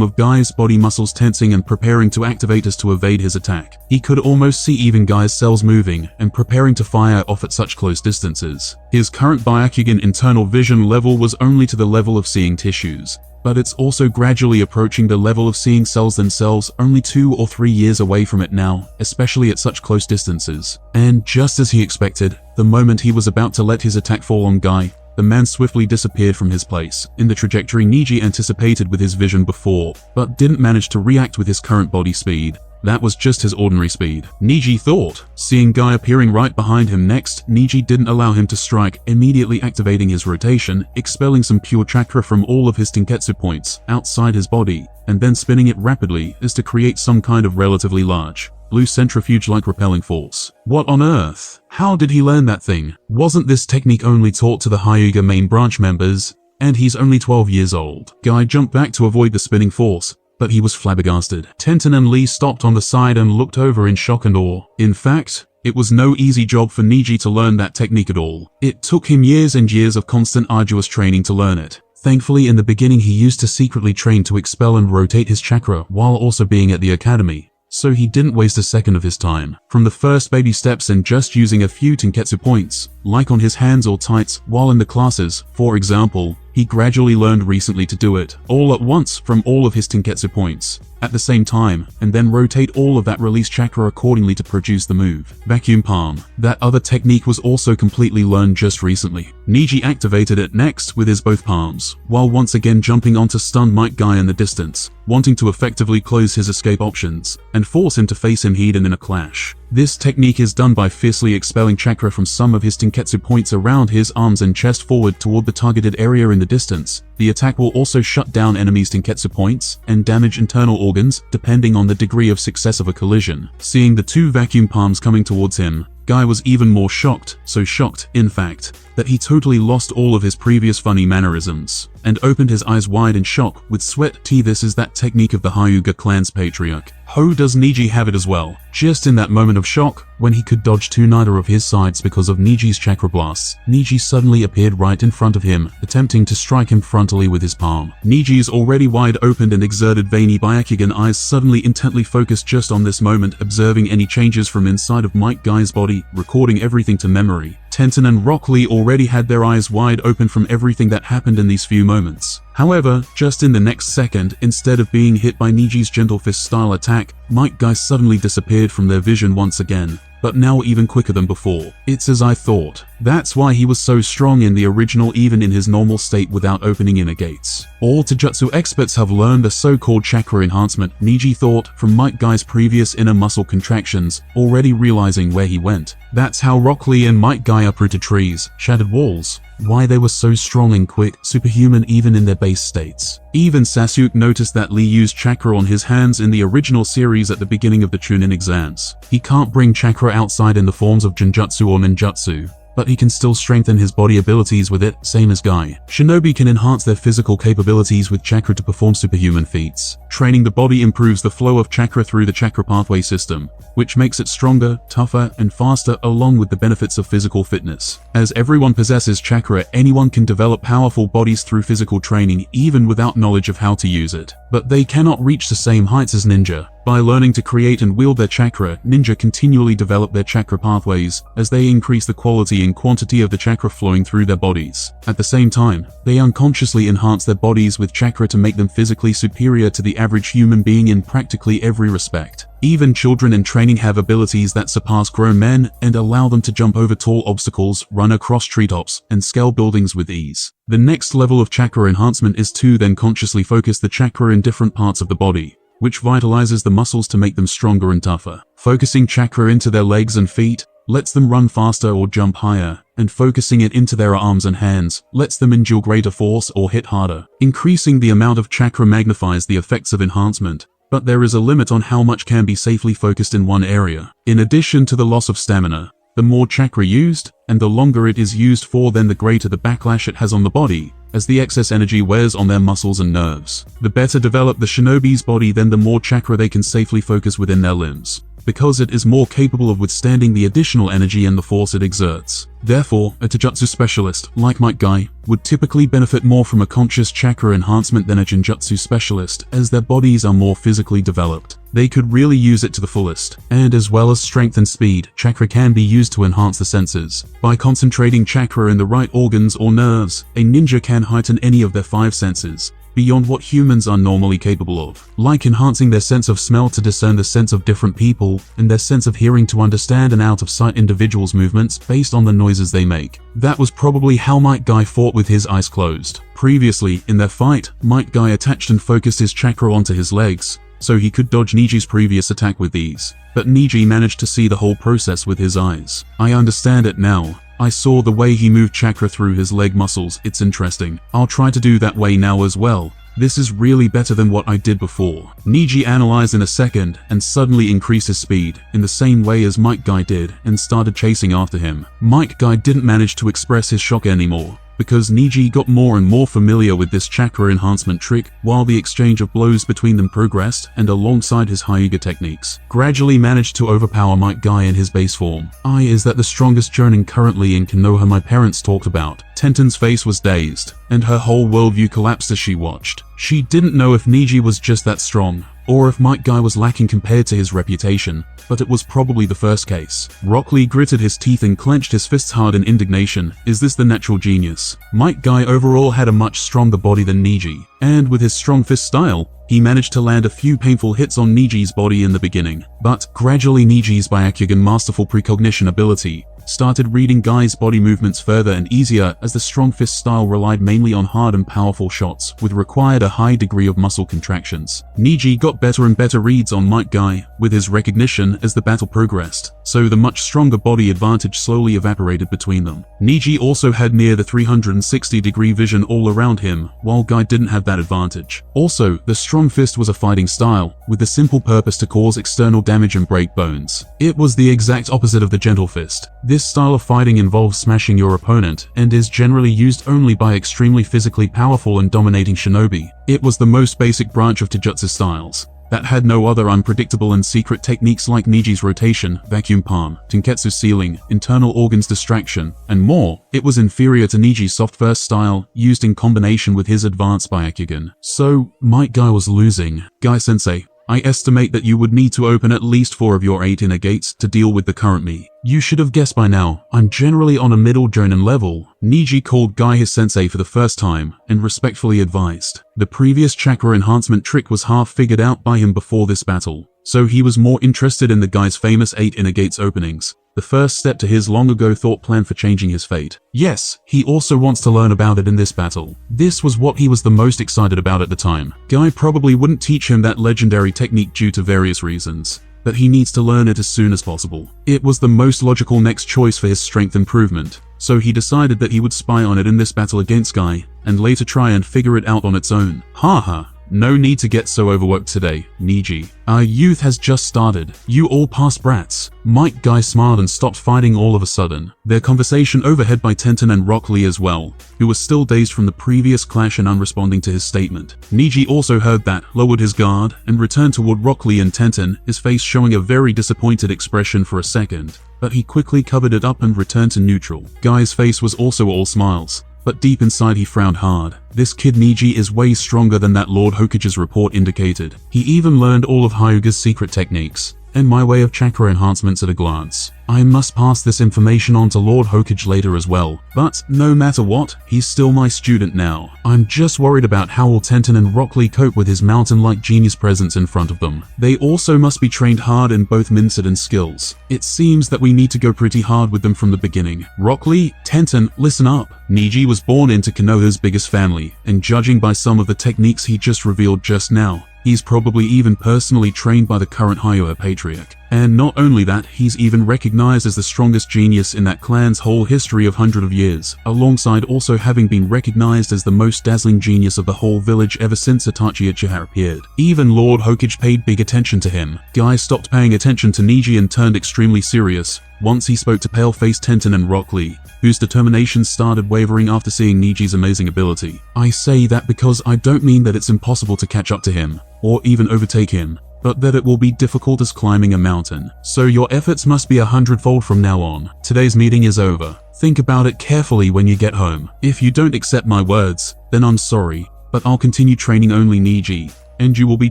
of Guy's body muscles tensing and preparing to activate as to evade his attack. He could almost see even Guy's cells moving and preparing to fire off at such close distances. His current Byakugan internal vision level was only to the level of seeing tissues, but it's also gradually approaching the level of seeing cells themselves only 2 or 3 years away from it now, especially at such close distances. And just as he expected, the moment he was about to let his attack fall on Guy, the man swiftly disappeared from his place, in the trajectory Neji anticipated with his vision before, but didn't manage to react with his current body speed. That was just his ordinary speed, Neji thought. Seeing Guy appearing right behind him next, Neji didn't allow him to strike, immediately activating his rotation, expelling some pure chakra from all of his Tenketsu points outside his body, and then spinning it rapidly as to create some kind of relatively large, blue centrifuge-like repelling force. What on earth? How did he learn that thing? Wasn't this technique only taught to the Hyuga main branch members? And he's only 12 years old. Guy jumped back to avoid the spinning force, but he was flabbergasted. Tenten and Lee stopped on the side and looked over in shock and awe. In fact, it was no easy job for Neji to learn that technique at all. It took him years and years of constant arduous training to learn it. Thankfully, in the beginning he used to secretly train to expel and rotate his chakra while also being at the academy, so he didn't waste a second of his time. From the first baby steps and just using a few Tenketsu points, like on his hands or tights while in the classes, for example, he gradually learned recently to do it all at once from all of his Tenketsu points at the same time, and then rotate all of that release chakra accordingly to produce the move. Vacuum palm. That other technique was also completely learned just recently. Neji activated it next with his both palms, while once again jumping onto stun Might Guy in the distance, wanting to effectively close his escape options, and force him to face him head-on in a clash. This technique is done by fiercely expelling chakra from some of his Tenketsu points around his arms and chest forward toward the targeted area in the distance. The attack will also shut down enemies' Tenketsu points and damage internal organs, depending on the degree of success of a collision. Seeing the two vacuum palms coming towards him, Guy was even more shocked, so shocked, in fact, that he totally lost all of his previous funny mannerisms, and opened his eyes wide in shock with sweat. This is that technique of the Hyuga clan's patriarch. How does Neji have it as well? Just in that moment of shock, when he could dodge to neither of his sides because of Neji's chakra blasts, Neji suddenly appeared right in front of him, attempting to strike him frontally with his palm. Neji's already wide-opened and exerted veiny Byakugan eyes suddenly intently focused just on this moment, observing any changes from inside of Might Guy's body, recording everything to memory. Tenten and Rock Lee already had their eyes wide open from everything that happened in these few moments. However, just in the next second, instead of being hit by Neji's gentle fist-style attack, Might Guy suddenly disappeared from their vision once again, but now even quicker than before. It's as I thought. That's why he was so strong in the original even in his normal state without opening inner gates. All Taijutsu experts have learned the so-called chakra enhancement, Neji thought, from Might Guy's previous inner muscle contractions, already realizing where he went. That's how Rock Lee and Might Guy uprooted trees, shattered walls, why they were so strong and quick, superhuman even in their base states. Even Sasuke noticed that Lee used chakra on his hands in the original series at the beginning of the Chunin exams. He can't bring chakra outside in the forms of Genjutsu or Ninjutsu, but he can still strengthen his body abilities with it, same as Guy. Shinobi can enhance their physical capabilities with chakra to perform superhuman feats. Training the body improves the flow of chakra through the chakra pathway system, which makes it stronger, tougher, and faster, along with the benefits of physical fitness. As everyone possesses chakra, anyone can develop powerful bodies through physical training, even without knowledge of how to use it. But they cannot reach the same heights as ninja. By learning to create and wield their chakra, ninja continually develop their chakra pathways as they increase the quality and quantity of the chakra flowing through their bodies. At the same time, they unconsciously enhance their bodies with chakra to make them physically superior to the average human being in practically every respect. Even children in training have abilities that surpass grown men and allow them to jump over tall obstacles, run across treetops, and scale buildings with ease. The next level of chakra enhancement is to then consciously focus the chakra in different parts of the body, which vitalizes the muscles to make them stronger and tougher. Focusing chakra into their legs and feet lets them run faster or jump higher, and focusing it into their arms and hands lets them endure greater force or hit harder. Increasing the amount of chakra magnifies the effects of enhancement, but there is a limit on how much can be safely focused in one area. In addition to the loss of stamina, the more chakra used, and the longer it is used for, then the greater the backlash it has on the body, as the excess energy wears on their muscles and nerves. The better developed the shinobi's body, then the more chakra they can safely focus within their limbs, because it is more capable of withstanding the additional energy and the force it exerts. Therefore, a taijutsu specialist, like Might Guy, would typically benefit more from a conscious chakra enhancement than a genjutsu specialist, as their bodies are more physically developed. They could really use it to the fullest. And as well as strength and speed, chakra can be used to enhance the senses. By concentrating chakra in the right organs or nerves, a ninja can heighten any of their 5 senses, beyond what humans are normally capable of, like enhancing their sense of smell to discern the sense of different people, and their sense of hearing to understand an out-of-sight individual's movements based on the noises they make. That was probably how Might Guy fought with his eyes closed. Previously, in their fight, Might Guy attached and focused his chakra onto his legs, so he could dodge Niji's previous attack with ease. But Neji managed to see the whole process with his eyes. I understand it now. I saw the way he moved chakra through his leg muscles. It's interesting. I'll try to do that way now as well. This is really better than what I did before. Neji analyzed in a second and suddenly increased his speed in the same way as Might Guy did and started chasing after him. Might Guy didn't manage to express his shock anymore, because Neji got more and more familiar with this chakra enhancement trick while the exchange of blows between them progressed, and alongside his Hyuga techniques, gradually managed to overpower Might Guy in his base form. Is that the strongest jonin currently in Konoha my parents talked about? Tenten's face was dazed, and her whole worldview collapsed as she watched. She didn't know if Neji was just that strong, or if Might Guy was lacking compared to his reputation, but it was probably the first case. Rock Lee gritted his teeth and clenched his fists hard in indignation. Is this the natural genius? Might Guy overall had a much stronger body than Neji, and with his strong fist style, he managed to land a few painful hits on Niji's body in the beginning. But gradually Niji's Byakugan masterful precognition ability started reading Guy's body movements further and easier, as the strong fist style relied mainly on hard and powerful shots, which required a high degree of muscle contractions. Neji got better and better reads on Might Guy with his recognition as the battle progressed, so the much stronger body advantage slowly evaporated between them. Neji also had near the 360-degree vision all around him, while Guy didn't have that advantage. Also, the strong fist was a fighting style, with the simple purpose to cause external damage and break bones. It was the exact opposite of the gentle fist. This style of fighting involves smashing your opponent, and is generally used only by extremely physically powerful and dominating shinobi. It was the most basic branch of taijutsu styles that had no other unpredictable and secret techniques like Niji's rotation, vacuum palm, tenketsu sealing, internal organs distraction, and more. It was inferior to Niji's soft first style, used in combination with his advanced Byakugan. So, Might Guy was losing. Guy Sensei, I estimate that you would need to open at least 4 of your 8 inner gates to deal with the current me. You should have guessed by now, I'm generally on a middle jonin level. Neji called Guy his sensei for the first time, and respectfully advised. The previous chakra enhancement trick was half figured out by him before this battle, so he was more interested in the guy's famous 8 inner gates openings, the first step to his long ago thought plan for changing his fate. Yes, he also wants to learn about it in this battle. This was what he was the most excited about at the time. Guy probably wouldn't teach him that legendary technique due to various reasons, but he needs to learn it as soon as possible. It was the most logical next choice for his strength improvement, so he decided that he would spy on it in this battle against Guy, and later try and figure it out on its own. Haha. No need to get so overworked today, Neji. Our youth has just started. You all past brats. Might Guy smiled and stopped fighting all of a sudden. Their conversation overheard by Tenten and Rock Lee as well, who was still dazed from the previous clash and unresponding to his statement. Neji also heard that, lowered his guard, and returned toward Rock Lee and Tenten, his face showing a very disappointed expression for a second, but he quickly covered it up and returned to neutral. Guy's face was also all smiles, but deep inside he frowned hard. This kid Neji is way stronger than that Lord Hokage's report indicated. He even learned all of Hyuga's secret techniques, and my way of chakra enhancements at a glance. I must pass this information on to Lord Hokage later as well, but no matter what, he's still my student now. I'm just worried about how will Tenten and Rock Lee cope with his mountain-like genius presence in front of them. They also must be trained hard in both mindset and skills. It seems that we need to go pretty hard with them from the beginning. Rock Lee, Tenten, listen up. Neji was born into Konoha's biggest family, and judging by some of the techniques he just revealed just now, he's probably even personally trained by the current Hyuga patriarch. And not only that, he's even recognized as the strongest genius in that clan's whole history of hundreds of years, alongside also having been recognized as the most dazzling genius of the whole village ever since Itachi Uchiha appeared. Even Lord Hokage paid big attention to him. Guy stopped paying attention to Neji and turned extremely serious once he spoke to pale-faced Tenten and Rock Lee, whose determination started wavering after seeing Niji's amazing ability. I say that because I don't mean that it's impossible to catch up to him, or even overtake him, but that it will be difficult as climbing a mountain. So your efforts must be 100-fold from now on. Today's meeting is over. Think about it carefully when you get home. If you don't accept my words, then I'm sorry, but I'll continue training only Neji, and you will be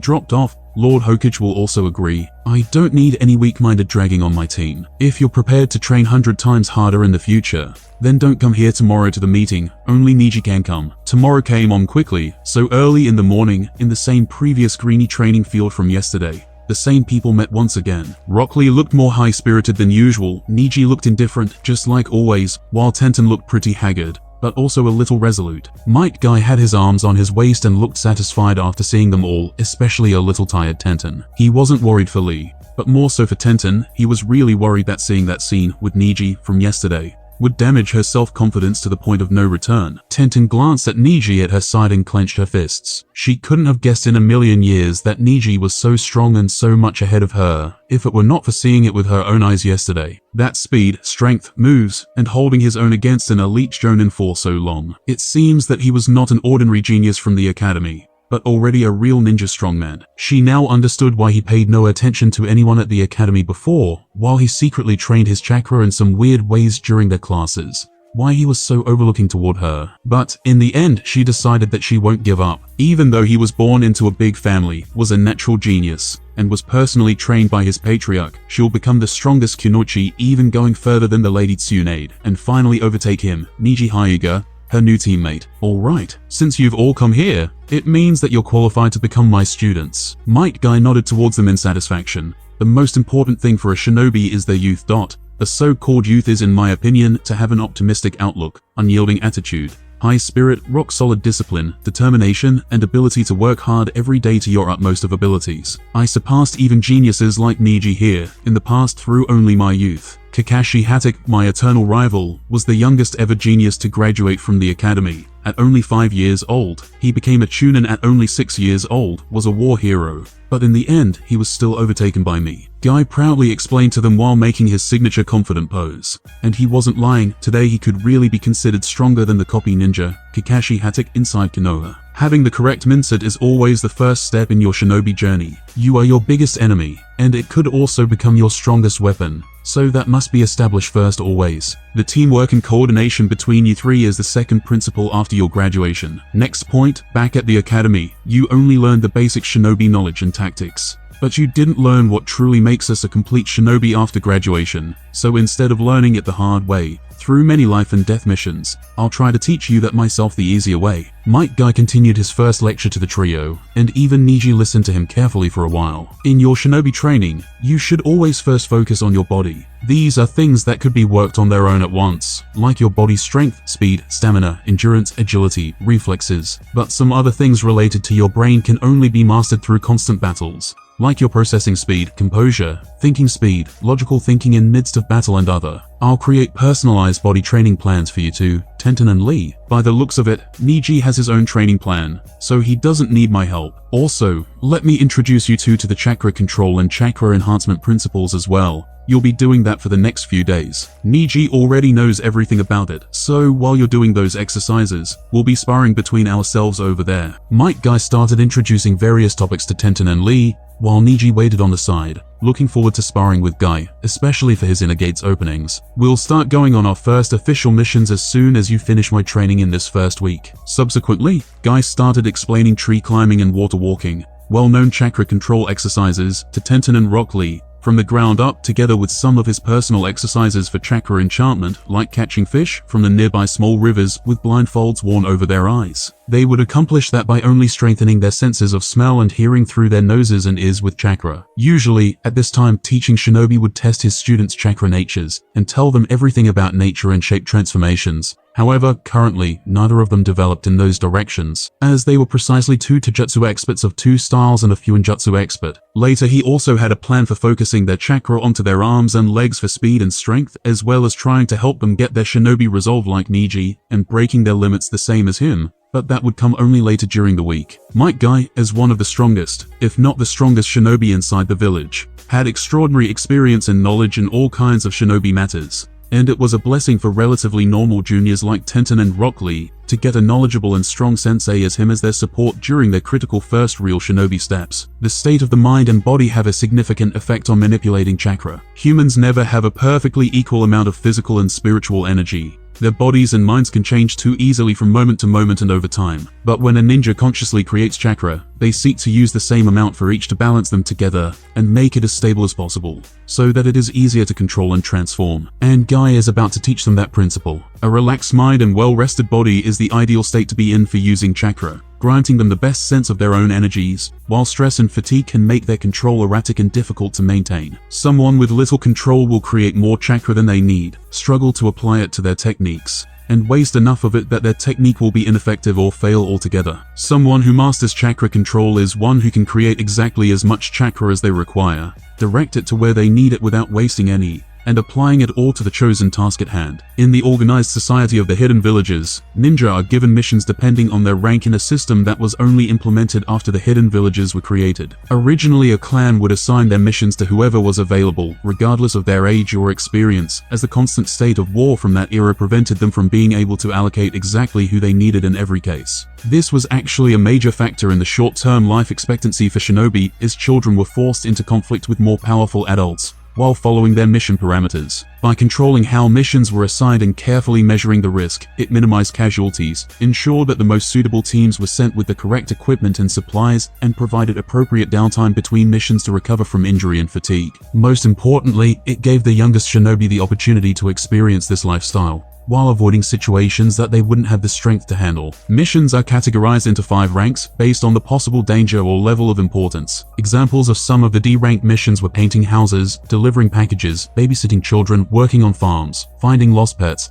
dropped off. Lord Hokage will also agree. I don't need any weak-minded dragging on my team. If you're prepared to train 100 times harder in the future, then don't come here tomorrow to the meeting. Only Neji can come. Tomorrow came on quickly, so early in the morning, in the same previous greeny training field from yesterday. The same people met once again. Rock Lee looked more high-spirited than usual, Neji looked indifferent, just like always, while Tenten looked pretty haggard, but also a little resolute. Might Guy had his arms on his waist and looked satisfied after seeing them all, especially a little tired Tenten. He wasn't worried for Lee, but more so for Tenten. He was really worried that seeing that scene with Neji from yesterday would damage her self-confidence to the point of no return. Tenten glanced at Neji at her side and clenched her fists. She couldn't have guessed in a million years that Neji was so strong and so much ahead of her, if it were not for seeing it with her own eyes yesterday. That speed, strength, moves, and holding his own against an elite jonin for so long. It seems that he was not an ordinary genius from the academy, but already a real ninja strongman. She now understood why he paid no attention to anyone at the academy before, while he secretly trained his chakra in some weird ways during their classes. Why he was so overlooking toward her. But in the end, she decided that she won't give up. Even though he was born into a big family, was a natural genius, and was personally trained by his patriarch, she'll become the strongest kunoichi, even going further than the Lady Tsunade, and finally overtake him, Neji Hyuuga, her new teammate. Alright, since you've all come here, it means that you're qualified to become my students. Might Guy nodded towards them in satisfaction. The most important thing for a shinobi is their youth. The so-called youth is, in my opinion, to have an optimistic outlook, unyielding attitude, high spirit, rock-solid discipline, determination, and ability to work hard every day to your utmost of abilities. I surpassed even geniuses like Neji here, in the past through only my youth. Kakashi Hatake, my eternal rival, was the youngest ever genius to graduate from the academy. At only 5 years old, he became a chunin. At only 6 years old, was a war hero. But in the end, he was still overtaken by me. Guy proudly explained to them while making his signature confident pose. And he wasn't lying, today he could really be considered stronger than the copy ninja, Kakashi Hatake inside Konoha. Having the correct mindset is always the first step in your shinobi journey. You are your biggest enemy, and it could also become your strongest weapon. So that must be established first always. The teamwork and coordination between you three is the second principle after your graduation. Next point, back at the academy, you only learned the basic shinobi knowledge and tactics. But you didn't learn what truly makes us a complete shinobi after graduation. So instead of learning it the hard way, through many life and death missions, I'll try to teach you that myself the easier way. Might Guy continued his first lecture to the trio, and even Neji listened to him carefully for a while. In your shinobi training, you should always first focus on your body. These are things that could be worked on their own at once, like your body's strength, speed, stamina, endurance, agility, reflexes. But some other things related to your brain can only be mastered through constant battles, like your processing speed, composure, thinking speed, logical thinking in midst of battle and other. I'll create personalized body training plans for you two, Tenten and Lee. By the looks of it, Neji has his own training plan, so he doesn't need my help. Also, let me introduce you two to the chakra control and chakra enhancement principles as well. You'll be doing that for the next few days. Neji already knows everything about it, so while you're doing those exercises, we'll be sparring between ourselves over there. Might Guy started introducing various topics to Tenten and Lee, while Neji waited on the side, looking forward to sparring with Guy, especially for his inner gates openings. We'll start going on our first official missions as soon as you finish my training in this first week. Subsequently, Guy started explaining tree climbing and water walking, well-known chakra control exercises, to Tenten and Rock Lee, from the ground up, together with some of his personal exercises for chakra enchantment, like catching fish from the nearby small rivers with blindfolds worn over their eyes. They would accomplish that by only strengthening their senses of smell and hearing through their noses and ears with chakra. Usually, at this time, teaching shinobi would test his students' chakra natures and tell them everything about nature and shape transformations. However, currently, neither of them developed in those directions, as they were precisely two taijutsu experts of two styles and a Fuinjutsu expert. Later, he also had a plan for focusing their chakra onto their arms and legs for speed and strength, as well as trying to help them get their shinobi resolve like Neji, and breaking their limits the same as him. But that would come only later during the week. Might Guy, as one of the strongest, if not the strongest shinobi inside the village, had extraordinary experience and knowledge in all kinds of shinobi matters. And it was a blessing for relatively normal juniors like Tenten and Rock Lee to get a knowledgeable and strong sensei as him as their support during their critical first real shinobi steps. The state of the mind and body have a significant effect on manipulating chakra. Humans never have a perfectly equal amount of physical and spiritual energy, Their bodies and minds can change too easily from moment to moment and over time. But when a ninja consciously creates chakra, they seek to use the same amount for each to balance them together and make it as stable as possible, so that it is easier to control and transform. And Guy is about to teach them that principle. A relaxed mind and well-rested body is the ideal state to be in for using chakra, granting them the best sense of their own energies, while stress and fatigue can make their control erratic and difficult to maintain. Someone with little control will create more chakra than they need, struggle to apply it to their techniques, and waste enough of it that their technique will be ineffective or fail altogether. Someone who masters chakra control is one who can create exactly as much chakra as they require, direct it to where they need it without wasting any, and applying it all to the chosen task at hand. In the organized society of the hidden villages, ninja are given missions depending on their rank in a system that was only implemented after the hidden villages were created. Originally, a clan would assign their missions to whoever was available, regardless of their age or experience, as the constant state of war from that era prevented them from being able to allocate exactly who they needed in every case. This was actually a major factor in the short-term life expectancy for shinobi, as children were forced into conflict with more powerful adults, while following their mission parameters. By controlling how missions were assigned and carefully measuring the risk, it minimized casualties, ensured that the most suitable teams were sent with the correct equipment and supplies, and provided appropriate downtime between missions to recover from injury and fatigue. Most importantly, it gave the youngest shinobi the opportunity to experience this lifestyle, while avoiding situations that they wouldn't have the strength to handle. Missions are categorized into 5 ranks, based on the possible danger or level of importance. Examples of some of the D-rank missions were painting houses, delivering packages, babysitting children, working on farms, finding lost pets,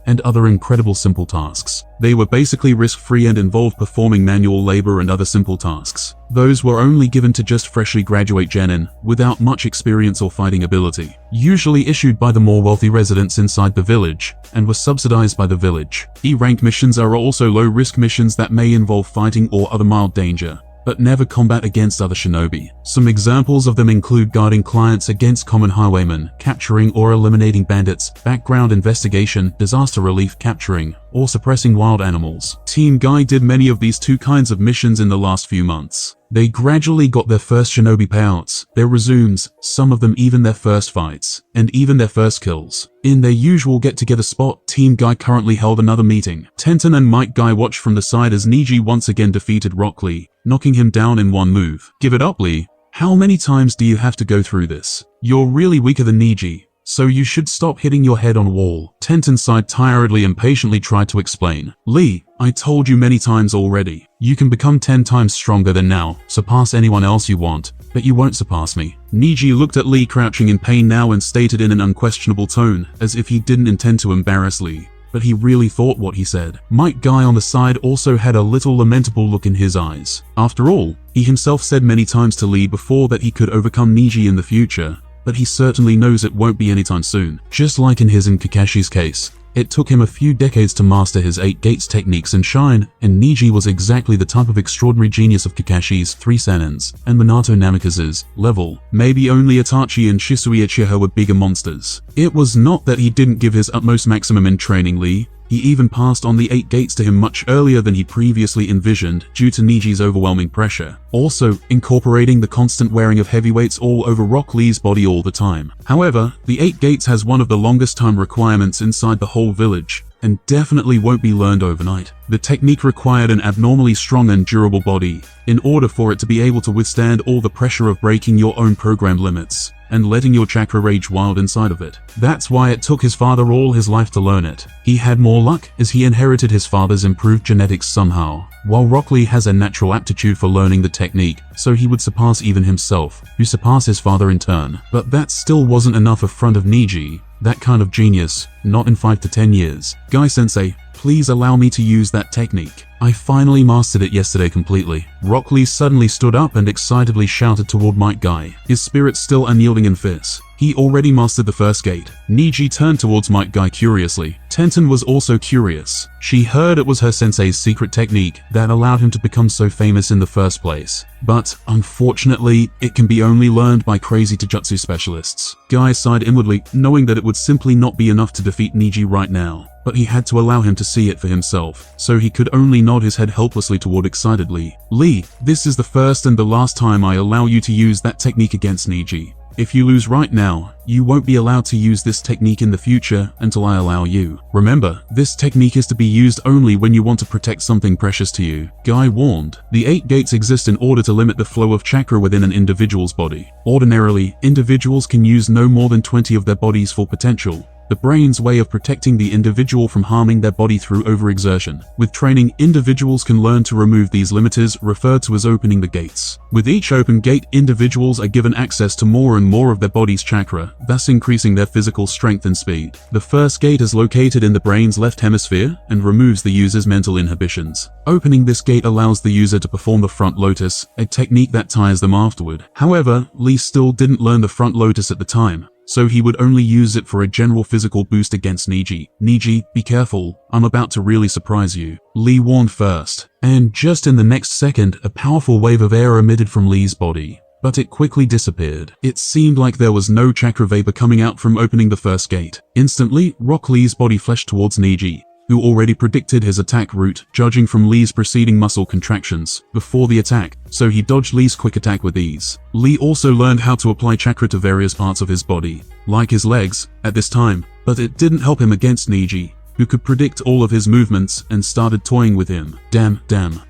and other incredible simple tasks. They were basically risk-free and involved performing manual labor and other simple tasks. Those were only given to just freshly graduate genin, without much experience or fighting ability, usually issued by the more wealthy residents inside the village, and were subsidized by the village. E-rank missions are also low-risk missions that may involve fighting or other mild danger, but never combat against other shinobi. Some examples of them include guarding clients against common highwaymen, capturing or eliminating bandits, background investigation, disaster relief, capturing or suppressing wild animals. Team Guy did many of these 2 kinds of missions in the last few months. They gradually got their first shinobi payouts, their resumes, some of them even their first fights, and even their first kills. In their usual get-together spot, Team Guy currently held another meeting. Tenten and Might Guy watched from the side as Neji once again defeated Rock Lee, knocking him down in one move. Give it up, Lee. How many times do you have to go through this? You're really weaker than Neji, so you should stop hitting your head on a wall. Tenten sighed tiredly and patiently tried to explain. Lee, I told you many times already. You can become 10 times stronger than now, surpass anyone else you want, but you won't surpass me. Neji looked at Lee crouching in pain now and stated in an unquestionable tone, as if he didn't intend to embarrass Lee, but he really thought what he said. Might Guy on the side also had a little lamentable look in his eyes. After all, he himself said many times to Lee before that he could overcome Neji in the future, but he certainly knows it won't be anytime soon. Just like in his and Kakashi's case, it took him a few decades to master his 8 gates techniques and shine, and Neji was exactly the type of extraordinary genius of Kakashi's 3 Senins and Minato Namikaze's level. Maybe only Itachi and Shisui Uchiha were bigger monsters. It was not that he didn't give his utmost maximum in training Lee. He even passed on the 8 gates to him much earlier than he previously envisioned due to Niji's overwhelming pressure. Also, incorporating the constant wearing of heavyweights all over Rock Lee's body all the time. However, the 8 gates has one of the longest time requirements inside the whole village, and definitely won't be learned overnight. The technique required an abnormally strong and durable body, in order for it to be able to withstand all the pressure of breaking your own program limits, and letting your chakra rage wild inside of it. That's why it took his father all his life to learn it. He had more luck, as he inherited his father's improved genetics somehow, while Rock Lee has a natural aptitude for learning the technique, so he would surpass even himself, who surpassed his father in turn. But that still wasn't enough in front of Neji, that kind of genius, not in 5 to 10 years. Guy Sensei, please allow me to use that technique. I finally mastered it yesterday completely. Rock Lee suddenly stood up and excitedly shouted toward Might Guy, his spirit still unyielding and fierce. He already mastered the first gate. Neji turned towards Might Guy curiously. Tenten was also curious. She heard it was her sensei's secret technique that allowed him to become so famous in the first place. But, unfortunately, it can be only learned by crazy taijutsu specialists. Guy sighed inwardly, knowing that it would simply not be enough to defeat Neji right now. But he had to allow him to see it for himself, so he could only nod his head helplessly toward excitedly. Lee, this is the first and the last time I allow you to use that technique against Neji. If you lose right now, you won't be allowed to use this technique in the future until I allow you. Remember, this technique is to be used only when you want to protect something precious to you. Guy warned. The 8 gates exist in order to limit the flow of chakra within an individual's body. Ordinarily, individuals can use no more than 20 of their body's full potential. The brain's way of protecting the individual from harming their body through overexertion. With training, individuals can learn to remove these limiters, referred to as opening the gates. With each open gate, individuals are given access to more and more of their body's chakra, thus increasing their physical strength and speed. The first gate is located in the brain's left hemisphere and removes the user's mental inhibitions. Opening this gate allows the user to perform the front lotus, a technique that tires them afterward. However, Lee still didn't learn the front lotus at the time, so he would only use it for a general physical boost against Neji. Neji, be careful, I'm about to really surprise you, Lee warned first. And just in the next second, a powerful wave of air emitted from Lee's body. But it quickly disappeared. It seemed like there was no chakra vapor coming out from opening the first gate. Instantly, Rock Lee's body flashed towards Neji, who already predicted his attack route, judging from Lee's preceding muscle contractions before the attack, so he dodged Lee's quick attack with ease. Lee also learned how to apply chakra to various parts of his body, like his legs, at this time, but it didn't help him against Neji, who could predict all of his movements and started toying with him. Damn,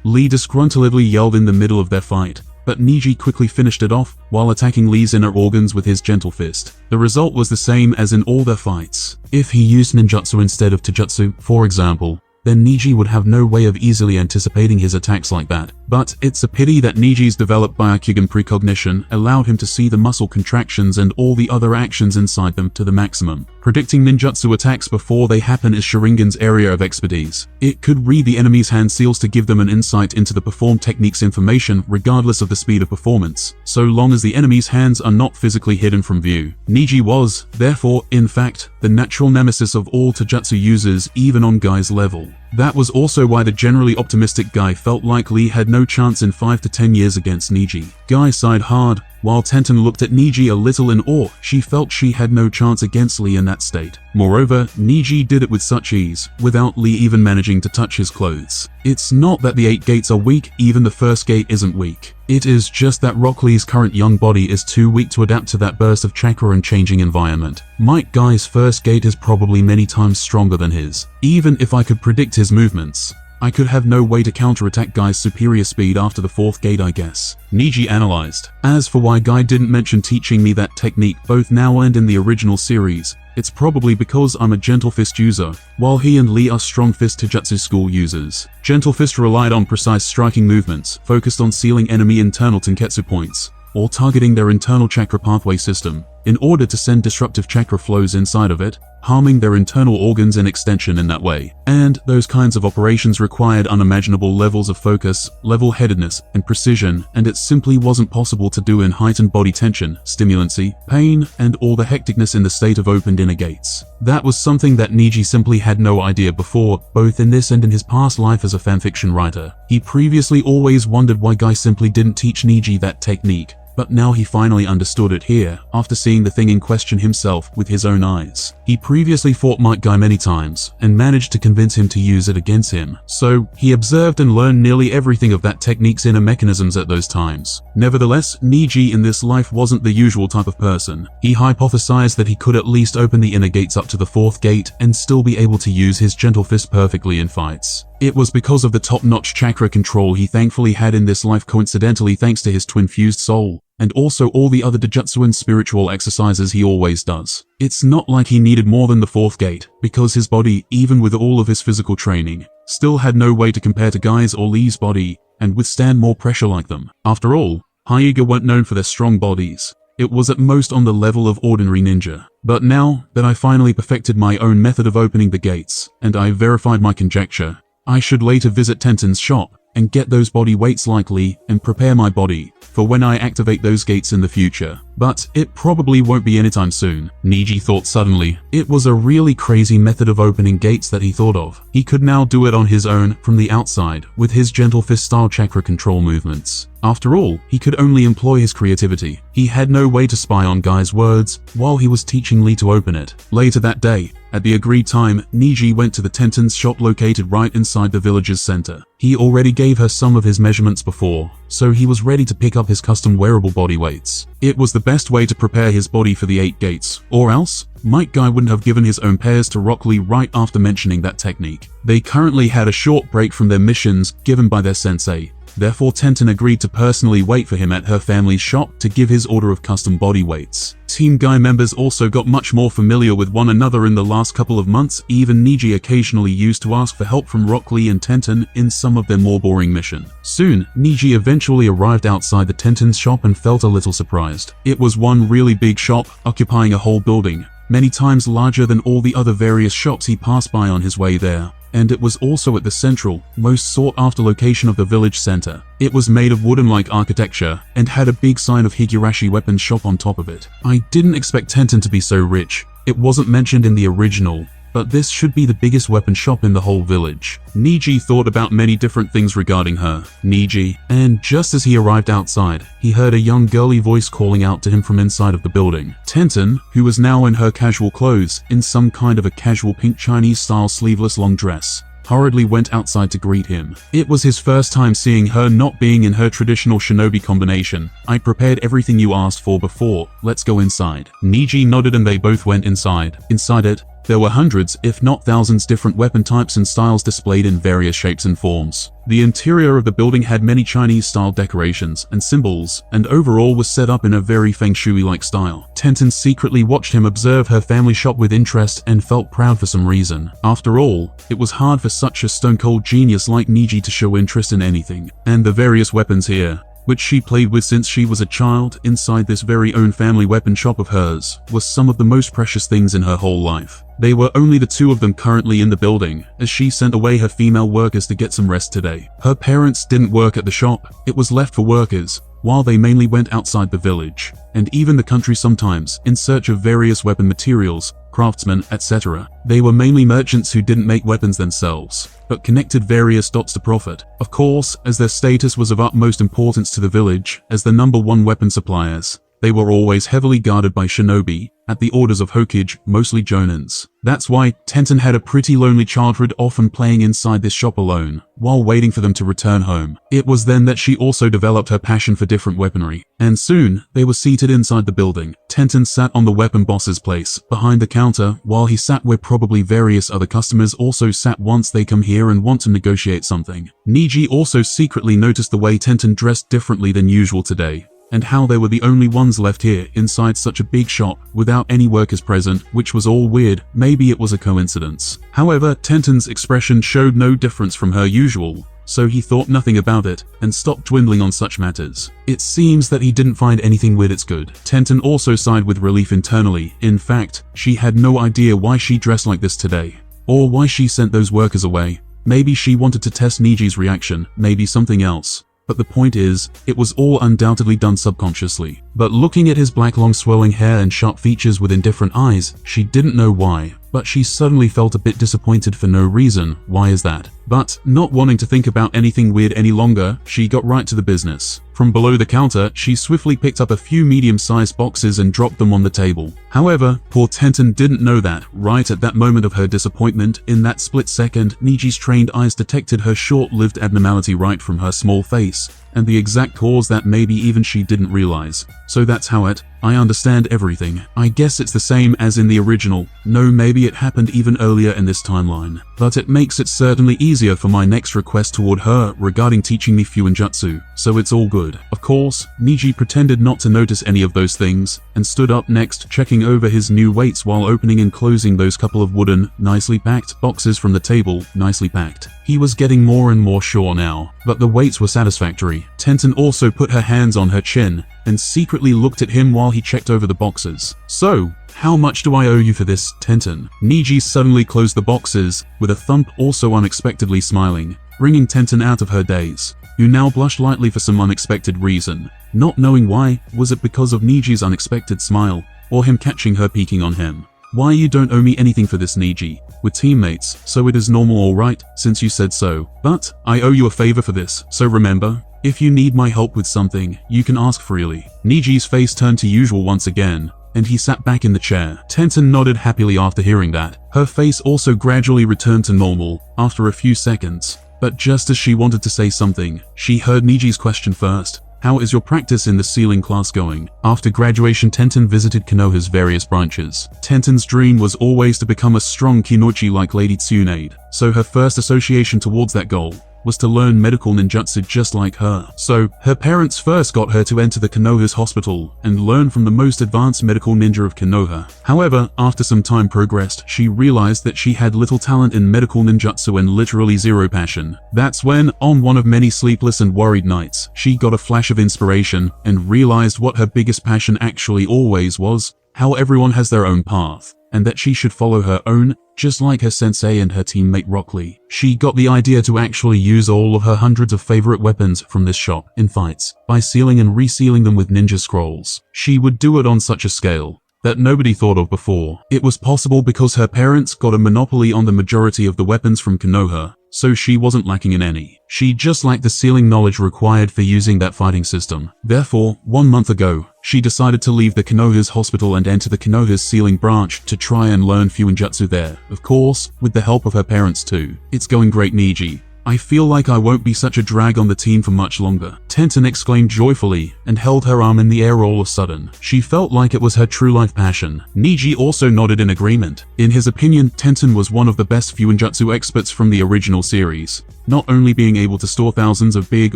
Lee disgruntledly yelled in the middle of their fight. But Neji quickly finished it off while attacking Lee's inner organs with his gentle fist. The result was the same as in all their fights. If he used ninjutsu instead of taijutsu, for example, then Neji would have no way of easily anticipating his attacks like that. But it's a pity that Niji's developed Byakugan precognition allowed him to see the muscle contractions and all the other actions inside them to the maximum. Predicting ninjutsu attacks before they happen is Sharingan's area of expertise. It could read the enemy's hand seals to give them an insight into the performed technique's information regardless of the speed of performance, so long as the enemy's hands are not physically hidden from view. Neji was, therefore, in fact, the natural nemesis of all taijutsu users even on Guy's level. That was also why the generally optimistic Guy felt like Lee had no chance in 5 to 10 years against Neji. Guy sighed hard, while Tenten looked at Neji a little in awe. She felt she had no chance against Lee in that state. Moreover, Neji did it with such ease, without Lee even managing to touch his clothes. It's not that the 8 gates are weak, even the first gate isn't weak. It is just that Rock Lee's current young body is too weak to adapt to that burst of chakra and changing environment. Might Guy's first gate is probably many times stronger than his. Even if I could predict his movements, I could have no way to counterattack Guy's superior speed after the 4th gate, I guess. Neji analyzed. As for why Guy didn't mention teaching me that technique both now and in the original series, it's probably because I'm a Gentle Fist user, while he and Lee are Strong Fist taijutsu school users. Gentle Fist relied on precise striking movements, focused on sealing enemy internal tenketsu points, or targeting their internal chakra pathway system, in order to send disruptive chakra flows inside of it, harming their internal organs and extension in that way. And those kinds of operations required unimaginable levels of focus, level-headedness, and precision, and it simply wasn't possible to do in heightened body tension, stimulancy, pain, and all the hecticness in the state of opened inner gates. That was something that Neji simply had no idea before, both in this and in his past life as a fanfiction writer. He previously always wondered why Guy simply didn't teach Neji that technique, but now he finally understood it here, after seeing the thing in question himself with his own eyes. He previously fought Might Guy many times, and managed to convince him to use it against him, so he observed and learned nearly everything of that technique's inner mechanisms at those times. Nevertheless, Neji in this life wasn't the usual type of person. He hypothesized that he could at least open the inner gates up to the 4th gate and still be able to use his Gentle Fist perfectly in fights. It was because of the top-notch chakra control he thankfully had in this life, coincidentally thanks to his twin-fused soul, and also all the other taijutsu and spiritual exercises he always does. It's not like he needed more than the 4th gate, because his body, even with all of his physical training, still had no way to compare to Guy's or Lee's body, and withstand more pressure like them. After all, Hyuga weren't known for their strong bodies. It was at most on the level of ordinary ninja. But now that I finally perfected my own method of opening the gates, and I verified my conjecture, I should later visit Tenten's shop and get those body weights likely and prepare my body for when I activate those gates in the future. But it probably won't be anytime soon, Neji thought suddenly. It was a really crazy method of opening gates that he thought of. He could now do it on his own from the outside with his Gentle Fist style chakra control movements. After all, he could only employ his creativity. He had no way to spy on Guy's words while he was teaching Lee to open it. Later that day, at the agreed time, Niiji went to the Tenten's shop located right inside the village's center. He already gave her some of his measurements before, so he was ready to pick up his custom wearable body weights. It was the best way to prepare his body for the 8 gates, or else, Guy wouldn't have given his own pairs to Rock Lee right after mentioning that technique. They currently had a short break from their missions given by their sensei. Therefore, Tenten agreed to personally wait for him at her family's shop to give his order of custom body weights. Team Guy members also got much more familiar with one another in the last couple of months. Even Niiji occasionally used to ask for help from Rock Lee and Tenten in some of their more boring missions. Soon, Niiji eventually arrived outside the Tenten's shop and felt a little surprised. It was one really big shop, occupying a whole building, many times larger than all the other various shops he passed by on his way there. And it was also at the central, most sought-after location of the village center. It was made of wooden-like architecture, and had a big sign of Higurashi Weapons Shop on top of it. I didn't expect Tenten to be so rich. It wasn't mentioned in the original, but this should be the biggest weapon shop in the whole village. Niiji thought about many different things regarding her, Niiji, and just as he arrived outside, he heard a young girly voice calling out to him from inside of the building. Tenten, who was now in her casual clothes, in some kind of a casual pink Chinese-style sleeveless long dress, hurriedly went outside to greet him. It was his first time seeing her not being in her traditional shinobi combination. "I prepared everything you asked for before, let's go inside." Niiji nodded and they both went inside. Inside it, there were hundreds, if not thousands, different weapon types and styles displayed in various shapes and forms. The interior of the building had many Chinese-style decorations and symbols, and overall was set up in a very feng shui-like style. Tenten secretly watched him observe her family shop with interest and felt proud for some reason. After all, it was hard for such a stone-cold genius like Niiji to show interest in anything. And the various weapons here, which she played with since she was a child inside this very own family weapon shop of hers, was some of the most precious things in her whole life. They were only the two of them currently in the building, as she sent away her female workers to get some rest today. Her parents didn't work at the shop, it was left for workers, while they mainly went outside the village, and even the country sometimes, in search of various weapon materials, craftsmen, etc. They were mainly merchants who didn't make weapons themselves, but connected various dots to profit. Of course, as their status was of utmost importance to the village, as the #1 weapon suppliers, they were always heavily guarded by shinobi, at the orders of Hokage, mostly jonins. That's why Tenten had a pretty lonely childhood, often playing inside this shop alone, while waiting for them to return home. It was then that she also developed her passion for different weaponry, and soon, they were seated inside the building. Tenten sat on the weapon boss's place, behind the counter, while he sat where probably various other customers also sat once they come here and want to negotiate something. Niiji also secretly noticed the way Tenten dressed differently than usual today, and how they were the only ones left here inside such a big shop without any workers present, which was all weird. Maybe it was a coincidence. However, Tenten's expression showed no difference from her usual, so he thought nothing about it and stopped dwindling on such matters. It seems that he didn't find anything weird. It's good. Tenten also sighed with relief internally. In fact, she had no idea why she dressed like this today, or why she sent those workers away. Maybe she wanted to test Niji's reaction, maybe something else. But the point is, it was all undoubtedly done subconsciously. But looking at his black long swirling hair and sharp features with indifferent eyes, she didn't know why. But she suddenly felt a bit disappointed for no reason. Why is that? But, not wanting to think about anything weird any longer, she got right to the business. From below the counter, she swiftly picked up a few medium-sized boxes and dropped them on the table. However, poor Tenten didn't know that, right at that moment of her disappointment, in that split second, Niji's trained eyes detected her short-lived abnormality right from her small face, and the exact cause that maybe even she didn't realize. So that's how I understand everything. I guess it's the same as in the original. No, maybe it happened even earlier in this timeline. But it makes it certainly easier for my next request toward her regarding teaching me Fuinjutsu, so it's all good. Of course, Niiji pretended not to notice any of those things, and stood up next, checking over his new weights while opening and closing those couple of wooden, nicely packed boxes from the table, nicely packed. He was getting more and more sure now, but the weights were satisfactory. Tenten also put her hands on her chin, and secretly looked at him while he checked over the boxes. "So, how much do I owe you for this, Tenten?" Niiji suddenly closed the boxes, with a thump, also unexpectedly smiling, bringing Tenten out of her daze, who now blushed lightly for some unexpected reason. Not knowing why, was it because of Niji's unexpected smile, or him catching her peeking on him? "Why, you don't owe me anything for this, Niiji. We're teammates, so it is normal, alright, since you said so. But, I owe you a favor for this, so remember, If you need my help with something, you can ask freely. Niji's face turned to usual once again, and he sat back in the chair. Tenten nodded happily after hearing that. Her face also gradually returned to normal after a few seconds. But just as she wanted to say something, she heard Niji's question first. How is your practice in the sealing class going? After graduation, Tenten visited Konoha's various branches. Tenten's dream was always to become a strong kinochi like Lady Tsunade, so her first association towards that goal was to learn medical ninjutsu just like her. So, her parents first got her to enter the Konoha's hospital and learn from the most advanced medical ninja of Konoha. However, after some time progressed, she realized that she had little talent in medical ninjutsu and literally zero passion. That's when, on one of many sleepless and worried nights, she got a flash of inspiration and realized what her biggest passion actually always was, how everyone has their own path, and that she should follow her own, just like her sensei and her teammate Rock Lee. She got the idea to actually use all of her hundreds of favorite weapons from this shop in fights, by sealing and resealing them with ninja scrolls. She would do it on such a scale that nobody thought of before. It was possible because her parents got a monopoly on the majority of the weapons from Konoha, so she wasn't lacking in any. She just lacked the sealing knowledge required for using that fighting system. Therefore, 1 month ago, she decided to leave the Konoha's hospital and enter the Konoha's sealing branch to try and learn Fuinjutsu there. Of course, with the help of her parents too. It's going great, Neji. I feel like I won't be such a drag on the team for much longer. Tenten exclaimed joyfully and held her arm in the air all of a sudden. She felt like it was her true life passion. Neji also nodded in agreement. In his opinion, Tenten was one of the best Fuinjutsu experts from the original series, not only being able to store thousands of big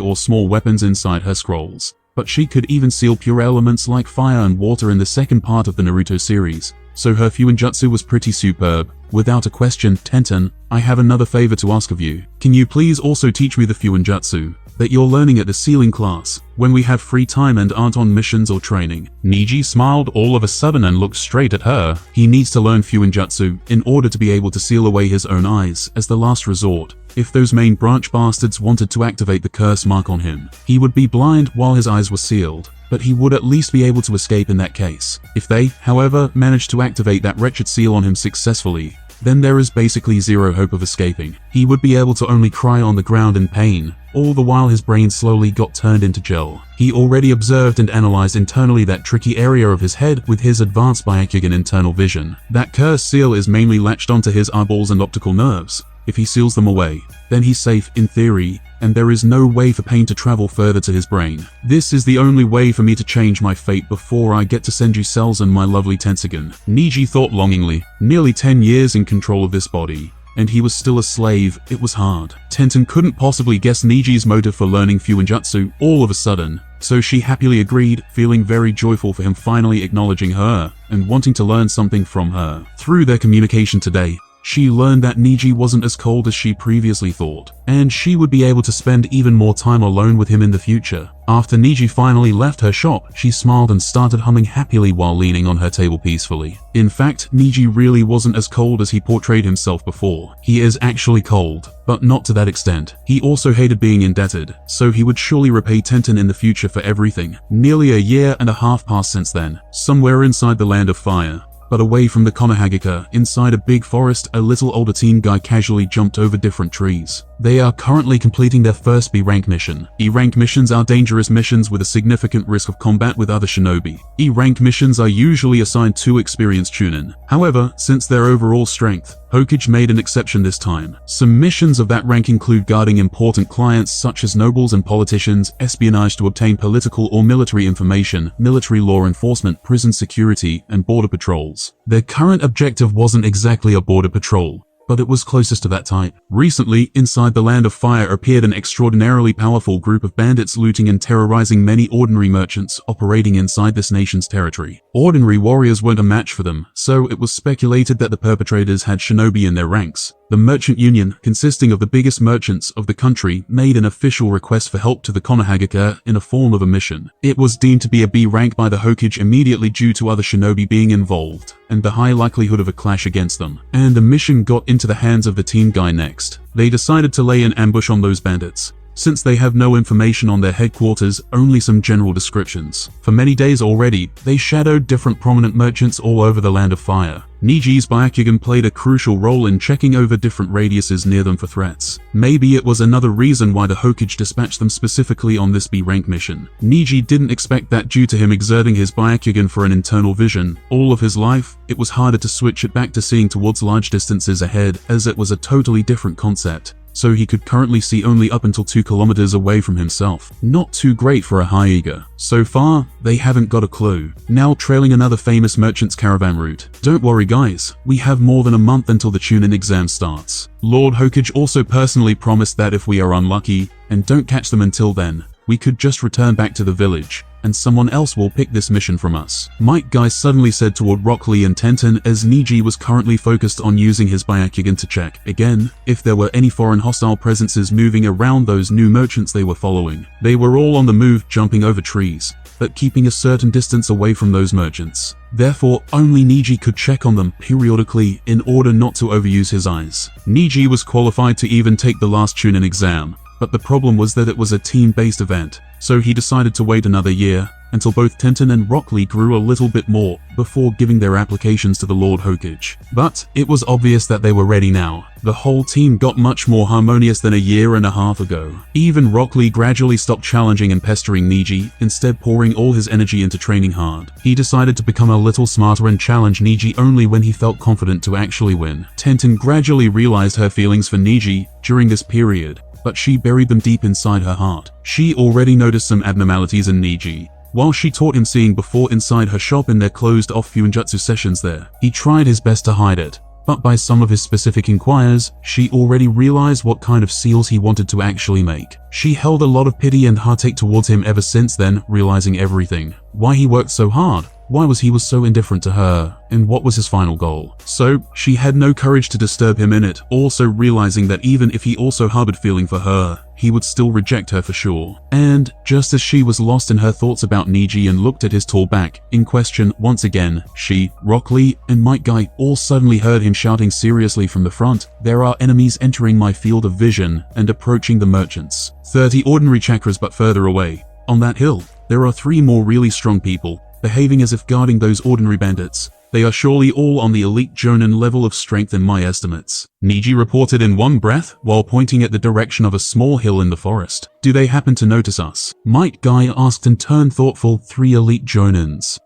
or small weapons inside her scrolls, but she could even seal pure elements like fire and water in the second part of the Naruto series. So her Fuinjutsu was pretty superb. Without a question, Tenten, I have another favor to ask of you. Can you please also teach me the Fuinjutsu that you're learning at the sealing class, when we have free time and aren't on missions or training? Neji smiled all of a sudden and looked straight at her. He needs to learn Fuinjutsu in order to be able to seal away his own eyes as the last resort. If those main branch bastards wanted to activate the curse mark on him, he would be blind while his eyes were sealed, but he would at least be able to escape in that case. If they, however, managed to activate that wretched seal on him successfully, then there is basically zero hope of escaping. He would be able to only cry on the ground in pain, all the while his brain slowly got turned into gel. He already observed and analyzed internally that tricky area of his head with his advanced Byakugan internal vision. That curse seal is mainly latched onto his eyeballs and optical nerves. If he seals them away, then he's safe in theory, and there is no way for pain to travel further to his brain. This is the only way for me to change my fate before I get to Senju cells and my lovely Tensogun. Neji thought longingly. Nearly 10 years in control of this body, and he was still a slave. It was hard. Tenten couldn't possibly guess Niji's motive for learning Fuinjutsu all of a sudden, so she happily agreed, feeling very joyful for him finally acknowledging her and wanting to learn something from her. Through their communication today, she learned that Neji wasn't as cold as she previously thought, and she would be able to spend even more time alone with him in the future. After Neji finally left her shop, she smiled and started humming happily while leaning on her table peacefully. In fact, Neji really wasn't as cold as he portrayed himself before. He is actually cold, but not to that extent. He also hated being indebted, so he would surely repay Tenten in the future for everything. Nearly a year and a half passed since then. Somewhere inside the Land of Fire, but away from the Konohagaka, inside a big forest, a little older teen guy casually jumped over different trees. They are currently completing their first B-rank mission. E-rank missions are dangerous missions with a significant risk of combat with other shinobi. E-rank missions are usually assigned to experienced chunin. However, since their overall strength, Hokage made an exception this time. Some missions of that rank include guarding important clients such as nobles and politicians, espionage to obtain political or military information, military law enforcement, prison security, and border patrols. Their current objective wasn't exactly a border patrol, but it was closest to that type. Recently, inside the Land of Fire appeared an extraordinarily powerful group of bandits looting and terrorizing many ordinary merchants operating inside this nation's territory. Ordinary warriors weren't a match for them, so it was speculated that the perpetrators had shinobi in their ranks. The merchant union, consisting of the biggest merchants of the country, made an official request for help to the Konohagaka in a form of a mission. It was deemed to be a B rank by the Hokage immediately due to other shinobi being involved, and the high likelihood of a clash against them. And the mission got into the hands of the team guy next. They decided to lay an ambush on those bandits, since they have no information on their headquarters, only some general descriptions. For many days already, they shadowed different prominent merchants all over the Land of Fire. Niji's Byakugan played a crucial role in checking over different radiuses near them for threats. Maybe it was another reason why the Hokage dispatched them specifically on this B-rank mission. Neji didn't expect that due to him exerting his Byakugan for an internal vision all of his life, it was harder to switch it back to seeing towards large distances ahead, as it was a totally different concept. So he could currently see only up until 2 kilometers away from himself. Not too great for a Hyuga. So far, they haven't got a clue. Now trailing another famous merchant's caravan route. Don't worry guys, we have more than a month until the Chunin exam starts. Lord Hokage also personally promised that if we are unlucky, and don't catch them until then, we could just return back to the village, and someone else will pick this mission from us. Guy suddenly said toward Rock Lee and Tenten as Neji was currently focused on using his Byakugan to check, again, if there were any foreign hostile presences moving around those new merchants they were following. They were all on the move, jumping over trees, but keeping a certain distance away from those merchants. Therefore, only Neji could check on them periodically in order not to overuse his eyes. Neji was qualified to even take the last Chunin exam, but the problem was that it was a team-based event, so he decided to wait another year, until both Tenten and Rock Lee grew a little bit more, before giving their applications to the Lord Hokage. But it was obvious that they were ready now. The whole team got much more harmonious than a year and a half ago. Even Rock Lee gradually stopped challenging and pestering Neji, instead pouring all his energy into training hard. He decided to become a little smarter and challenge Neji only when he felt confident to actually win. Tenten gradually realized her feelings for Neji during this period, but she buried them deep inside her heart. She already noticed some abnormalities in Neji, while she taught him seeing before inside her shop in their closed-off Fuinjutsu sessions there. He tried his best to hide it, but by some of his specific inquiries, she already realized what kind of seals he wanted to actually make. She held a lot of pity and heartache towards him ever since then, realizing everything. Why he worked so hard, why was he so indifferent to her, and what was his final goal. So, she had no courage to disturb him in it, also realizing that even if he also harbored feeling for her, he would still reject her for sure. And, just as she was lost in her thoughts about Neji and looked at his tall back, in question, once again, she, Rock Lee, and Guy all suddenly heard him shouting seriously from the front, "There are enemies entering my field of vision and approaching the merchants. 30 ordinary chakras but further away. On that hill, there are 3 more really strong people, behaving as if guarding those ordinary bandits. They are surely all on the elite Jonin level of strength in my estimates." Neji reported in one breath, while pointing at the direction of a small hill in the forest. "Do they happen to notice us?" Guy asked and turned thoughtful. 3 elite Jonins.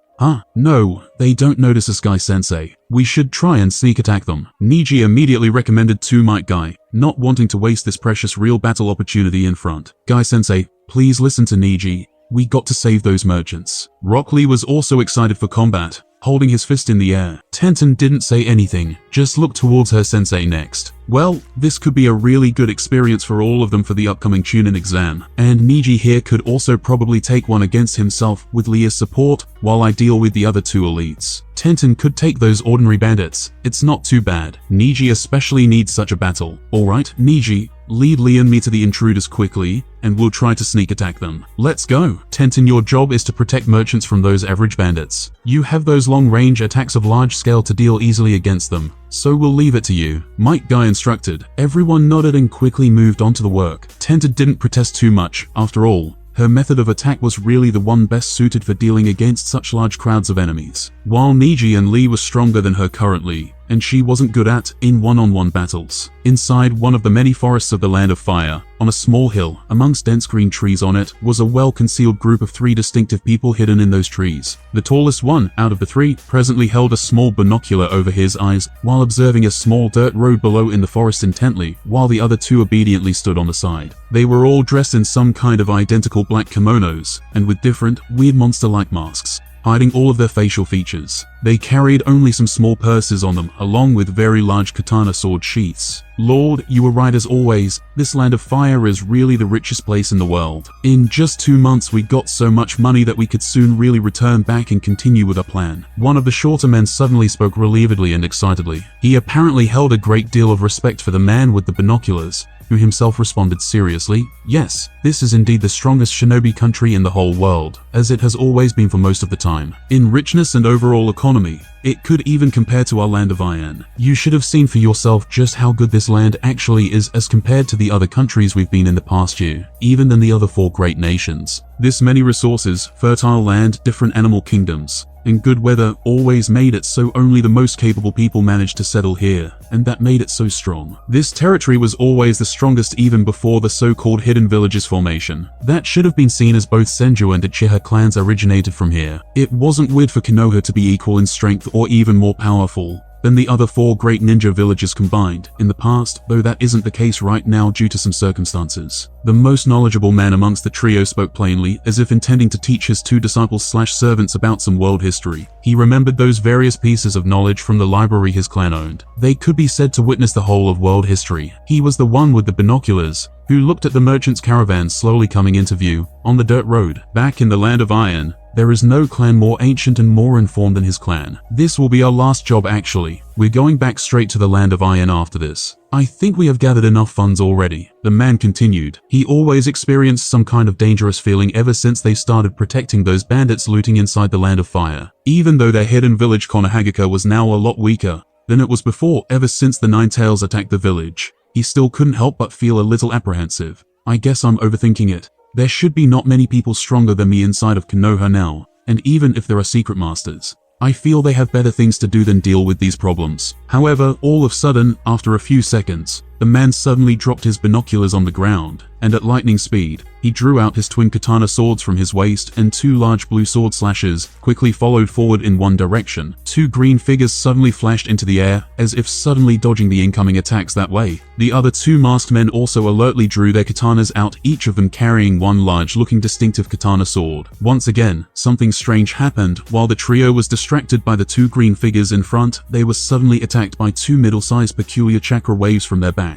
No, they don't notice us, Guy Sensei. We should try and sneak attack them. Neji immediately recommended to Guy, not wanting to waste this precious real battle opportunity in front. "Guy Sensei, please listen to Neji. We got to save those merchants." Rock Lee was also excited for combat, holding his fist in the air. Tenten didn't say anything, just looked towards her sensei next. Well, this could be a really good experience for all of them for the upcoming Chunin exam, and Neji here could also probably take one against himself with Leah's support, while I deal with the other 2 elites. Tenten could take those ordinary bandits, it's not too bad. Neji especially needs such a battle. Alright, Neji, lead Lee and me to the intruders quickly, and we'll try to sneak attack them. Let's go. Tenten, your job is to protect merchants from those average bandits. You have those long-range attacks of large scale to deal easily against them, so we'll leave it to you. Guy instructed. Everyone nodded and quickly moved on to the work. Tenten didn't protest too much, after all. Her method of attack was really the one best suited for dealing against such large crowds of enemies. While Neji and Lee were stronger than her currently, and she wasn't good at in one-on-one battles. Inside one of the many forests of the Land of Fire, on a small hill, amongst dense green trees on it, was a well-concealed group of 3 distinctive people hidden in those trees. The tallest one, out of the 3, presently held a small binocular over his eyes, while observing a small dirt road below in the forest intently, while the other 2 obediently stood on the side. They were all dressed in some kind of identical black kimonos, and with different, weird monster-like masks, hiding all of their facial features. They carried only some small purses on them, along with very large katana sword sheaths. "Lord, you were right as always. This Land of Fire is really the richest place in the world. In just 2 months we got so much money that we could soon really return back and continue with our plan." One of the shorter men suddenly spoke relievedly and excitedly. He apparently held a great deal of respect for the man with the binoculars, who himself responded seriously, "Yes, this is indeed the strongest shinobi country in the whole world, as it has always been for most of the time. In richness and overall economy, It could even compare to our land of iron. You should have seen for yourself just how good this land actually is as compared to the other countries we've been in the past year, even than the other 4 great nations. This many resources, fertile land, different animal kingdoms, and good weather always made it so only the most capable people managed to settle here, and that made it so strong. This territory was always the strongest even before the so-called hidden villages formation. That should have been seen as both Senju and Uchiha clans originated from here. It wasn't weird for Konoha to be equal in strength or even more powerful than the other 4 great ninja villages combined in the past, though that isn't the case right now due to some circumstances. The most knowledgeable man amongst the trio spoke plainly, as if intending to teach his 2 disciples/servants about some world history. He remembered those various pieces of knowledge from the library his clan owned. They could be said to witness the whole of world history. He was the one with the binoculars, who looked at the merchant's caravan slowly coming into view on the dirt road. Back in the land of iron, there is no clan more ancient and more informed than his clan. This will be our last job actually. We're going back straight to the land of iron after this. I think we have gathered enough funds already, the man continued. He always experienced some kind of dangerous feeling ever since they started protecting those bandits looting inside the land of fire. Even though their hidden village Konohagaka was now a lot weaker than it was before ever since the Nine Tails attacked the village, he still couldn't help but feel a little apprehensive. I guess I'm overthinking it. There should be not many people stronger than me inside of Konoha now, and even if there are secret masters, I feel they have better things to do than deal with these problems. However, all of a sudden, after a few seconds, the man suddenly dropped his binoculars on the ground, and at lightning speed, he drew out his twin katana swords from his waist, and 2 large blue sword slashes quickly followed forward in one direction. 2 green figures suddenly flashed into the air, as if suddenly dodging the incoming attacks that way. The other 2 masked men also alertly drew their katanas out, each of them carrying one large-looking distinctive katana sword. Once again, something strange happened. While the trio was distracted by the 2 green figures in front, they were suddenly attacked by 2 middle-sized peculiar chakra waves from their backs.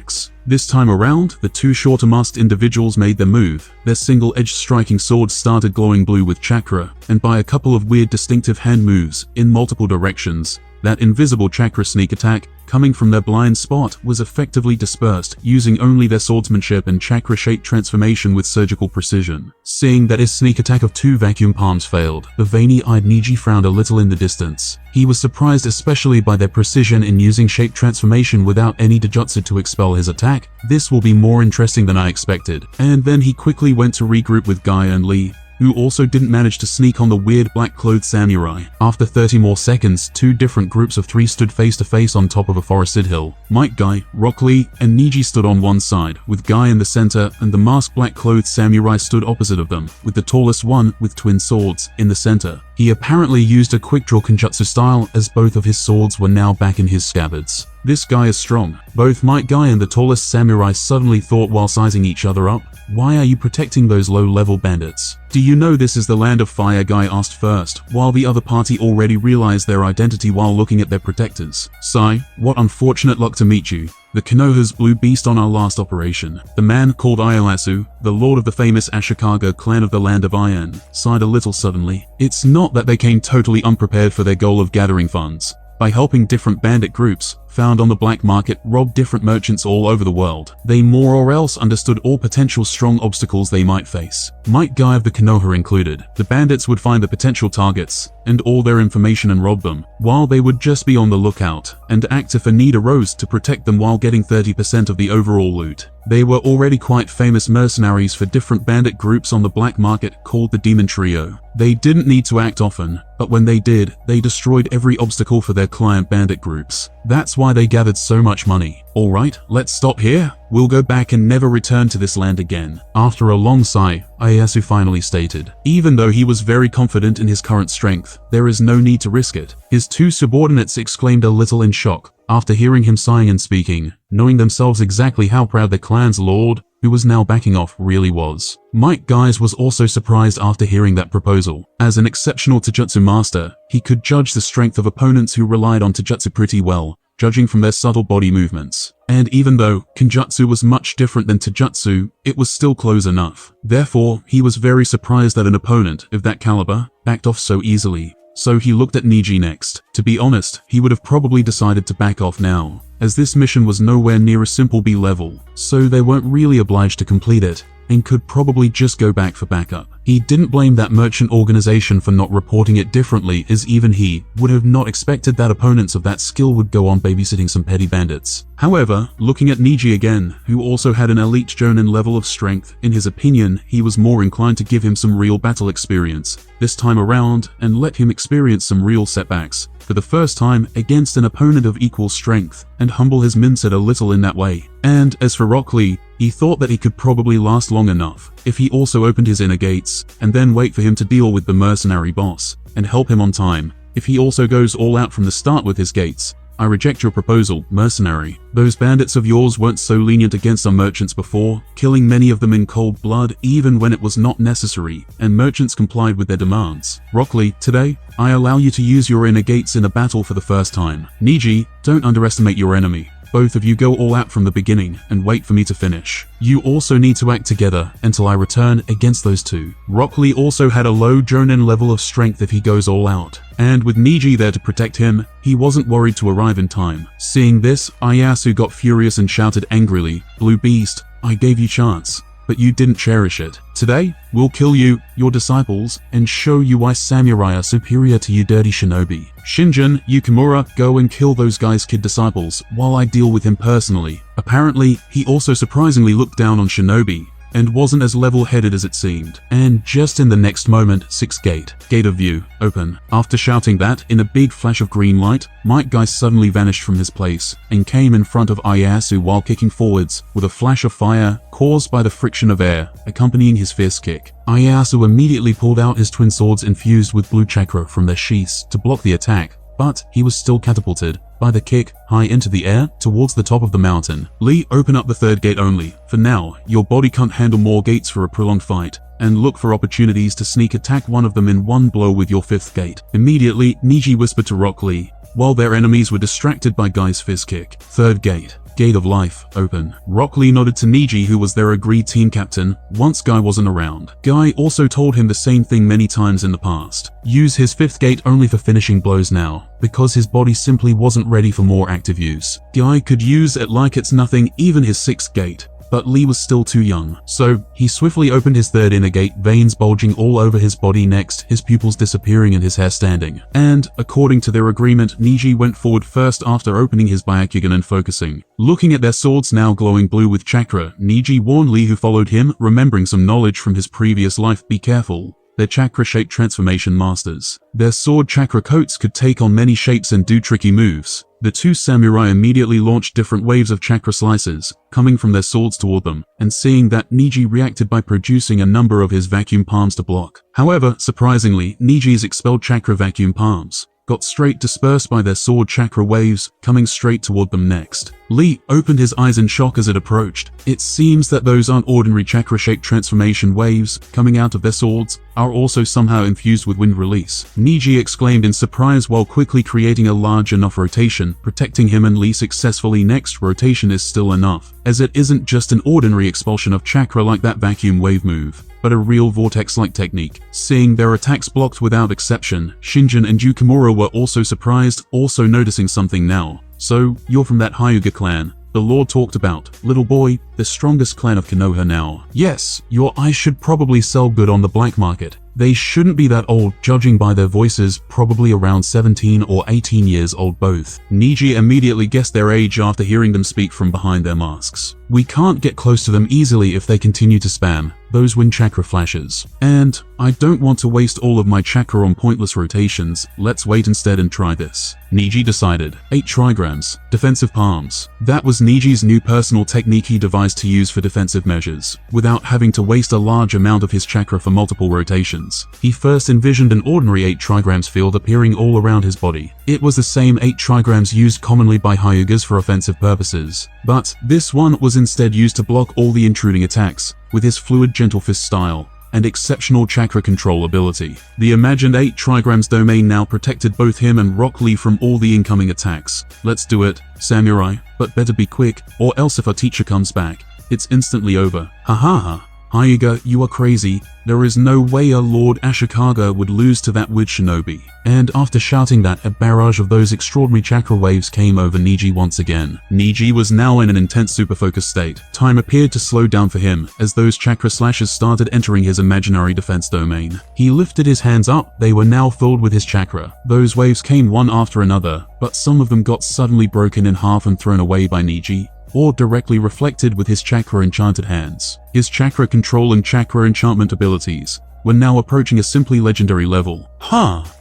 This time around, the 2 shorter masked individuals made their move. Their single-edged striking swords started glowing blue with chakra, and by a couple of weird distinctive hand moves in multiple directions, that invisible chakra sneak attack coming from their blind spot was effectively dispersed using only their swordsmanship and chakra-shaped transformation with surgical precision. Seeing that his sneak attack of 2 vacuum palms failed, the veiny-eyed Neji frowned a little in the distance. He was surprised especially by their precision in using shape transformation without any dojutsu to expel his attack. This will be more interesting than I expected. And then he quickly went to regroup with Guy and Lee, who also didn't manage to sneak on the weird black-clothed samurai. After 30 more seconds, 2 different groups of 3 stood face to face on top of a forested hill. Mike, Guy, Rock Lee, and Neji stood on one side, with Guy in the center, and the masked black-clothed samurai stood opposite of them, with the tallest one, with twin swords, in the center. He apparently used a quick-draw Kenjutsu style, as both of his swords were now back in his scabbards. This guy is strong. Both Mike, Guy, and the tallest samurai suddenly thought while sizing each other up. Why are you protecting those low-level bandits? Do you know this is the land of fire? Guy asked first, while the other party already realized their identity while looking at their protectors. Sai, what unfortunate luck to meet you. The Konoha's blue beast on our last operation. The man called Ieyasu, the lord of the famous Ashikaga clan of the Land of Iron, sighed a little suddenly. It's not that they came totally unprepared for their goal of gathering funds by helping different bandit groups found on the black market rob different merchants all over the world. They more or else understood all potential strong obstacles they might face, Mike, Guy of the Konoha included. The bandits would find the potential targets and all their information and rob them, while they would just be on the lookout and act if a need arose to protect them while getting 30% of the overall loot. They were already quite famous mercenaries for different bandit groups on the black market called the Demon Trio. They didn't need to act often, but when they did, they destroyed every obstacle for their client bandit groups. That's why they gathered so much money. Alright, let's stop here. We'll go back and never return to this land again. After a long sigh, Ieyasu finally stated. Even though he was very confident in his current strength, there is no need to risk it. His 2 subordinates exclaimed a little in shock after hearing him sighing and speaking, knowing themselves exactly how proud their clan's lord, who was now backing off, really was. Mike Guys was also surprised after hearing that proposal. As an exceptional Taijutsu master, he could judge the strength of opponents who relied on Taijutsu pretty well, judging from their subtle body movements. And even though Kenjutsu was much different than Taijutsu, it was still close enough. Therefore, he was very surprised that an opponent of that caliber backed off so easily. So he looked at Neji next. To be honest, he would have probably decided to back off now, as this mission was nowhere near a simple B level, so they weren't really obliged to complete it. and could probably just go back for backup. He didn't blame that merchant organization for not reporting it differently, as even he would have not expected that opponents of that skill would go on babysitting some petty bandits. However, looking at Neji again, who also had an elite jonin level of strength, in his opinion, he was more inclined to give him some real battle experience this time around and let him experience some real setbacks for the first time against an opponent of equal strength and humble his mindset a little in that way. And as for Rock Lee, he thought that he could probably last long enough if he also opened his inner gates and then wait for him to deal with the mercenary boss and help him on time if he also goes all out from the start with his gates. I reject your proposal, mercenary. Those bandits of yours weren't so lenient against our merchants before, killing many of them in cold blood even when it was not necessary, and merchants complied with their demands. Rock Lee, today, I allow you to use your inner gates in a battle for the first time. Neji, don't underestimate your enemy. Both of you go all out from the beginning and wait for me to finish. You also need to act together until I return against those two. Rock Lee also had a low jonin level of strength if he goes all out, and with Neji there to protect him, he wasn't worried to arrive in time. Seeing this, Ieyasu got furious and shouted angrily, "Blue Beast, I gave you chance, but you didn't cherish it. Today, we'll kill you, your disciples, and show you why samurai are superior to you dirty shinobi. Shinjin, Yukimura, go and kill those guys' kid disciples while I deal with him personally." Apparently, he also surprisingly looked down on shinobi and wasn't as level-headed as it seemed. And just in the next moment, 6th gate of view, open. After shouting that, in a big flash of green light, Might Guy suddenly vanished from his place and came in front of Ieyasu while kicking forwards with a flash of fire caused by the friction of air, accompanying his fierce kick. Ieyasu immediately pulled out his twin swords infused with blue chakra from their sheaths to block the attack, but he was still catapulted by the kick high into the air towards the top of the mountain. Lee, open up the 3rd gate only. For now, your body can't handle more gates for a prolonged fight, and look for opportunities to sneak attack one of them in one blow with your 5th gate. Immediately, Neji whispered to Rock Lee, while their enemies were distracted by Guy's fist kick. 3rd gate of life, open. Rock Lee nodded to Neji, who was their agreed team captain once Guy wasn't around. Guy also told him the same thing many times in the past. Use his 5th gate only for finishing blows now, because his body simply wasn't ready for more active use. Guy could use it like it's nothing, even his 6th gate. But Lee was still too young, so he swiftly opened his 3rd inner gate, veins bulging all over his body next, his pupils disappearing and his hair standing. And, according to their agreement, Neji went forward first after opening his Byakugan and focusing. Looking at their swords now glowing blue with chakra, Neji warned Lee, who followed him, remembering some knowledge from his previous life, be careful. They're chakra-shaped transformation masters. Their sword chakra coats could take on many shapes and do tricky moves. The two samurai immediately launched different waves of chakra slices, coming from their swords toward them, and seeing that, Neji reacted by producing a number of his vacuum palms to block. However, surprisingly, Neji's expelled chakra vacuum palms got straight dispersed by their sword chakra waves, coming straight toward them next. Lee opened his eyes in shock as it approached. It seems that those aren't ordinary chakra-shaped transformation waves coming out of their swords, are also somehow infused with wind release. Neji exclaimed in surprise while quickly creating a large enough rotation, protecting him and Lee successfully. Next rotation is still enough, as it isn't just an ordinary expulsion of chakra like that vacuum wave move, but a real vortex-like technique. Seeing their attacks blocked without exception, Shinjin and Yukimura were also surprised, also noticing something now. "So, you're from that Hyuga clan the Lord talked about, little boy, the strongest clan of Konoha now." "Yes, your eyes should probably sell good on the black market. They shouldn't be that old, judging by their voices, probably around 17 or 18 years old both." Neji immediately guessed their age after hearing them speak from behind their masks. "We can't get close to them easily if they continue to spam those wind chakra flashes. And I don't want to waste all of my chakra on pointless rotations. Let's wait instead and try this." Neji decided. 8 trigrams, defensive palms. That was Neji's new personal technique he devised to use for defensive measures, without having to waste a large amount of his chakra for multiple rotations. He first envisioned an ordinary 8 trigrams field appearing all around his body. It was the same 8 trigrams used commonly by Hyugas for offensive purposes, but this one was instead used to block all the intruding attacks, with his fluid gentle fist style and exceptional chakra control ability. The imagined 8 trigrams domain now protected both him and Rock Lee from all the incoming attacks. "Let's do it, samurai, but better be quick, or else if our teacher comes back, it's instantly over." "Ha ha ha. Hyuga, you are crazy. There is no way a Lord Ashikaga would lose to that witch shinobi. And after shouting that, a barrage of those extraordinary chakra waves came over Neji once again. Neji was now in an intense super-focused state. Time appeared to slow down for him as those chakra slashes started entering his imaginary defense domain. He lifted his hands up, they were now filled with his chakra. Those waves came one after another, but some of them got suddenly broken in half and thrown away by Neji, or directly reflected with his chakra enchanted hands. His chakra control and chakra enchantment abilities were now approaching a simply legendary level.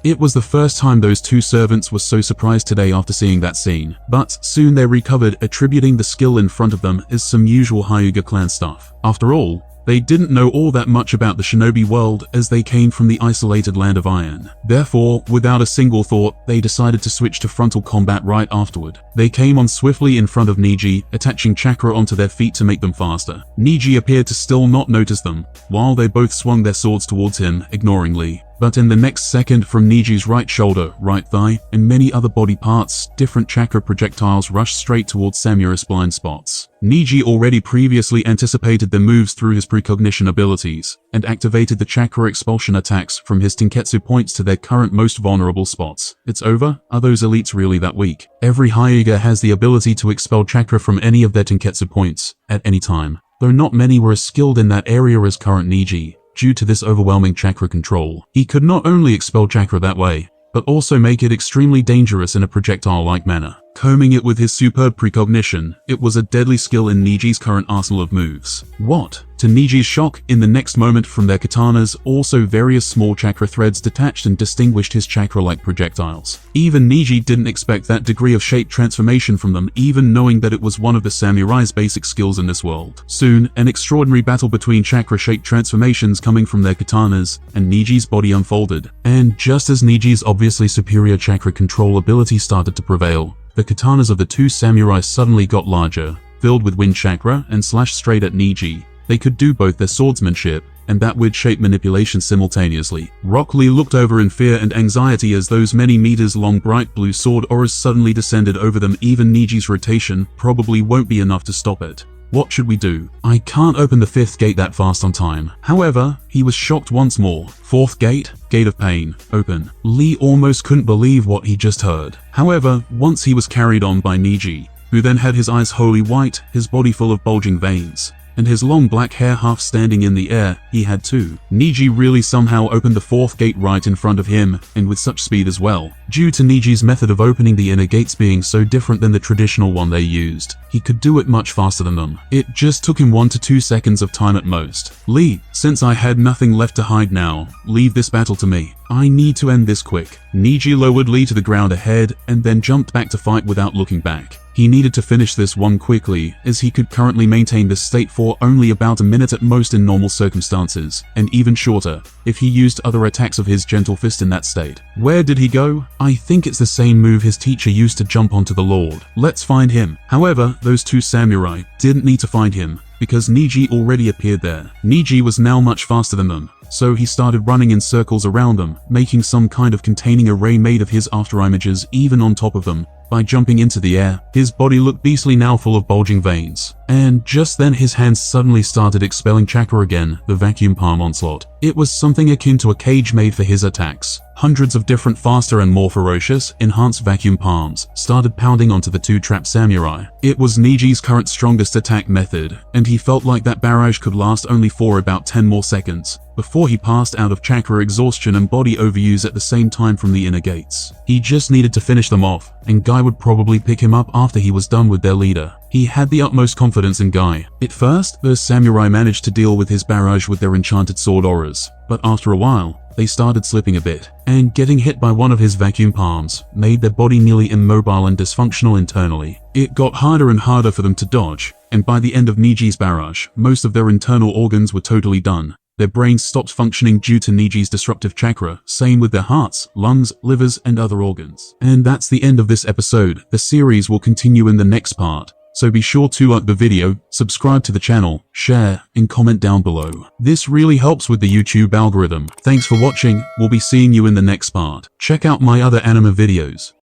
It was the first time those two servants were so surprised today after seeing that scene. But soon they recovered, attributing the skill in front of them as some usual Hyuga clan stuff. After all, they didn't know all that much about the shinobi world as they came from the isolated land of iron. Therefore, without a single thought, they decided to switch to frontal combat right afterward. They came on swiftly in front of Neji, attaching chakra onto their feet to make them faster. Neji appeared to still not notice them, while they both swung their swords towards him, ignoringly. But in the next second, from Niji's right shoulder, right thigh, and many other body parts, different chakra projectiles rushed straight towards Samura's blind spots. Neji already previously anticipated their moves through his precognition abilities, and activated the chakra expulsion attacks from his Tenketsu points to their current most vulnerable spots. It's over? Are those elites really that weak? Every Hyuga has the ability to expel chakra from any of their Tenketsu points, at any time, though not many were as skilled in that area as current Neji. Due to this overwhelming chakra control, he could not only expel chakra that way, but also make it extremely dangerous in a projectile-like manner. Combing it with his superb precognition, it was a deadly skill in Niji's current arsenal of moves. What? To Niji's shock, in the next moment from their katanas, also various small chakra threads detached and distinguished his chakra-like projectiles. Even Neji didn't expect that degree of shape transformation from them, even knowing that it was one of the samurai's basic skills in this world. Soon, an extraordinary battle between chakra-shaped transformations coming from their katanas and Niji's body unfolded. And just as Niji's obviously superior chakra control ability started to prevail, the katanas of the two samurai suddenly got larger, filled with wind chakra, and slashed straight at Neji. They could do both their swordsmanship and that weird shape manipulation simultaneously. Rock Lee looked over in fear and anxiety as those many meters long bright blue sword auras suddenly descended over them. Even Niji's rotation probably won't be enough to stop it. What should we do? I can't open the fifth gate that fast on time. However, he was shocked once more. Fourth gate? Gate of pain. Open. Lee almost couldn't believe what he just heard. However, once he was carried on by Neji, who then had his eyes wholly white, his body full of bulging veins, and his long black hair half standing in the air, he had too. Neji really somehow opened the fourth gate right in front of him, and with such speed as well. Due to Niji's method of opening the inner gates being so different than the traditional one they used, he could do it much faster than them. It just took him 1 to 2 seconds of time at most. Lee, since I had nothing left to hide now, leave this battle to me. I need to end this quick. Neji lowered Lee to the ground ahead, and then jumped back to fight without looking back. He needed to finish this one quickly, as he could currently maintain this state for only about a minute at most in normal circumstances, and even shorter if he used other attacks of his gentle fist in that state. Where did he go? I think it's the same move his teacher used to jump onto the Lord. Let's find him. However, those two samurai didn't need to find him, because Neji already appeared there. Neji was now much faster than them, so he started running in circles around them, making some kind of containing array made of his afterimages even on top of them. By jumping into the air, his body looked beastly now, full of bulging veins. And just then his hands suddenly started expelling chakra again, the vacuum palm onslaught. It was something akin to a cage made for his attacks. Hundreds of different faster and more ferocious, enhanced vacuum palms started pounding onto the two trapped samurai. It was Niji's current strongest attack method, and he felt like that barrage could last only for about 10 more seconds, before he passed out of chakra exhaustion and body overuse at the same time from the inner gates. He just needed to finish them off, and Guy would probably pick him up after he was done with their leader. He had the utmost confidence in Guy. At first, the samurai managed to deal with his barrage with their enchanted sword auras, but after a while, they started slipping a bit, and getting hit by one of his vacuum palms made their body nearly immobile and dysfunctional internally. It got harder and harder for them to dodge, and by the end of Niji's barrage, most of their internal organs were totally done. Their brains stopped functioning due to Niji's disruptive chakra, same with their hearts, lungs, livers, and other organs. And that's the end of this episode. The series will continue in the next part, so be sure to like the video, subscribe to the channel, share, and comment down below. This really helps with the YouTube algorithm. Thanks for watching, we'll be seeing you in the next part. Check out my other anime videos.